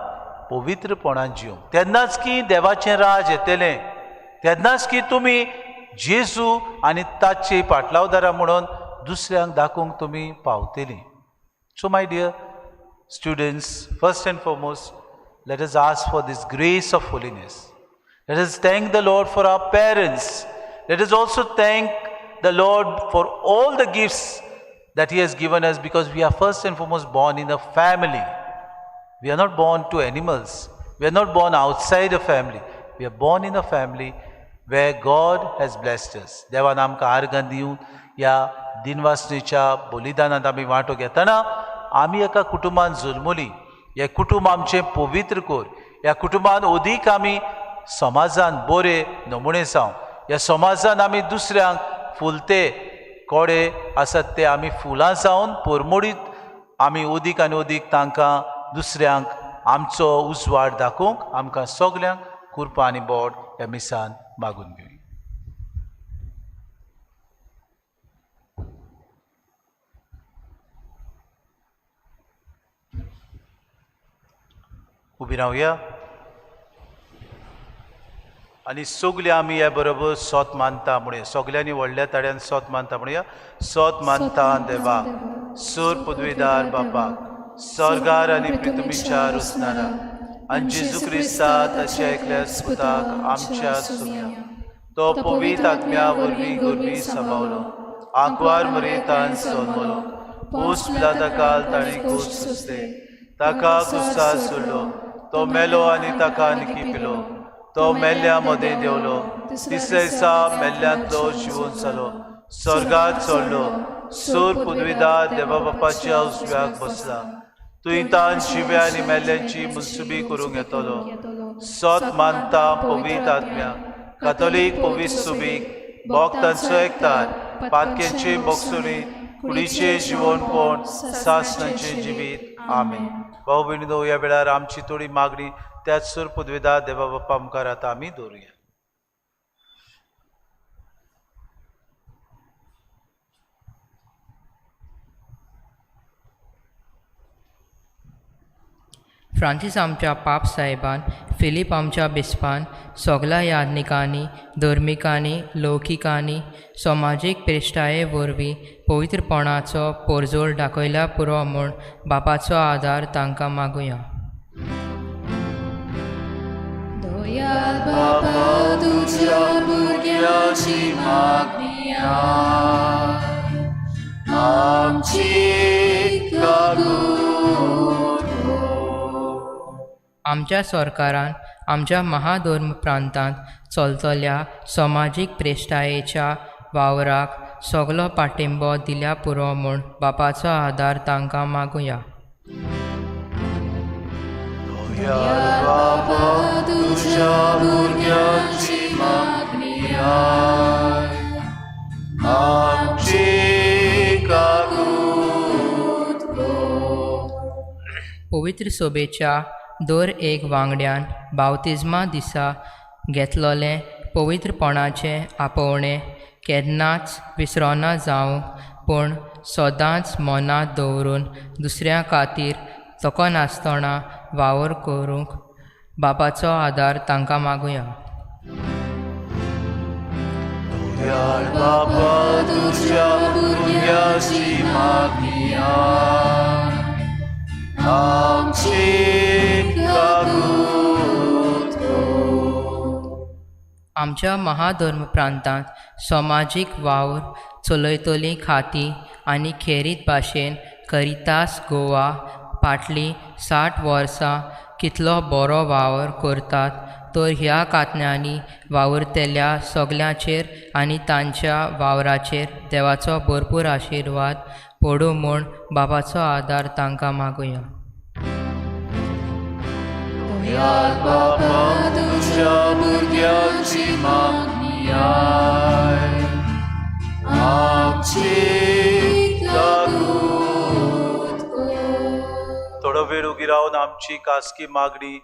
पवित्रपणान जिवंक. तेन्नाच की देवाचें राज येतलें. तेन्नाच की तुमी जेजू आनी ताची पाटलावदारां म्हणून दुसऱ्यांक दाखोवंक तुमी पावतलीं. So my dear students, first and foremost, let us ask for this grace of holiness. Let us thank the Lord for our parents. Let us also thank the Lord for all the gifts that He has given us, because we are first and foremost born in a family. We are not born to animals. We are not born outside a family. We are born in a family where God has blessed us. देवान आमकां आर्गां दिवन ह्या दिनवासनेच्या बलिदानांत आमी वांटो घेतना आमी एका कुटुंबान जल्मली. हें कुटुंब आमचें पवित्र कोर. ह्या कुटुंबान ओदीक आमी समाजान बरे नमुणे जावं. ह्या समाजान आमी दुसऱ्यांक फुलते कोडे आसात ते आमी फुलां जावन परमडीत आमी ओदीक आनी ओदीक तांकां दुसऱ्यांक आमचो उजवाड दाखोवंक आमकां सगल्यांक कृपा आनी बोड ह्या मिसान मागून घेवया. उबी रावया आनी सगलीं आमी ह्या बरोबर सोत मानता म्हणया. सगल्यांनी व्हडल्या ताड्यान सोत मानता म्हणया. सोत मानता देवाक, सूर पदवीदार बापाक, स्वर्गार आनी पृथ्वीच्या रुसणारा, आनी जेजू क्रिस्ता ताच्या एकल्या सुताक आमच्या सुम्या. तो पवित्र आत्म्या वरवीं गोरवी सांबाळलो, आंकवार मरेतान जल्मलो, पोस पिलाता काल ताणें खूब सुचले, ताका कुस्तार सोडलो, तो मेलो आनी ताका निकी पिलो, तो मेल्ल्या मदें देवलो, तिसऱ्या दिसा मेल्ल्यांतलो जिवून जालो, स्वर्गांत चडलो, सूर पदवीदार देवा बापाच्या उजव्याक बसला, तुयेंतान जिव्या आनी मेल्ल्यांची मुनसुबी करूंक येतलो. सोत मानता पवित्र आत्म्या, कातोलीक पवित्र सुबीक, भोगतांचो एकठांय, पातकेंची मोगसुणी, कुडीचें जिवणपण, सासणाचें जिवीत. आमेन. भाऊ भयणीनो, ह्या वेळार आमची थोडी मागणी त्याच सूर पदवीदार देवा बाप्पा मुखार आतां आमी दवरुया. फ्रांसीस आमच्या पाप साहेबान, फिलीप आमच्या बिस्पान, सगल्या यादनिकांनी, धर्मिकांनी, लौकिकांनी समाजीक प्रेश्टाये वरवीं पवित्रपणाचो पोरजोर दाखयल्या पुरो म्हूण बापाचो आदार तांकां मागुया. दयाल बापा तुज्या भुरग्यांची मागणी आमची आमच्या सरकारान आमच्या महाधर्म प्रांतांत चलतल्या समाजीक प्रेश्टायेच्या वावराक सगलो पाठिंबो दिल्या पुरो म्हूण बापाचो आदार तांकां मागुया. दयाल बापा तुज्या भुरग्यांची मागणी आमची पवित्र सोबेच्या दर एक वांगड्यान बावतिजमा दिसा घेतलोलें पवित्रपणाचें आपोवणें केन्नाच विसरोना जावंक पूण सदांच मनांत दवरून दुसऱ्या खातीर तोको नासतना वावर करूंक बापाचो आदार तांकां मागुया. दयाल बापा तुज्या भुरग्यांची मागणी आमची आमच्या महाधर्म प्रांतांत समाजीक वावर चलयतलीं खातीं आनी खेरीत भाशेन करितास गोवा फाटलीं 60 वर्सां कितलो बरो वावर करतात तर ह्या कातण्यांनी वावरतेल्या सगल्यांचेर आनी तांच्या वावराचेर देवाचो भरपूर आशिर्वाद पडूं म्हूण बापाचो आदार तांकां मागुया. दयाल बापा तुज्या भुरग्यांची मागणी आमची थोडो वेळ उगी रावन आमची खासगी मागणी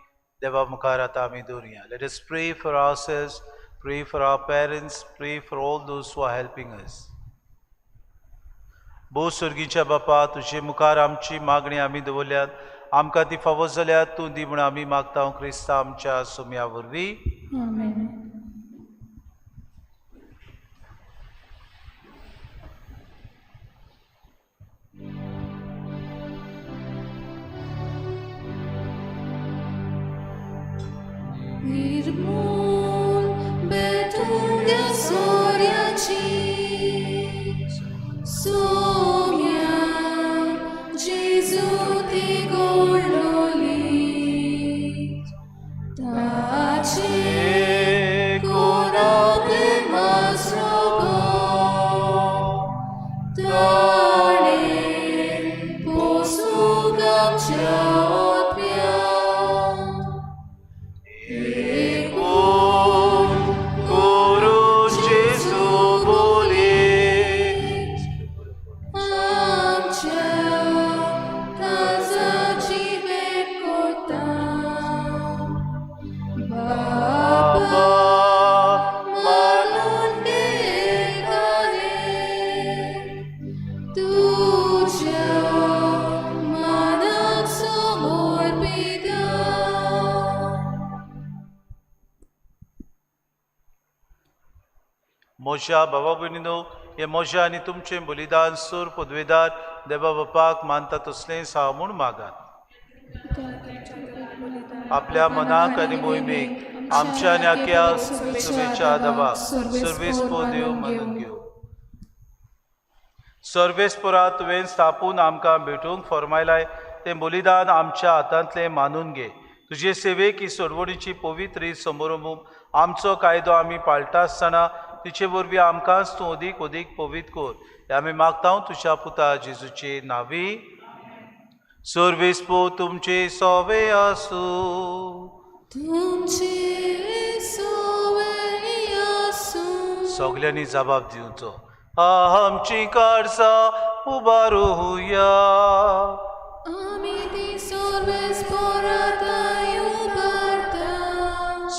देवा मुखार आतां आमी दवरुया. लेट अस प्रे फॉर आवरसेल्व्स, प्रे फॉर आवर पेरेंट्स, प्रे for all those who are helping us. भोव सर्गीच्या बापा, तुजे मुखार आमची मागणी आमी दवरल्यात, आमकां ती फावो जाल्यात तूं दी म्हूण आमी मागता क्रिस्ता आमच्या सुम्या वरवीं. आमेन. निर्मूल बेतुंग्या सोऱ्याची सोम्या जेजू ती गोडलोली ताचे कोराबे मासरोगो ताणे पोसूग आमच्या मोशा भावा भयणीनो, हे मोशा आनी तुमचें बलिदान सूर पदवेदार देवा बापाक मानता तसलें सा म्हूण मागात. आपल्या मनाक आनी मोहिमेक आमच्या आनी आख्या सभेच्या आदाराक सर्वेस्पो देव मानून घेवं. सर्वेस्परा तुवें स्थापून आमकां भेटूंक फरमायलाय तें बलिदान आमच्या हातांतलें मानून घे. तुजे सेवेक ही सोडवणीची पवित्र ही समारंभ आमचो कायदो आमी पाळटा आसतना तिचे वरवीं आमकांच तूं अदीक अदीक पवित्र कर. हे आमी मागता तुज्या पुता जेजूचे नांवी. सर्वेस्पो तुमचे सोवे आसूं, सगल्यांनी जबाब दिवचो. आमची काळजां उबारूया,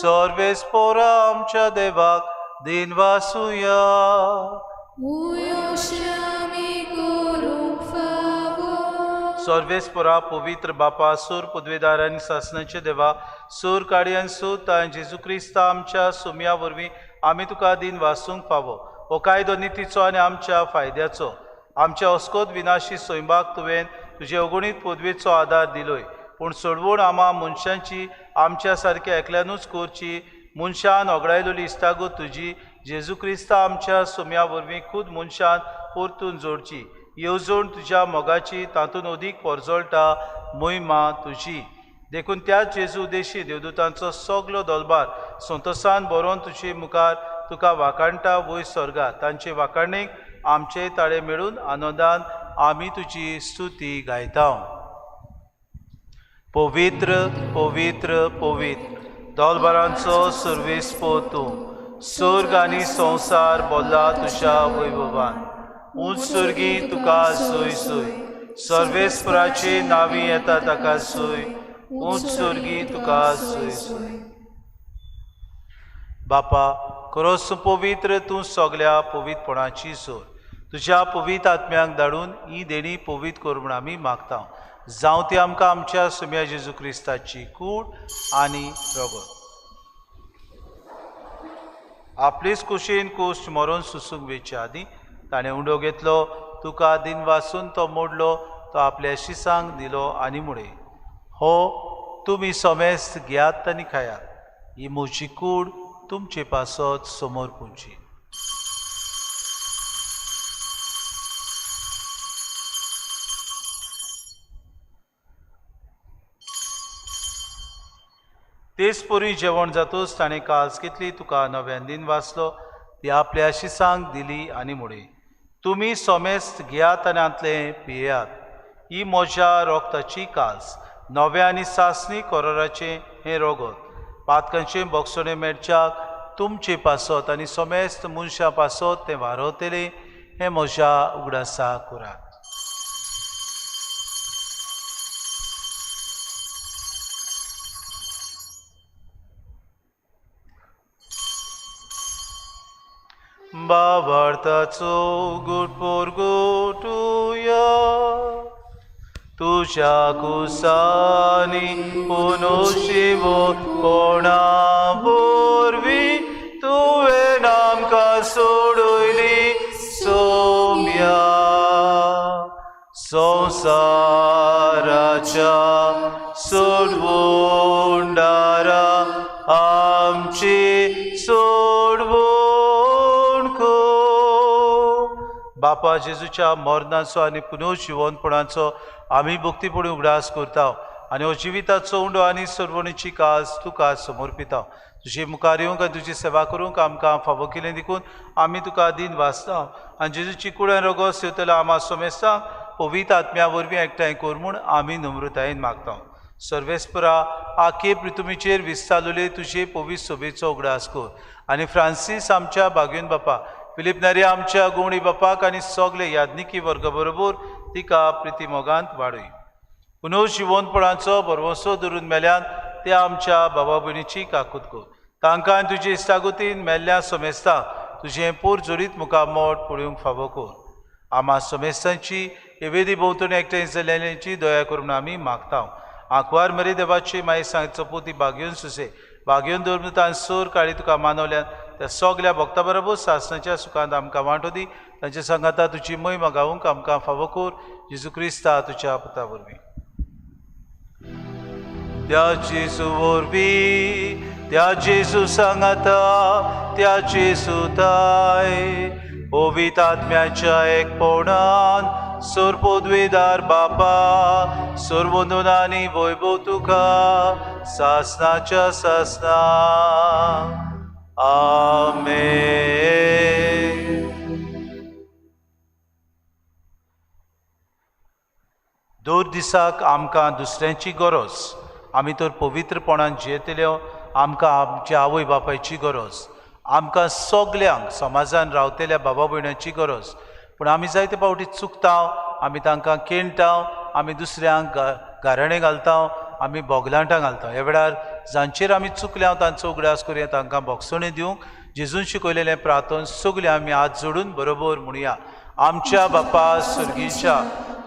सर्वेस्पोरा आमच्या देवाक दिन वासुया. सर्वेस्परा पवित्र बापा सूर पदवेदार आनी सासणाचे देवा सूर काडी आनी सूर ताय जेजू क्रिस्ता आमच्या सुमया वरवीं आमी तुका दिन वासूंक फावो हो कायदो नितीचो आनी आमच्या फायद्याचो आमच्या अस्कोद विनाशी सोयंबाक तुवें तुजे अगणीत पदवेचो आदार दिलोय पूण सोडवून आमा मनशांची आमच्या सारक्या एकल्यानूच करची मनशान ओगडायलोली इश्टागत तुजी जेजू क्रिस्ता आमच्या सुमया वरवीं खूद मनशान परतून जोडची येवजण तुज्या मोगाची तातूंत अदीक पोरजोळटा मोहिमा तुजी देखून त्याच जेजू उद्देशी देवदूतांचो सगलो दलबार संतोशान बरोवन तुजे मुखार तुका वाकाणटा वयर स्वर्गात तांचे वाकाणणेक आमचे ताळे मेळून आनंदान आमी तुजी स्तुती गायता पवित्र पवित्र पवित्र दलबारांचो सर्वेस्पो तूं स्वर्ग आनी संवसार बोल्ला तुज्या वैभवान उंच सर्गी तुका सोय सोय सर्वेस्पराची नांवी येता ताका सोय उंच सर्गी तुका सोय सोय बापा खरोच पवित्र तूं सगल्या पवित्रपणाची सोय तुज्या पवित्र आत्म्यांक धाडून ही देणी पवित्र कर म्हूण आमी मागता जावं ती आमकां आमच्या सुम्या जेजू क्रिस्ताची कूड आनी रगत आपलीच कुशीन कुश्ट मरून सुसूंक वेच्या आदी ताणें उंडो घेतलो तुका दिन वासून तो मोडलो तो आपल्या शिसांक दिलो आनी मुळे हो तुमी सोमेस्त घेयात आनी खायात ही म्हजी कूड तुमचे पासत समोर पुंची तेच परी जेवण जातूच ताणें कास घेतली तुका नव्यान दिन वाचलो ती आपल्या शिसांक दिली आनी मुळे तुमी सोमेस्त घेयात आनी आंतले पियेयात ही म्हज्या रोगताची कास नव्या आनी सासणी कोराराचें हें रोगत पातकांचे बोगसोणे मेळच्याक तुमचे पासत आनी सोमेस्त मनशां पासत तें वारवतलें हें म्हज्या उगडासा करात बाबार्थाचो गुटपोर गोटुया तुझ्या कुसानी पुनोशिवो कोणा बोरवी तुवें आमकां सोडयली सोम्या संवसाराच्या सोडवून दारा आमची सोडवून बापा जेजूच्या मरणाचो आनी पुनर्जिवनपणाचो आमी भक्तीपणी उगडास करता आनी हो जिविताचो उंडो आनी सर्वणीची कास तुका समर्पिता तुजी मुखार येवंक आनी तुजी सेवा करूंक आमकां फावो केलें देखून आमी तुका दिन वाचता आनी जेजूची कुडा रगत सेवतलो आमा सोमेस्तांक पवित्र आत्म्या वरवीं एकठांय कर म्हूण आमी नम्रतायेन मागता सर्वेस्परा आखे पृथ्वीचेर विस्तारलेले तुजे पवित्र सोबेचो उगडास कर आनी फ्रांसीस आमच्या बागेन बापा फिलीप नरी आमच्या गोवणी बापाक आनी सगळे यादनिकी वर्ग बरोबर तिका प्रिती मोगांत वाडय पुनर्जिवनपणाचो बरवसो धरून मेल्यान त्या आमच्या भावा भयणीची काकूत कर तांकां तुजे इश्टागतीन मेल्ल्या सोमेस्तां तुजें पूर जोडीत मुखामोट पळोवंक फावो कर आमा सोमेस्तांची येवेदी भोंवतणी एकठांय जाल्यांची दया करून आमी मागता आंकवार मरे देवाची माई सांगचो पुती बागेवन सुसे बागेवन दवरून तांचे सोर काळी तुका मानवल्यान त्या सगल्या भक्तां बरोबर सासणाच्या सुखांत आमकां वांटो दी तांच्या सांगाता तुजी महिमा गावूंक आमकां फावो कर जेजू क्रिस्ता तुज्या पुता वरवीं त्या जेजू वरवीं त्या जेजू सांगाता त्या जेजू ताय पवित्र आत्म्याच्या एकपणान सोरपोद्वेदार बापा सोरवंदनांनी वैभव तुका सासणाच्या सासना आमेन दर दिसाक आमकां दुसऱ्यांची गरज आमी तर पवित्रपणान जियेतल्यो आमकां आमच्या आवय बापायची गरज आमकां सगल्यांक समाजान रावतल्या बाबा भयणांची गरज पूण आमी जायते फावटी चुकता आमी तांकां केणटा आमी दुसऱ्यांक गाराणें घालता आमी बोगलांटां घालता ह्या वेळार जांचेर आमी चुकल्या तांचो उगडास करुया तांकां बोगसणे दिवंक जेजून शिकयलेलें प्रार्थन सगळे आमी हात जोडून बरोबर म्हणुया आमच्या बापा सुर्गीच्या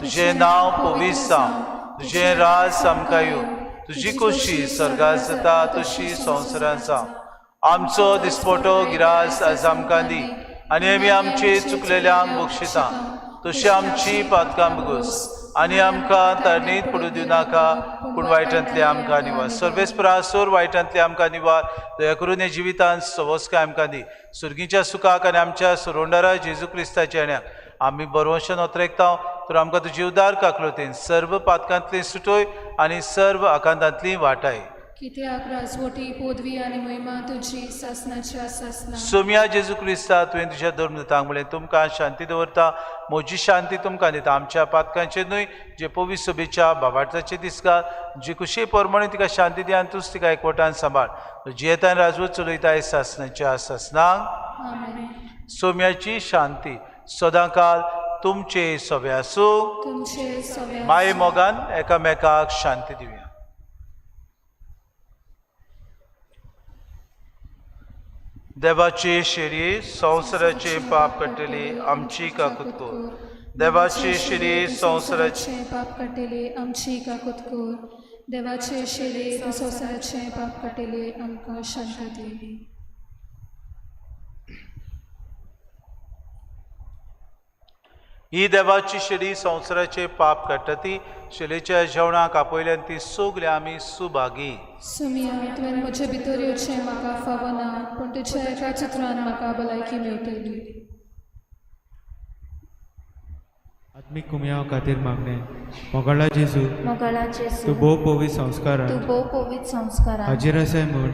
तुजें नांव पवित्र जावं तुजें राज आमकां येवं तुजी खोशी स्वर्गांत जाता तशी संवसारांत जावं आमचो दिसपटो गिरास आज आमकां दी आनी आमी आमचे चुकलेल्यांक बक्षिता तशी आमची पातकां बगोस आनी आमकां तरणीत पडूं दिवं नाका पूण वायटांतले आमकां निवार सर्वेस्परासोर वायटांतले आमकां निवार दया करून हे जिवितांत सवस्काय आमकां दी सुर्गीच्या सुखाक आनी आमच्या सुरोंडारा जेजू क्रिस्ताच्या येण्याक आमी बरोवशेन ओतरेकता तर आमकां तुजी उदार काकलोतेन सर्व पातकांतली सुटोय आनी सर्व आकांतांतली वाटाय कित्याक राजवटी पदवी आनी महिमा तुजी सासनाच्या सासना सोम्या जेजू क्रिस्ता तुवें तुज्या धर्मदूतांक म्हळें तुमकां शांती दवरता म्हजी शांती तुमकां दिता आमच्या पातकांचेर न्हय जे पवित्र सभेच्या भावार्थाचे दिसका जी खुशी परमणी तिका शांती दी आनी तूंच तिका एकवटान सांबाळ तुजी येतान राजवट चलयताय सासनाच्या सासनाक सोम्याची शांती सदांकाल तुमचे सवे आसूं तुमचे सवे माये मोगान एकामेकाक शांती दिवया देवाची शिरी संवसाराचे पाप कट्टली आमची काकुतकोर देवाची शिरी संवसाराचे पाप कटेले आमची काकुतकोर देवाचे शिरे संवसाराचे पाप कटेले आमकां शांती दी ही देवाची शिडी संवसाराचे पाप काडटा शिलेच्या जेवणाक आपयल्यान ती सगली आमी सुभागी सुमिया तुवें म्हजे भितर येवचें म्हाका फावना पूण तुज्या एका चित्रान म्हाका भलायकी मेळटली आत्मीक कुमया खातीर मागणे मोगाळा जेजू तूं भोव पवित्र संस्कारांत हाजीर आसाय म्हूण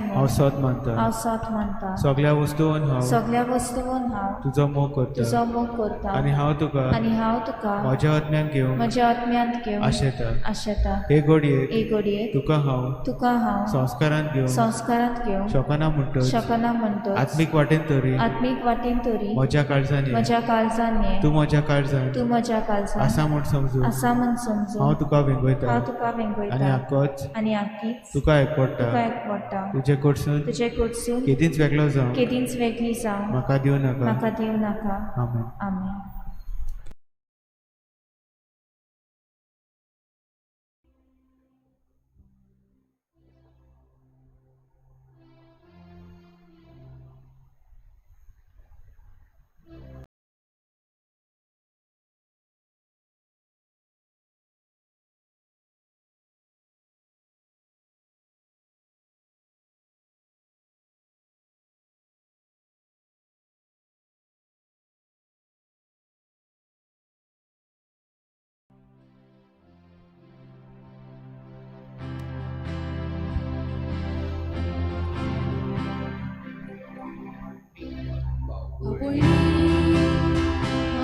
हांव सत मानता सगळ्या वस्तूंत हांव तुजो मोग करता आनी हांव तुका म्हज्या आत्म्यान घेवन आशेता हे घडये तुका हांव संस्कारांत घेवन शोकना म्हणटच आत्मीक वाटेन तरी म्हज्या काळजांनी तूं म्हज्या काळजांत आसा म्हूण समजू हांव तुका वेंगयता आनी आख्खीच तुका एकवडटा तुजे कडसून केदींच वेगळो जावं म्हाका दिवं नाका आमेन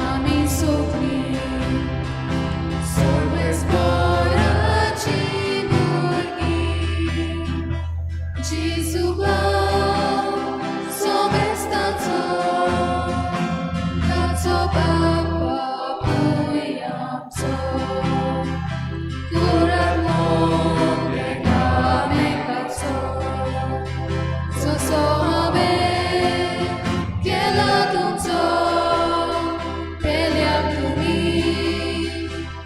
आमी सोगलीं सर्वेस्पराची भुरगीं जेजू भाव सोबेस ताचो बापूय आमचो कुरार मोग एकामेकाचो जसो हांवें केला तुमचो पेल्याक तुमी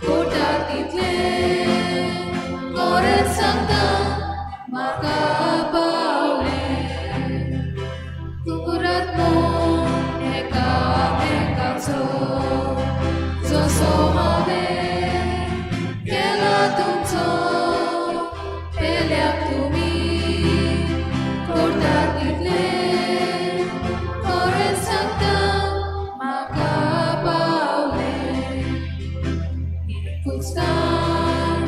कोटाक तितले कोरें सांगता म्हाका पावले कुरात मोग एकामेकाचो जसो हांवें केला तुमचो पेल्याक तुमी कोटाक तितले कोरें सांगता म्हाका पावले एकूच काम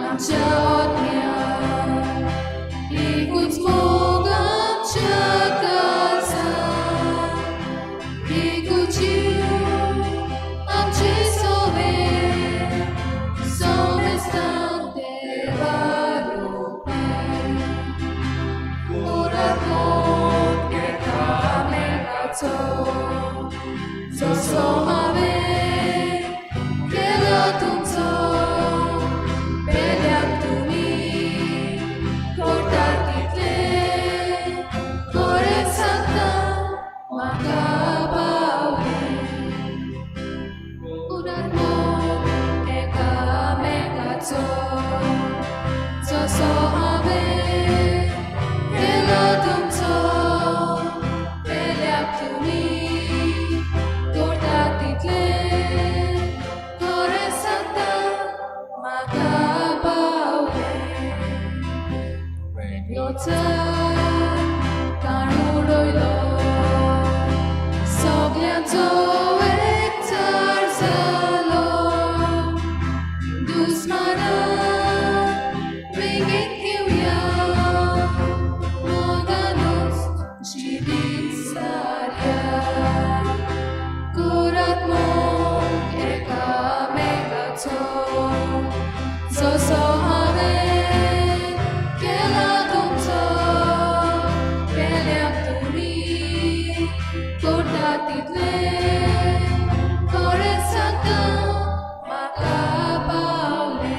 आमच्या आत्म्यान एकूच मोग आमच्या काळजांत एकूच जीव आमचे सवे समस्तांक देवा रुपें कुराक मोग एकामेकाचो जसो हांवें केला तुमचो पेल्याक तुमी कोटाक तितले कोरें सांगता म्हाका पावले कुराक मोग तितले खरेंच सांगता म्हाका पावले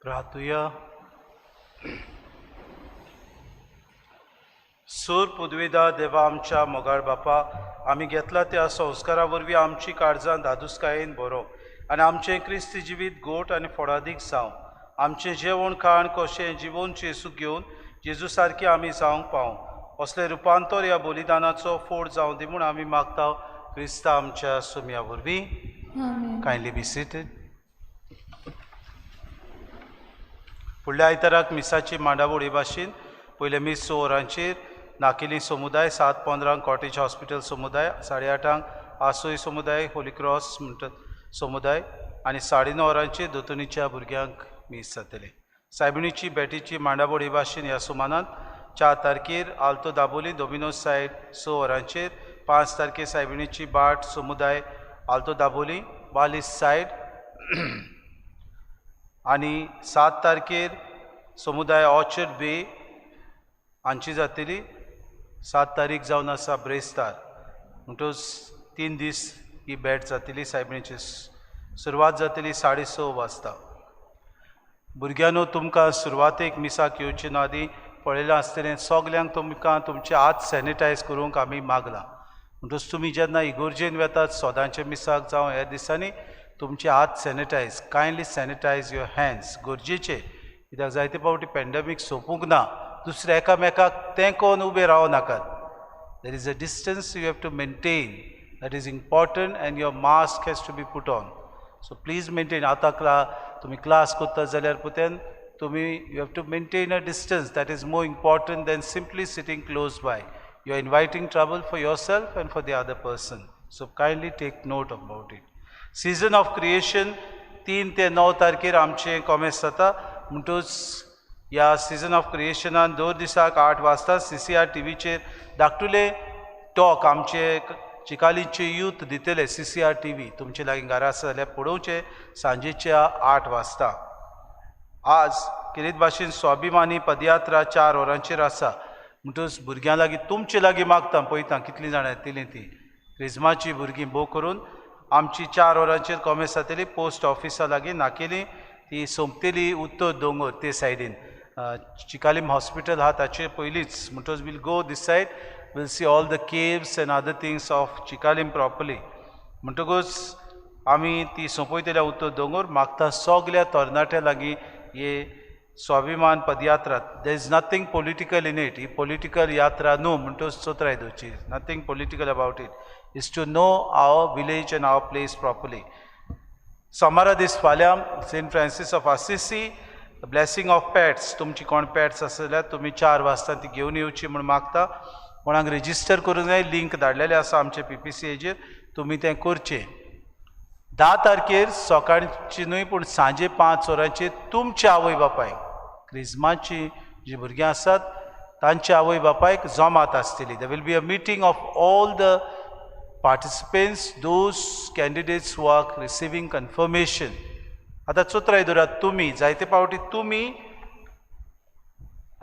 प्रार्थुया. सूर पुदवेदा देवा आमच्या मोगाळ बापा, आमी घेतला त्या संस्कारा वरवीं आमची काळजां धादुसकायेन भरो आनी आमचें क्रिस्ती जिवीत गोट आनी फोडादीक जावं. आमचें जेवण खाण कशें जिवोन जेजू घेवन जेजू सारकी आमी जावंक पावूं. असलें रुपांतर ह्या बलिदानाचो फोड जावं दी म्हूण आमी मागता क्रिस्ता आमच्या सुमया वरवीं. कायंडली बी सिटेड. फुडल्या आयताराक मिसाची मांडावळ हे भाशेन पयले मीस 6 वरांचेर नाकिली समुदाय 7:15 कॉटेज हॉस्पिटल समुदाय 8:30 आसोय समुदाय होली क्रॉस म्हणटात समुदाय आनी 9:30 वरांचेर दोतोनीच्या भुरग्यांक मीस जातले. सायबिणीची बेटीची मांडावळ हे भाशेन ह्या सुमानांत 4 तारखेर आल्तो दाबोली डोमिनोज सायड 6 वरांचेर 5 तारखेर सायबिणीची बाट समुदाय आल्तो दाबोली बालिस सायड आनी 7 तारखेर समुदाय ऑर्चर्ड बे हांची जातली. 7 तारीख जावन आसा ब्रेस्तार म्हणटच 3 दीस ही बॅट जातली. सायबिणीची सुरवात जातली 6:30 वाजता. भुरग्यांनो, तुमकां सुरवातेक मिसाक येवचे ना आदी पळयलां आसतलें सगल्यांक तुमकां तुमचे हात सॅनिटायज करूंक आमी मागलां. म्हणटच तुमी जेन्ना इगोर्जेन वेतात सोदांच्या मिसाक जावं ह्या दिसांनी तुमचे हात सॅनिटायज कायंडली सॅनिटायज युअर हँड्स गरजेचे. कित्याक जायते फावटी पॅन्डेमीक सोंपूंक ना, दुसऱ्या एकामेकाक तेंकोन उबे रावं नाकात. There is a distance you have to maintain, that is important, and your mask has to be put on. So please maintain. आतां तुमी क्लास करतात जाल्यार पुतेन तुमी you have to maintain a distance. That is more important than simply sitting close by. You are inviting trouble for your self and for the other person. So kindly take note about it. Season of creation 3 ते 9 तारखेर आमचें कॉमेस जाता. म्हणटच ह्या season of क्रिएशनान 2 दिसाक 8 वाजता CCR टीव्हीचेर धाकटुले talk आमचे चिकालीचे youth दितले CCR TV तुमचे लागीं घरा आसा जाल्यार पळोवचे सांजेच्या 8 वाजता. आज कितें भाशेन स्वाभिमानी पदयात्रा 4 वरांचेर आसा म्हणटच भुरग्यां लागीं तुमचे लागीं मागता पळयता कितलीं जाणां येतलीं ती क्रिस्माची भुरगीं भोव करून आमची 4 वरांचेर कॉमेस जातली पोस्ट ऑफिसा लागीं नाकेली ती सोंपतेली उत्तर दोंगर ते सायडीन चिकालीम हॉस्पिटल आहा ताचे पयलींच म्हणटच we'll go this side we'll see all the caves and other things of Chicalim properly म्हणटकूच आमी ती सोंपयतल्या उत्तर दोंगर मागता सगल्या तरणाट्या लागीं हे स्वाभिमान पदयात्रा there is nothing political in it ही पॉलिटिकल यात्रा न्हू म्हणटच चोत्र आयदोची nothing political about it is to know our village and our place properly. सोमारा दीस फाल्यां saint Francis of Assisi blessing of pets तुमची कोण पॅट्स आसा जाल्यार तुमी 4 वाजता ती घेवन येवची म्हूण मागता. कोणाक रेजिस्टर करूंक जाय लिंक धाडलेलें आसा आमचे PPC हेजेर तुमी तें करचें. 10 तारखेर सकाळची न्हय पूण सांजे 5 वरांचेर तुमच्या आवय बापायक क्रिस्माची जी भुरगीं आसात तांच्या आवय बापायक जमात आसतली. There will be a meeting of all the participants those candidates who are receiving confirmation. आतां चोत्र आयदोरात तुमी जायते पावटी तुमी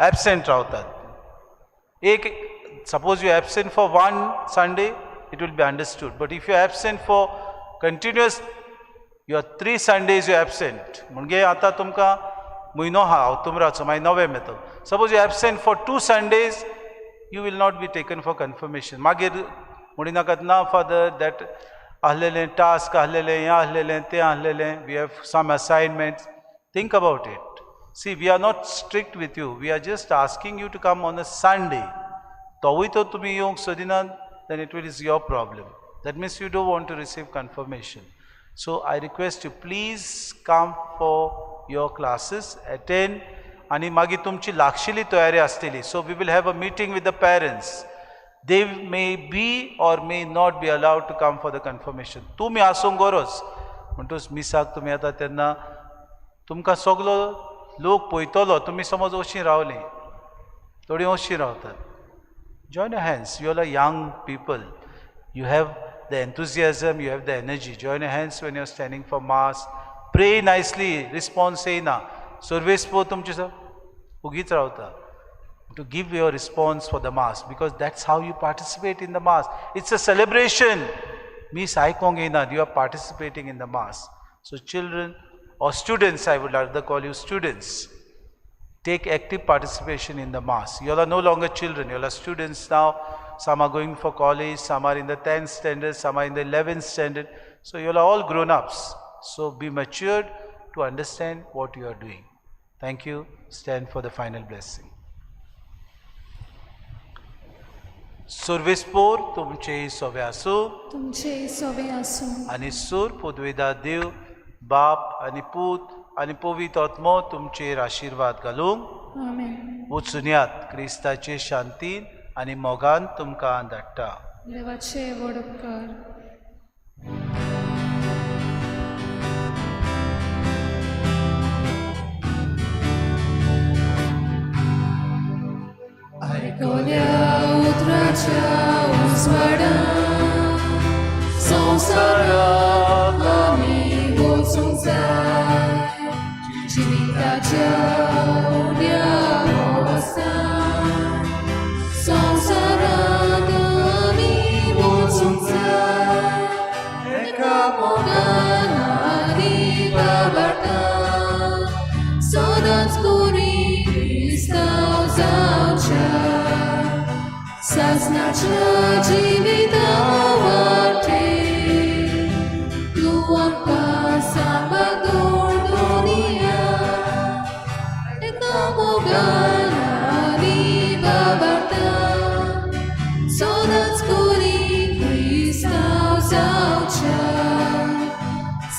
एबसेंट रावतात. एक suppose you absent for 1 Sunday it will be understood, but if you are absent for continuous you are 3 Sundays you are absent म्हणजे आतां तुमकां म्हयनो आहा ऑक्टोबराचो मागीर नोव्हेंबर येतलो. Suppose you absent for 2 Sundays you will not be taken for confirmation. मागीर म्हणिनाकात ना father that ahleleen task ahleleen ya ahleleen te ahleleen we have some assignments. Think about it. See, we are not strict with you, we are just asking you to come on a Sunday. Towi to tumi yong sodinan then it is your problem. That means you don't want to receive confirmation. So I request you please come for your classes, attend आणि मागीर तुमची लागशिल्ली तयारी आसतली. So we will have a meeting with the parents. They may be or may not be allowed to come for the confirmation. तुमी आसूंक गरज म्हणटूच मिसाक तुमी येता तेन्ना तुमकां सगलो लोक पळयतलो तुमी समज अशीं रावली थोडीं अशीं रावतात. Join your hands. You all are young people. You have the enthusiasm, you have the energy. Join your hands when you are standing for mass. Pray nicely. Response येना. Service पो तुमचे उगीच रावता. To give your response for the mass because that's how you participate in the mass. It's a celebration. Miss Aikong Einad, you are participating in the mass. So children or students, I would rather call you students, take active participation in the mass. You all are no longer children, you all are students now. Some are going for college, some are in the 10th standard, some are in the 11th standard. So you all are all grown-ups. So be matured to understand what you are doing. Thank you. Stand for the final blessing. Survespor तुमचे सोवे आसूं तुमचे सोवे आसूं आनी सूर पुदवेदा देव बाप आनी पूत आनी पवित्र आत्मो तुमचेर आशिर्वाद घालूंक आमेन. वचून क्रिस्ताचे शांतीन आनी मोगान तुमकां धाडटा. देवाचे व्हड उपकार. आयकोल्या उतराच्या उजवाडा संवसाराक आमी वचूंक जाय. जिविताच्या उड्या अवस्थान संवसाराक आमी वचूंक जाय. एका मोगान आनी बाबाटान सदांच कोरी क्रिस्तांव जावच्या. सासणाच्या जिविता वाटे तूं आमकां सांबाळून दुनिया एका मोगान आनी बाबाटान सदांच कोरी क्रिस्तांव जावच्या.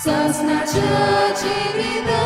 सासणाच्या जिविता